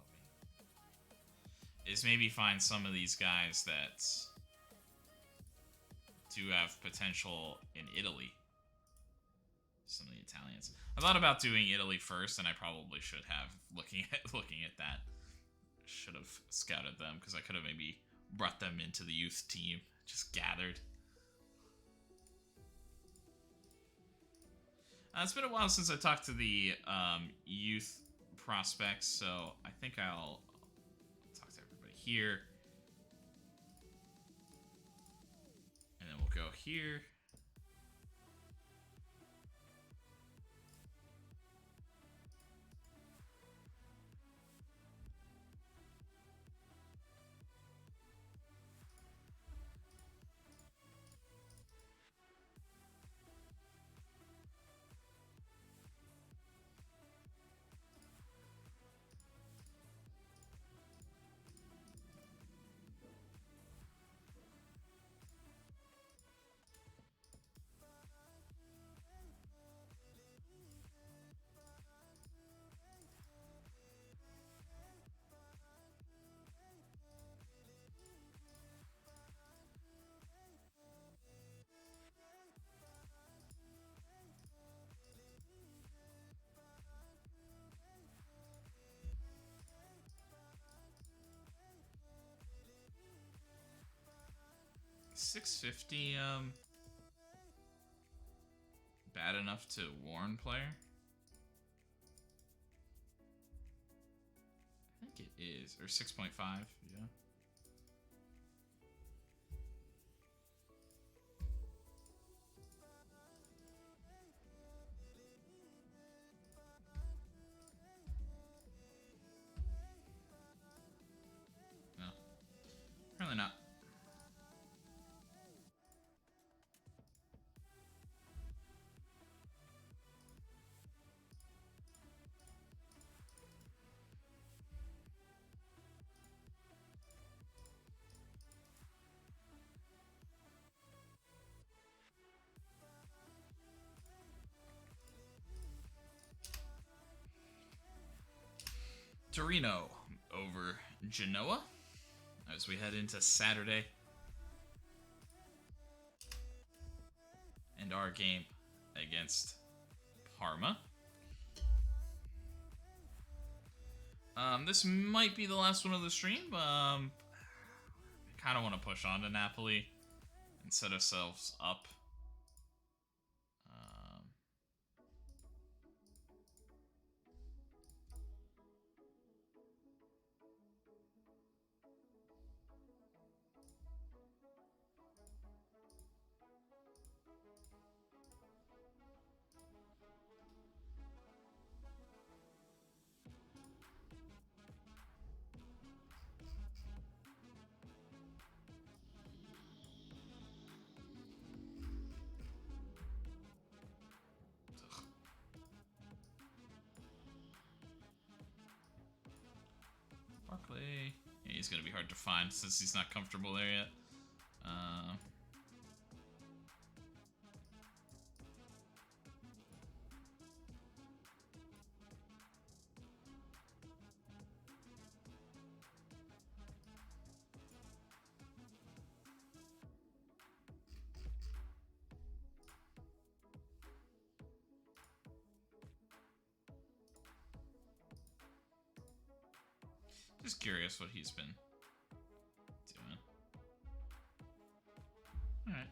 Is maybe find some of these guys that do have potential in Italy. Some of the Italians. I thought about doing Italy first, and I probably should have. Looking at that, should have scouted them because I could have maybe brought them into the youth team, just gathered. It's been a while since I talked to the youth prospects, so I think I'll talk to everybody here. And then we'll go here. $650, bad enough to warn player? I think it is. Or 6.5, yeah. No. Apparently not. Torino over Genoa as we head into Saturday and our game against Parma. This might be the last one of the stream. I kind of want to push on to Napoli and set ourselves up. he's going to be hard to find since he's not comfortable there yet. Just curious what he's been doing. Alright.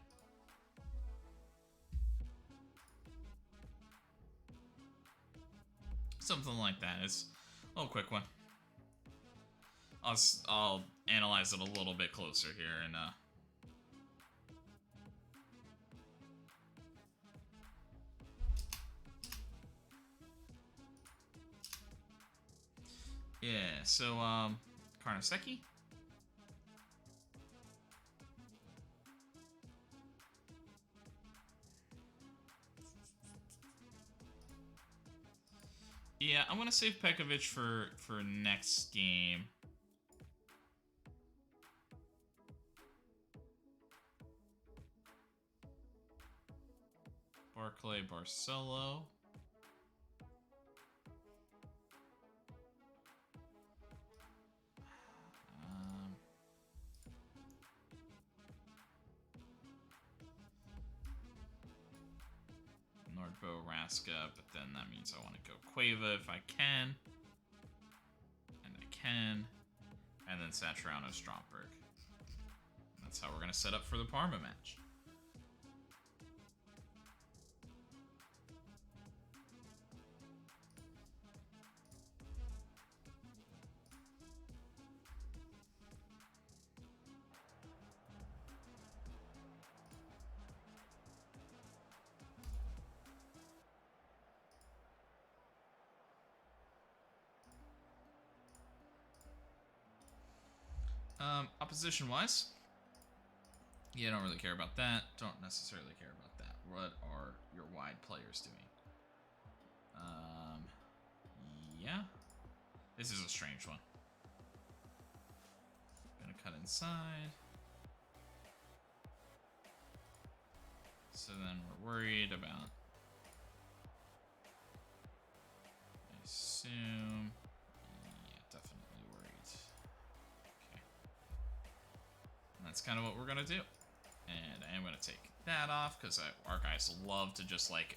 Something like that. It's a little quick one. I'll analyze it a little bit closer here and yeah, so Karnaseki. Yeah, I'm gonna save Pekovic for next game. Barclay, Barcelo. Nordbo, Raska, but then that means I want to go Cueva if I can. And I can. And then Satriano, Stromberg. That's how we're going to set up for the Parma match. Opposition-wise, yeah, I don't really care about that. Don't necessarily care about that. What are your wide players doing? Yeah. This is a strange one. Gonna cut inside. So then we're worried about... I assume... Yeah, definitely worried. Okay. And that's kind of what we're gonna do. And I am gonna take that off, because our guys love to just, like,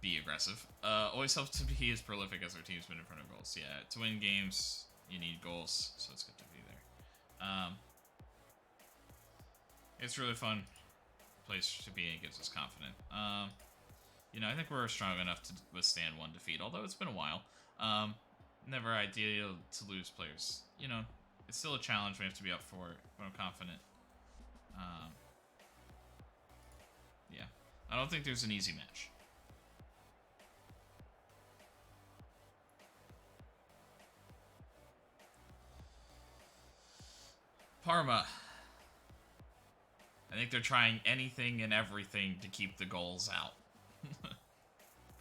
be aggressive. Always helps to be as prolific as our team's been in front of goals. Yeah, to win games, you need goals, so it's good to be there. It's really fun place to be in. It gives us confidence. You know, I think we're strong enough to withstand one defeat, although it's been a while. Never ideal to lose players. You know, it's still a challenge. We have to be up for it, but I'm confident. Yeah, I don't think there's an easy match. Parma. I think they're trying anything and everything to keep the goals out.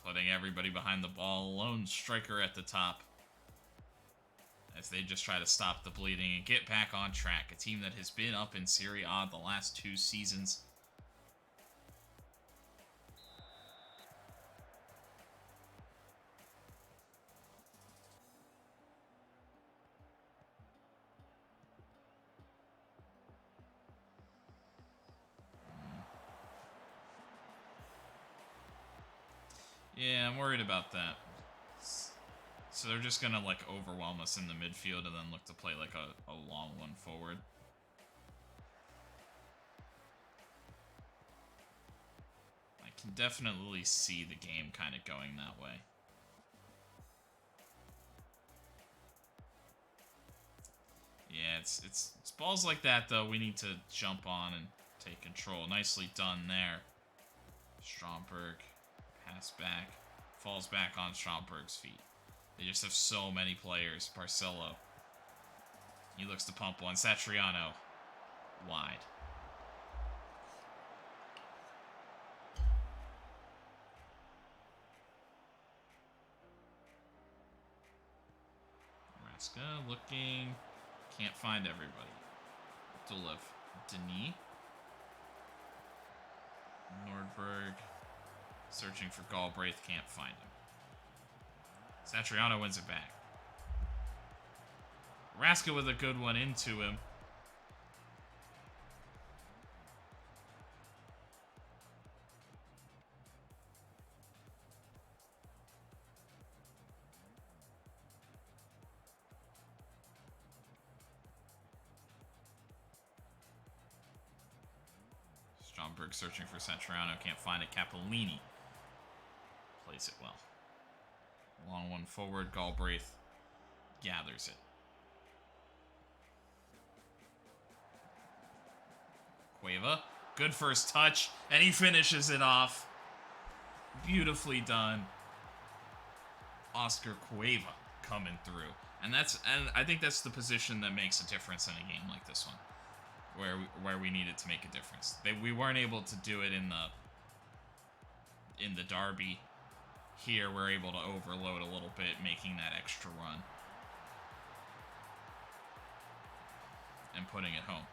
Putting everybody behind the ball, lone striker at the top. As they just try to stop the bleeding and get back on track. A team that has been up in Serie A the last 2 seasons. Yeah, I'm worried about that. So they're just gonna, like, overwhelm us in the midfield and then look to play, like, a long one forward. I can definitely see the game kind of going that way. Yeah, it's balls like that, though, we need to jump on and take control. Nicely done there. Stromberg, pass back, falls back on Stromberg's feet. They just have so many players. Barcelo. He looks to pump one. Satriano. Wide. Raska looking. Can't find everybody. Dulev. Denis. Nordberg. Searching for Galbraith. Can't find him. Satriano wins it back. Raska with a good one into him. Stromberg searching for Satriano. Can't find it. Capellini plays it well. Long one forward. Galbraith gathers it. Cueva. Good first touch. And he finishes it off. Beautifully done. Oscar Cueva coming through. And I think that's the position that makes a difference in a game like this one. Where we needed to make a difference. We weren't able to do it in the derby. Here we're able to overload a little bit, making that extra run. And putting it home.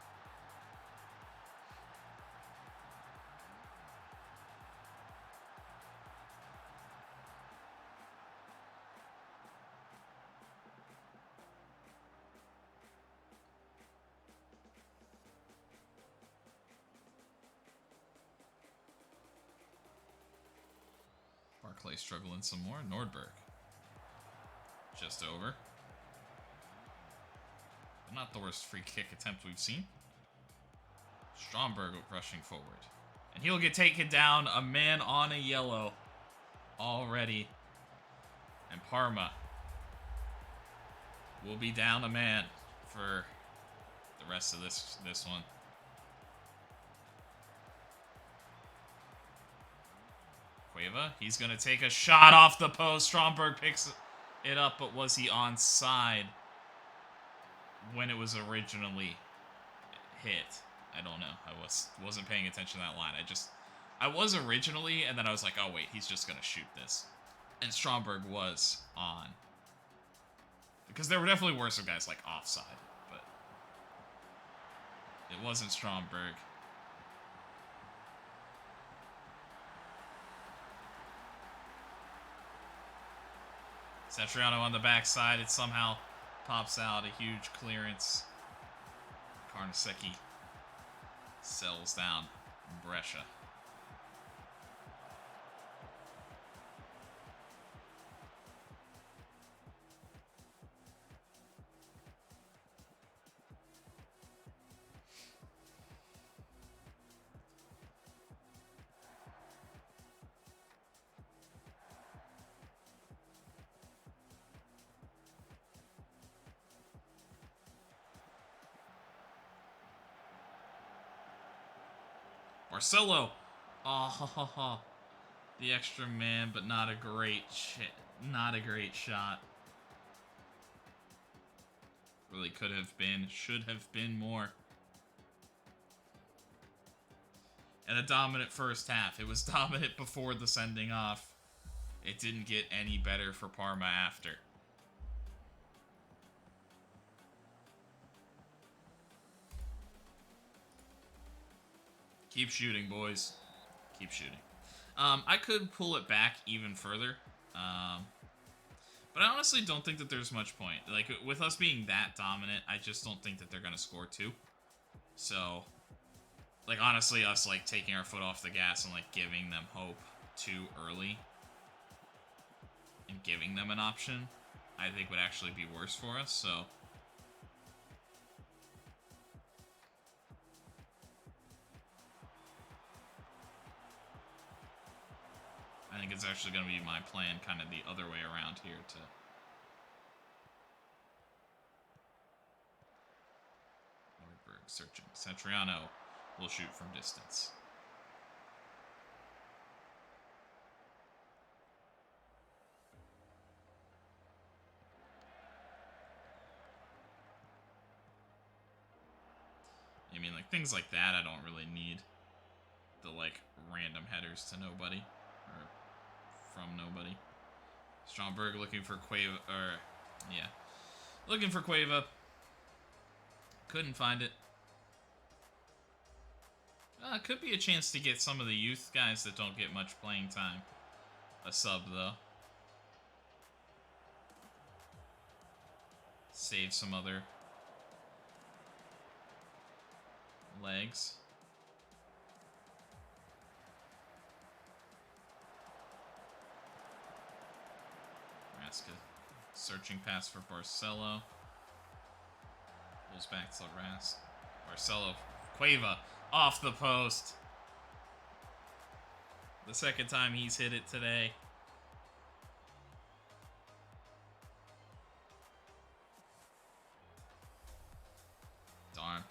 Barclay struggling some more. Nordberg. Just over. But not the worst free kick attempt we've seen. Stromberg rushing forward. And he'll get taken down. A man on a yellow already. And Parma will be down a man for the rest of this one. Cueva, he's going to take a shot off the post. Stromberg picks it up, but was he onside when it was originally hit? I don't know. I wasn't paying attention to that line. I was originally, and then I was like, oh wait, he's just going to shoot this. And Stromberg was on. Because there were definitely worse of guys like offside, but it wasn't Stromberg. Satriano on the backside. It somehow pops out. A huge clearance. Carnesecchi sells down Brescia. Marcelo. Oh, the extra man, but not a great shot. Really could have been, should have been more. And a dominant first half. It was dominant before the sending off. It didn't get any better for Parma after. Keep shooting, boys. Keep shooting. I could pull it back even further. But I honestly don't think that there's much point. Like, with us being that dominant, I just don't think that they're going to score two. So, like, honestly, us, like, taking our foot off the gas and, like, giving them hope too early and giving them an option, I think would actually be worse for us, so... I think it's actually going to be my plan kind of the other way around here to... Nordberg searching. Satriano will shoot from distance. I mean, like, things like that I don't really need. The, like, random headers to nobody. Or... from nobody. Stromberg looking for Cueva, looking for Cueva. Couldn't find it. Could be a chance to get some of the youth guys that don't get much playing time a sub, though. Save some other legs. Raska searching pass for Barcelo. Pulls back to Ras. Barcelo. Cueva off the post. The second time he's hit it today. Darn.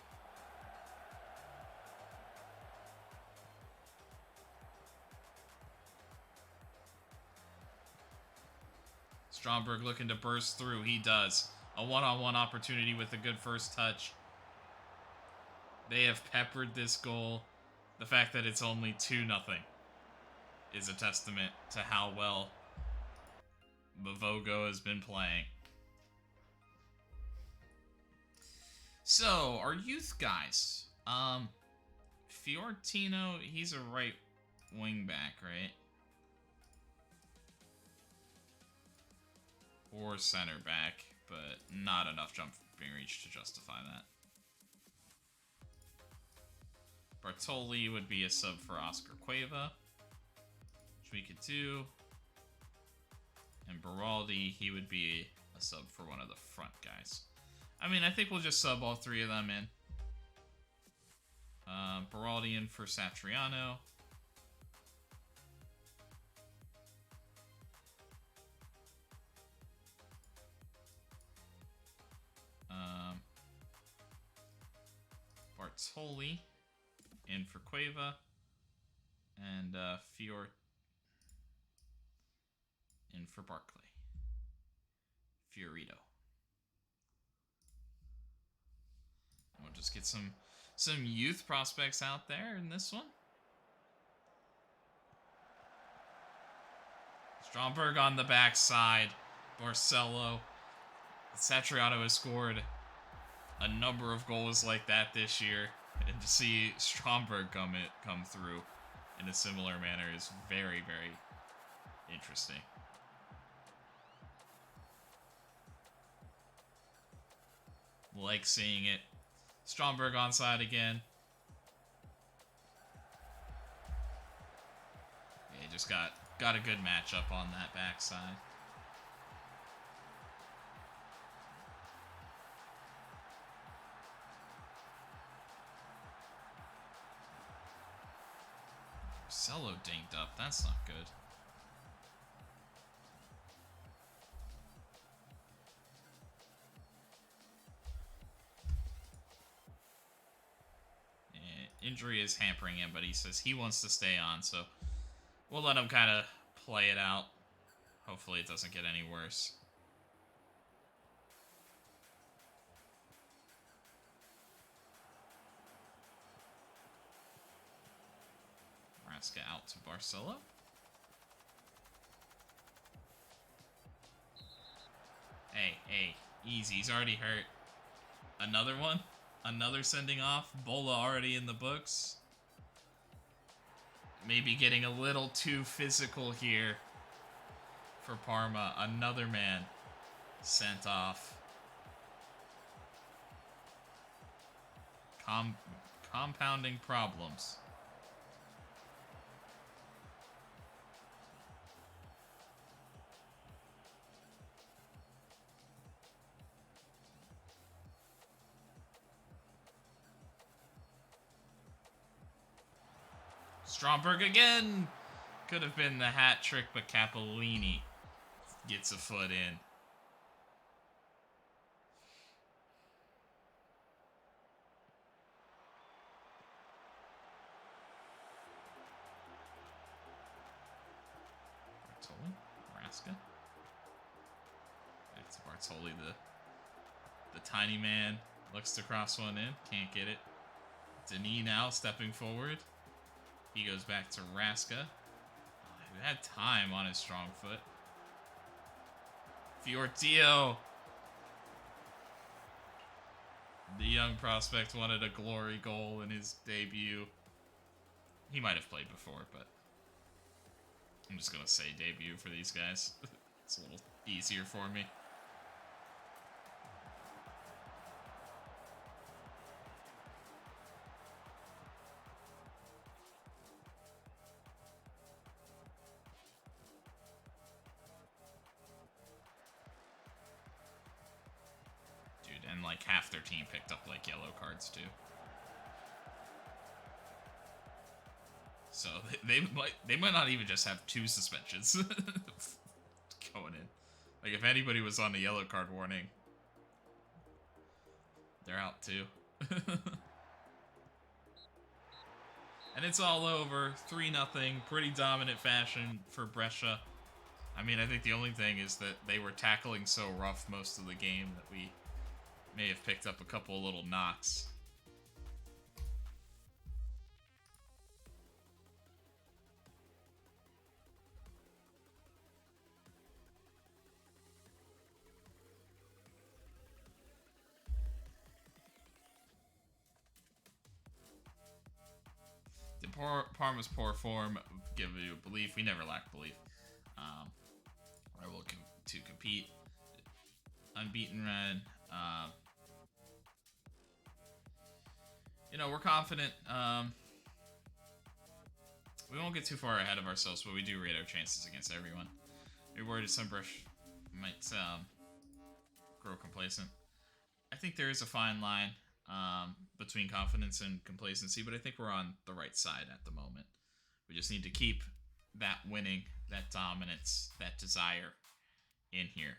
Stromberg looking to burst through. He does. A one-on-one opportunity with a good first touch. They have peppered this goal. The fact that it's only 2-0 is a testament to how well Mavogo has been playing. So, our youth guys. Fiorentino, he's a right wing back, right? Or center back, but not enough jumping reach to justify that. Bartoli would be a sub for Oscar Cueva, which we could do. And Beraldi, he would be a sub for one of the front guys. I mean, I think we'll just sub all three of them in. Beraldi in for Satriano. Bartoli in for Cueva. And Fior in for Barkley. Fiorito. We'll just get some youth prospects out there in this one. Stromberg on the backside. Barcelo. Satriano has scored a number of goals like that this year. And to see Stromberg come through in a similar manner is very, very interesting. Like seeing it. Stromberg onside again. Yeah, he just got a good matchup on that backside. Marcelo dinked up. That's not good. Injury is hampering him, but he says he wants to stay on, so we'll let him kind of play it out. Hopefully it doesn't get any worse. Raska out to Barcelo. Hey, easy. He's already hurt. Another one? Another sending off. Bola already in the books. Maybe getting a little too physical here for Parma. Another man sent off. Compounding problems. Stromberg again! Could have been the hat trick, but Capolini gets a foot in. Bartoli, Raska. Back to Bartoli, the tiny man. Looks to cross one in, can't get it. Denis now stepping forward. He goes back to Raska. He had time on his strong foot. Fiorentino. The young prospect wanted a glory goal in his debut. He might have played before, but I'm just going to say debut for these guys. It's a little easier for me. And like half their team picked up like yellow cards too. So they might not even just have 2 suspensions going in. Like if anybody was on the yellow card warning, they're out too. And it's all over. 3-0, pretty dominant fashion for Brescia. I mean, I think the only thing is that they were tackling so rough most of the game that we may have picked up a couple of little knocks. Did Parma's poor form give you belief? We never lack belief. We're looking to compete. Unbeaten run. You know, we're confident. We won't get too far ahead of ourselves, but we do rate our chances against everyone. We're worried that some brush might grow complacent. I think there is a fine line between confidence and complacency, but I think we're on the right side at the moment. We just need to keep that winning, that dominance, that desire in here.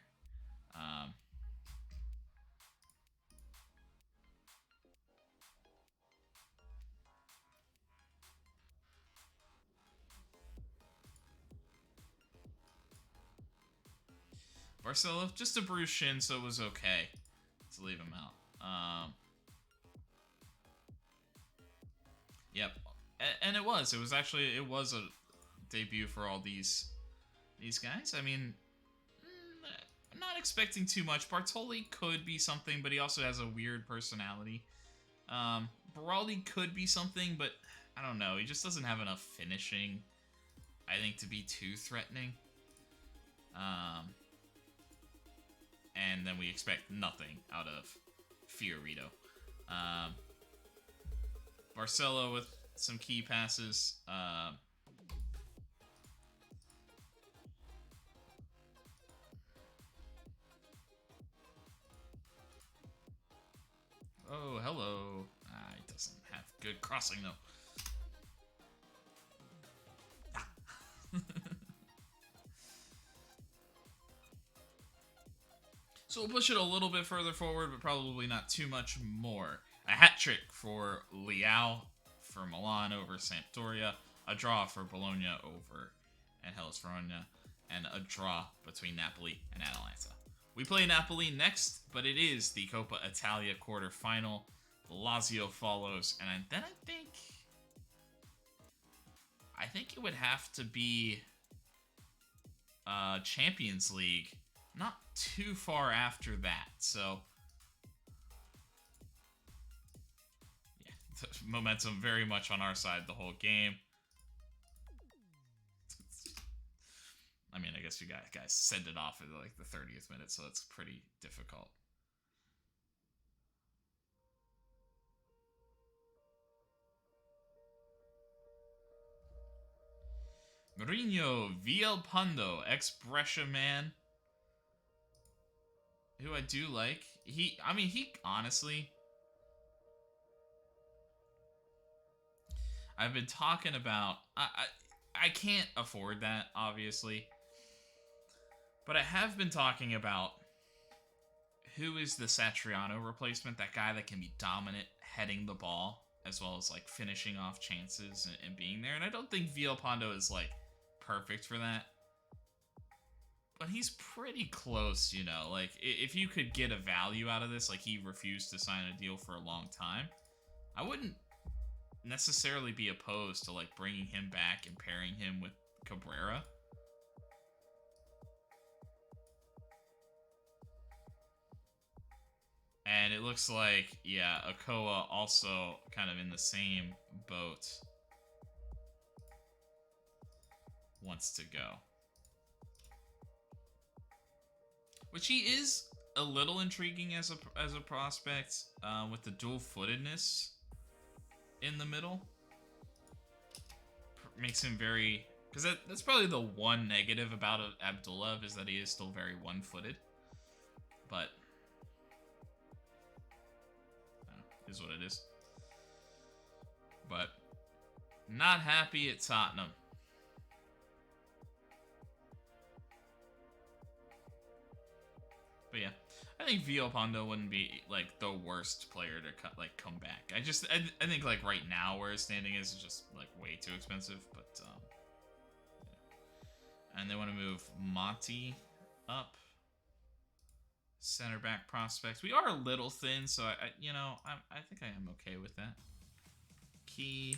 Barcelo, just a bruised shin, so it was okay to leave him out. Yep, and it was actually a debut for all these guys. I mean, I'm not expecting too much. Bartoli could be something, but he also has a weird personality. Baraldi could be something, but I don't know. He just doesn't have enough finishing, I think, to be too threatening. And then we expect nothing out of Fiorito. Barcelo with some key passes. Oh, hello. He doesn't have good crossing, though. So we'll push it a little bit further forward, but probably not too much more. A hat trick for Leao for Milan over Sampdoria. A draw for Bologna over and Hellas Verona. And a draw between Napoli and Atalanta. We play Napoli next, but it is the Coppa Italia quarterfinal. Lazio follows, and then I think it would have to be Champions League, not too far after that. So yeah, momentum very much on our side the whole game. I mean, I guess you guys send it off at like the 30th minute, so that's pretty difficult. Mourinho Villalpando, ex-Brescia man, who I do like. He honestly, I've been talking about, I can't afford that, obviously, but I have been talking about who is the Satriano replacement, that guy that can be dominant heading the ball, as well as like finishing off chances and being there, and I don't think Villalpando is like perfect for that, but he's pretty close, you know. Like, if you could get a value out of this, like he refused to sign a deal for a long time, I wouldn't necessarily be opposed to like bringing him back and pairing him with Cabrera. And it looks like, yeah, Okoa also kind of in the same boat. Wants to go. Which he is a little intriguing as a prospect with the dual-footedness in the middle. Makes him very... Because that's probably the one negative about Abdullah, is that he is still very one-footed. But... is what it is. But... not happy at Tottenham. But yeah, I think Villalpando wouldn't be like the worst player to come back. I think like right now where his standing is just like way too expensive. But yeah. And they want to move Monty up, center back prospects. We are a little thin, so I think I am okay with that. Key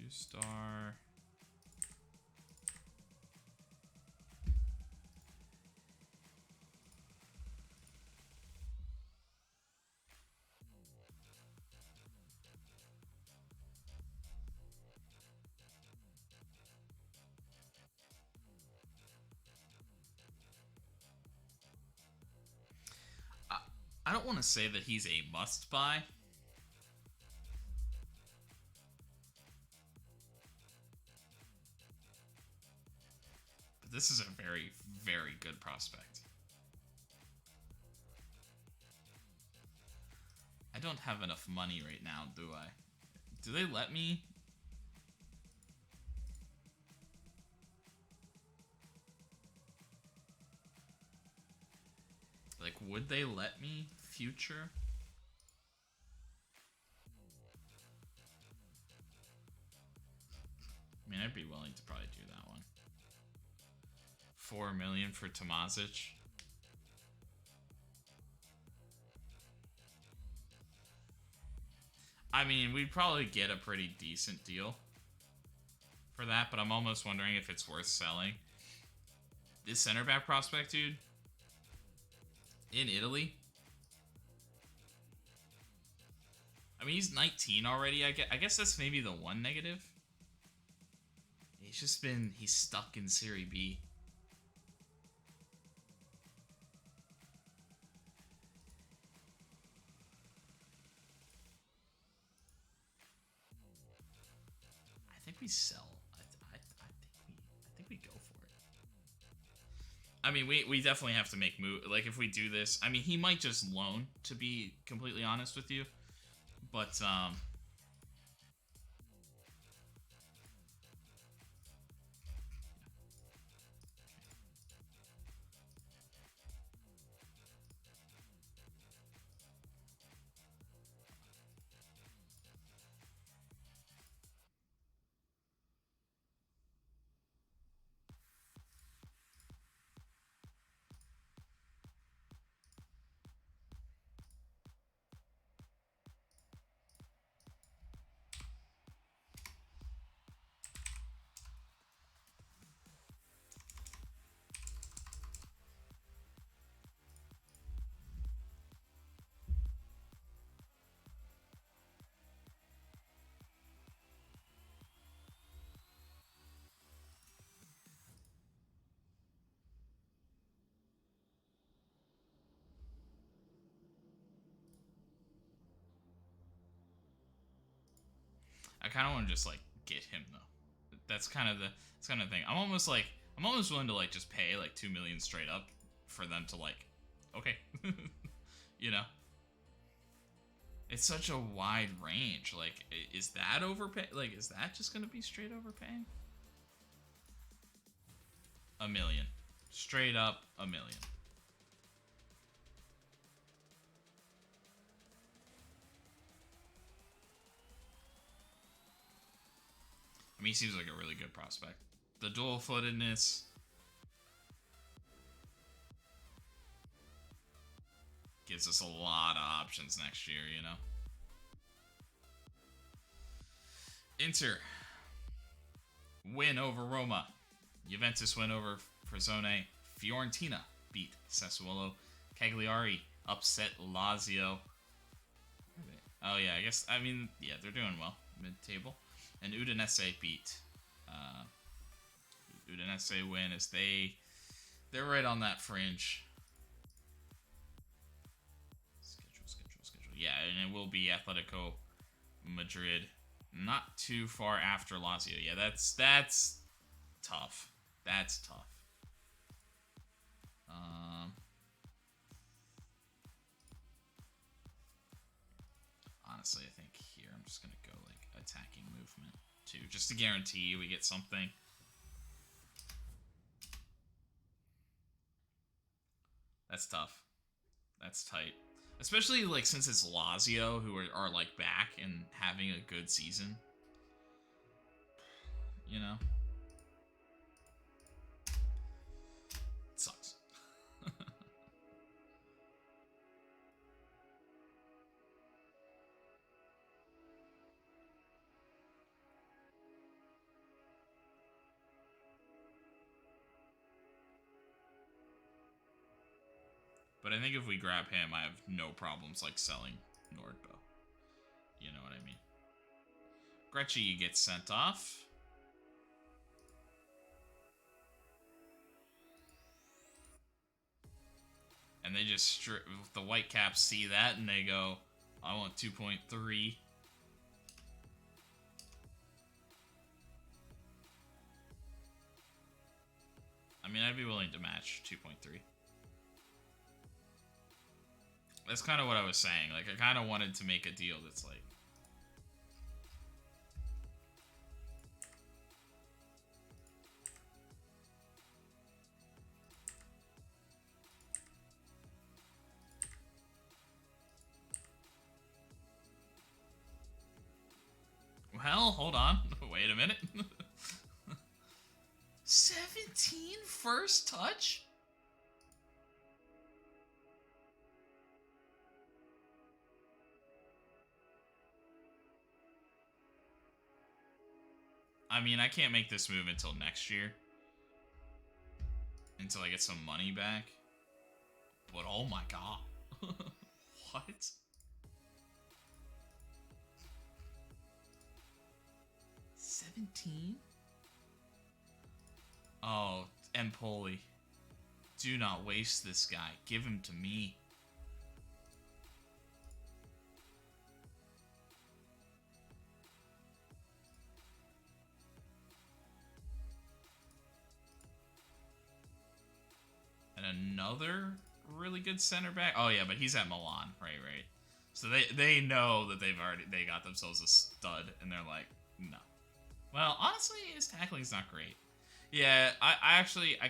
2-star. I don't want to say that he's a must-buy. But this is a very, very good prospect. I don't have enough money right now, do I? Do they let me? Like, would they let me future? I mean, I'd be willing to probably do that one. 4 million for Tomazic. I mean, we'd probably get a pretty decent deal for that, but I'm almost wondering if it's worth selling. This center back prospect, dude, in Italy. I mean, he's 19 already. I guess that's maybe the one negative. He's stuck in Serie B. I think we sell. I think we go for it. I mean, we definitely have to make move. Like, if we do this, I mean, he might just loan, to be completely honest with you. But I kind of want to just like get him though. That's kind of the thing. I'm almost willing to like just pay like 2 million straight up for them to like, okay, you know. It's such a wide range. Like, is that overpay? Like, is that just gonna be straight overpaying? 1 million, straight up 1 million. I mean, he seems like a really good prospect. The dual-footedness. Gives us a lot of options next year, you know? Inter. Win over Roma. Juventus win over Frosinone. Fiorentina beat Sassuolo. Cagliari upset Lazio. Oh yeah, I guess, I mean, yeah, they're doing well mid-table. And Udinese beat. Udinese win as they're right on that fringe. Schedule. Yeah, and it will be Atletico Madrid, not too far after Lazio. Yeah, that's tough. That's tough. Honestly, I think here I'm just gonna go like attacking movement too, just to guarantee we get something. That's tough. That's tight. Especially like since it's Lazio who are like back and having a good season. You know? It sucks. But I think if we grab him, I have no problems like selling Nordbo. You know what I mean? Grecci gets sent off. And they just the Whitecaps see that and they go, I want 2.3. I mean, I'd be willing to match 2.3. That's kind of what I was saying. Like, I kind of wanted to make a deal that's like, well, hold on. Wait a minute. 17 first touch? I mean, I can't make this move until next year. Until I get some money back. But oh my god. What? $17? Oh, Empoli. Do not waste this guy. Give him to me. And another really good center back. Oh yeah, but he's at Milan, right? So they know that they got themselves a stud, and they're like, no. Well, honestly, his tackling's not great. Yeah, I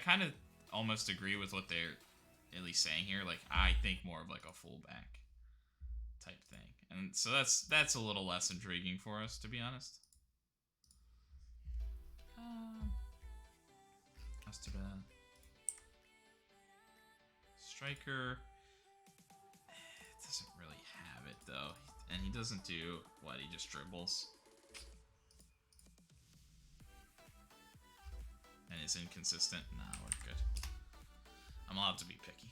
kind of almost agree with what they're at least saying here. Like, I think more of like a fullback type thing, and so that's a little less intriguing for us, to be honest. That's too bad. Striker. It doesn't really have it though, and he doesn't do what, he just dribbles. And is inconsistent. Nah, we're good. I'm allowed to be picky.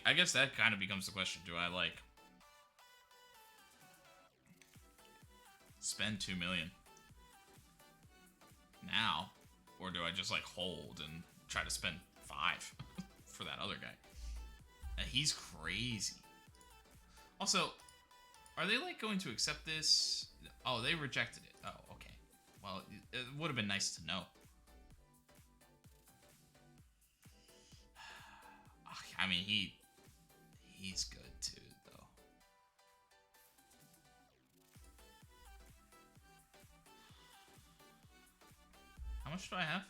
I guess that kind of becomes the question. Do I like spend 2 million now, or do I just like hold and try to spend 5 for that other guy? And he's crazy. Also, are they like going to accept this? Oh, they rejected it. Oh, okay. Well, it would have been nice to know. I mean, he's good too, though. How much do I have?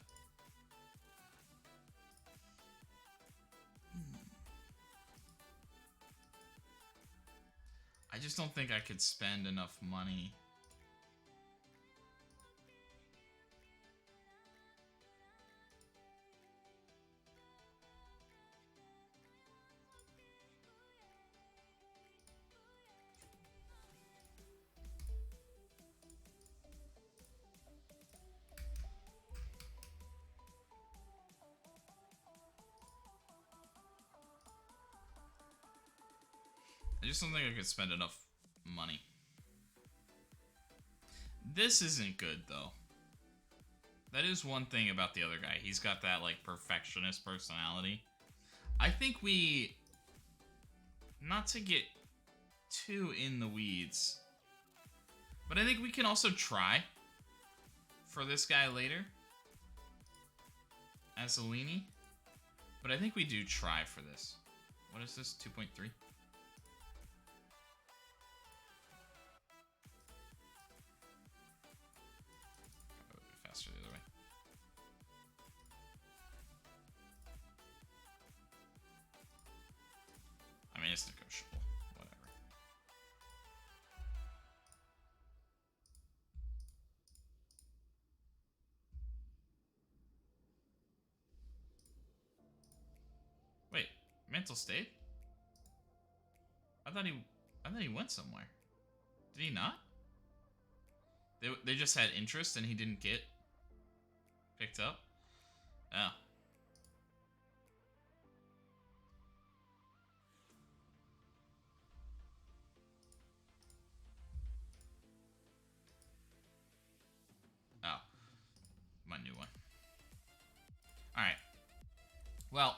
I just don't think I could spend enough money. just don't think I could spend enough money. This isn't good, though. That is one thing about the other guy. He's got that, like, perfectionist personality. I think we... Not to get too in the weeds, but I think we can also try for this guy later. Azzolini. But I think we do try for this. What is this? 2.3? Faster the other way. I mean, it's negotiable. Whatever. Wait, Mantle stayed? I thought he went somewhere. Did he not? They just had interest and he didn't get picked up? Oh. Oh. My new one. Alright. Well,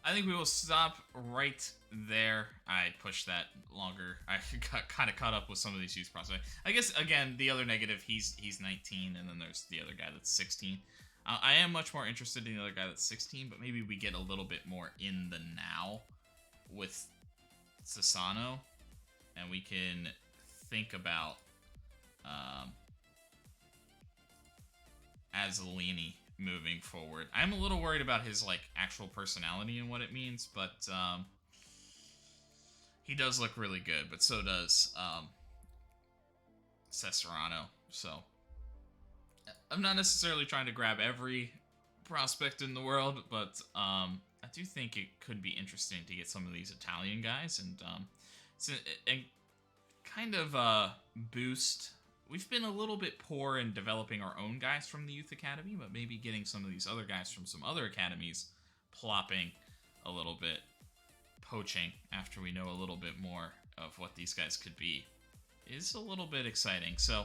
I think we will stop right there. I pushed that longer. I got kind of caught up with some of these youth prospects. I guess, again, the other negative, he's 19, and then there's the other guy that's 16. I am much more interested in the other guy that's 16, but maybe we get a little bit more in the now with Sassano, and we can think about Azzolini moving forward. I'm a little worried about his, like, actual personality and what it means, but he does look really good, but so does Cesarano. So I'm not necessarily trying to grab every prospect in the world, but I do think it could be interesting to get some of these Italian guys and kind of boost. We've been a little bit poor in developing our own guys from the youth academy, but maybe getting some of these other guys from some other academies plopping a little bit, poaching after we know a little bit more of what these guys could be is a little bit exciting. So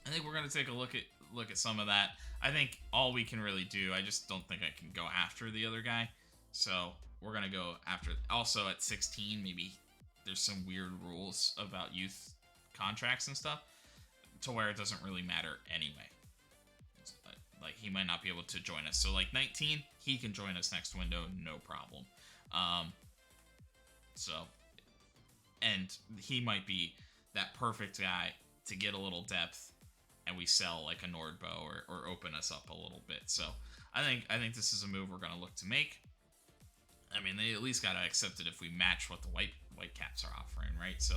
I think we're going to take a look at some of that. I think all we can really do, I just don't think I can go after the other guy. So we're going to go after, also at 16, maybe there's some weird rules about youth contracts and stuff, to where it doesn't really matter anyway. Like, he might not be able to join us. So, like, 19, he can join us next window, no problem. And he might be that perfect guy to get a little depth, and we sell, like, a Nordbo or open us up a little bit. So, I think this is a move we're going to look to make. I mean, they at least got to accept it if we match what the white caps are offering, right? So,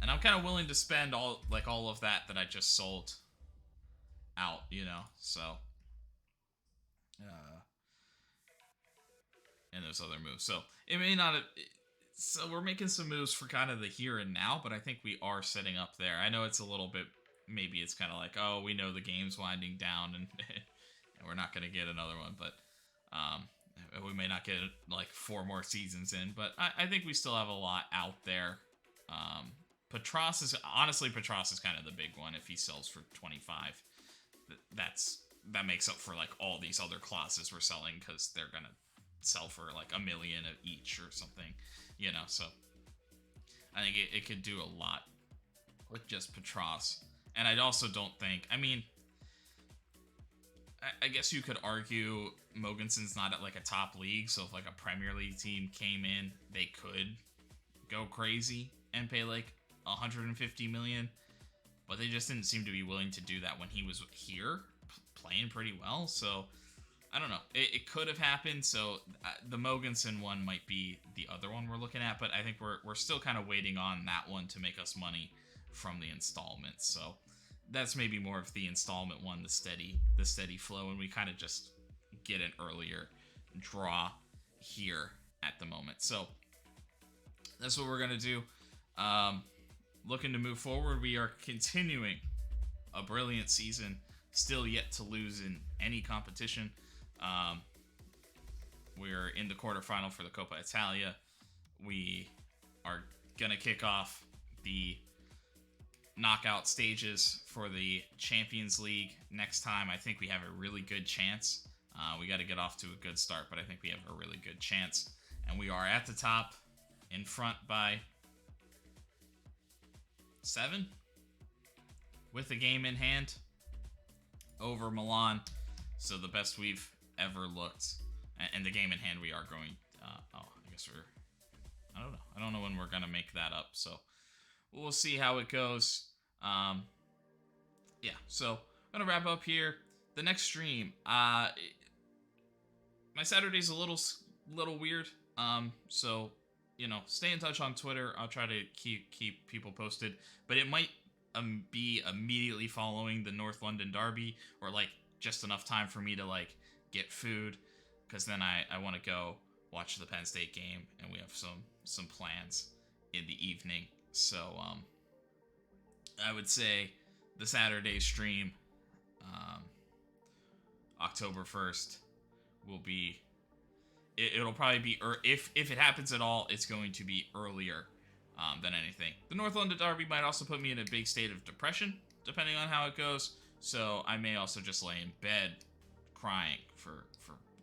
and I'm kind of willing to spend all of that I just sold out, you know, so and those other moves. So it may not have, so we're making some moves for kind of the here and now, but I think we are setting up there. I know it's a little bit, maybe it's kind of like, oh, we know the game's winding down and, and we're not going to get another one, but we may not get like 4 more seasons in, but I think we still have a lot out there. Petras is kind of the big one. If he sells for 25, that makes up for like all these other clauses we're selling, because they're gonna sell for like $1 million each or something, you know. So I think it could do a lot with just Petras. And I also don't think, I mean, I guess you could argue Mogensen's not at like a top league, so if like a Premier League team came in, they could go crazy and pay like 150 million, but they just didn't seem to be willing to do that when he was here playing pretty well. So I don't know, it could have happened. So the Mogensen one might be the other one we're looking at, but I think we're still kind of waiting on that one to make us money from the installments. So that's maybe more of the installment one, the steady flow, and we kind of just get an earlier draw here at the moment. So that's what we're gonna do. Looking to move forward, we are continuing a brilliant season, still yet to lose in any competition. We're in the quarterfinal for the Coppa Italia. We are gonna kick off the knockout stages for the Champions League next time. I think we have a really good chance. We got to get off to a good start, but I think we have a really good chance. And we are at the top, in front by 7, with the game in hand, over Milan. So the best we've ever looked. And the game in hand, we are going... I guess we're... I don't know. I don't know when we're going to make that up. So we'll see how it goes. Yeah, so I'm going to wrap up here. The next stream, my Saturday's a little weird. So, you know, stay in touch on Twitter. I'll try to keep people posted. But it might be immediately following the North London Derby, or like just enough time for me to like get food, because then I want to go watch the Penn State game, and we have some plans in the evening. So I would say the Saturday stream, October 1st, will be... It'll probably be... If it happens at all, it's going to be earlier than anything. The North London Derby might also put me in a big state of depression, depending on how it goes. So I may also just lay in bed crying for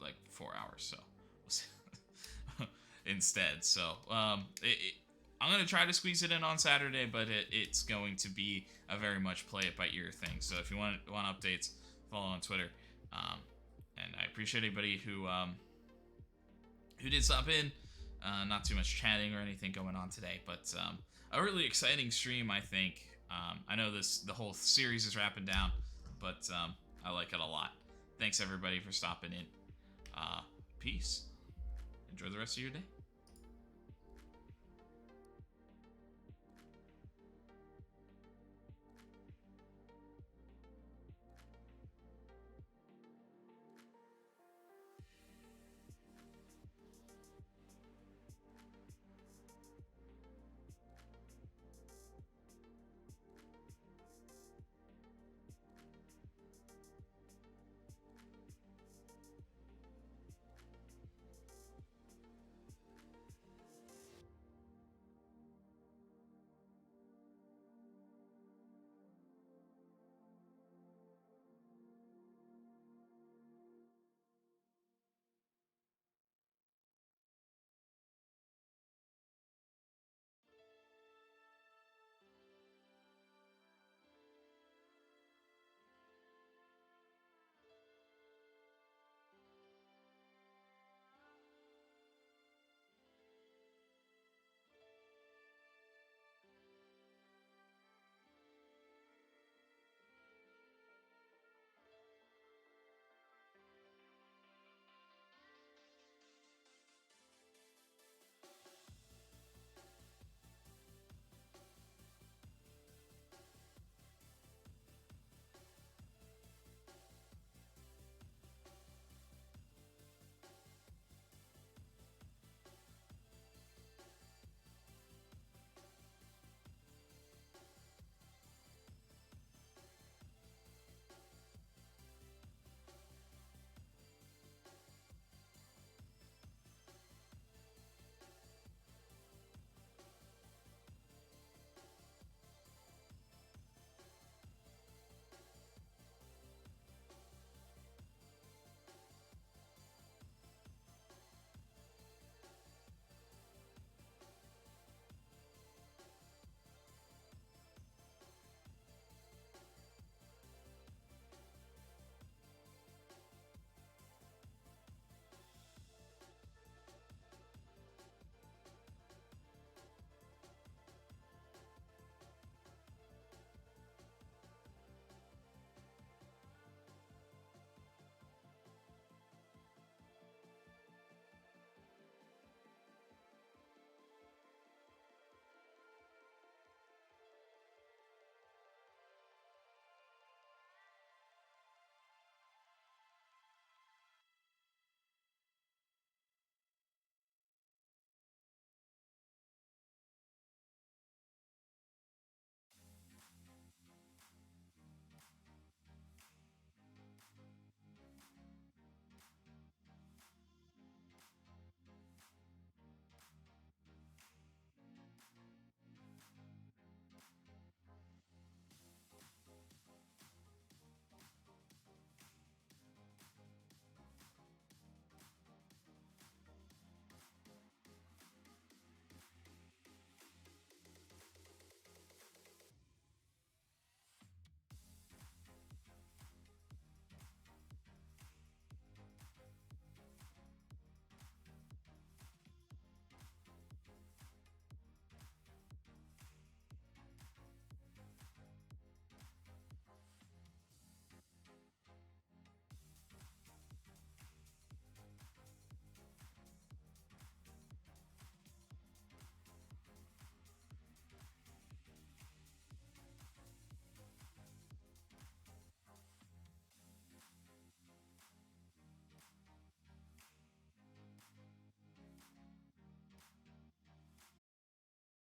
like 4 hours. So we'll see. Instead. So I'm going to try to squeeze it in on Saturday, but it's going to be a very much play it by ear thing. So if you want updates, follow on Twitter. And I appreciate anybody who did stop in. Not too much chatting or anything going on today, but a really exciting stream, I think. I know the whole series is wrapping down, but I like it a lot. Thanks everybody for stopping in. Peace. Enjoy the rest of your day.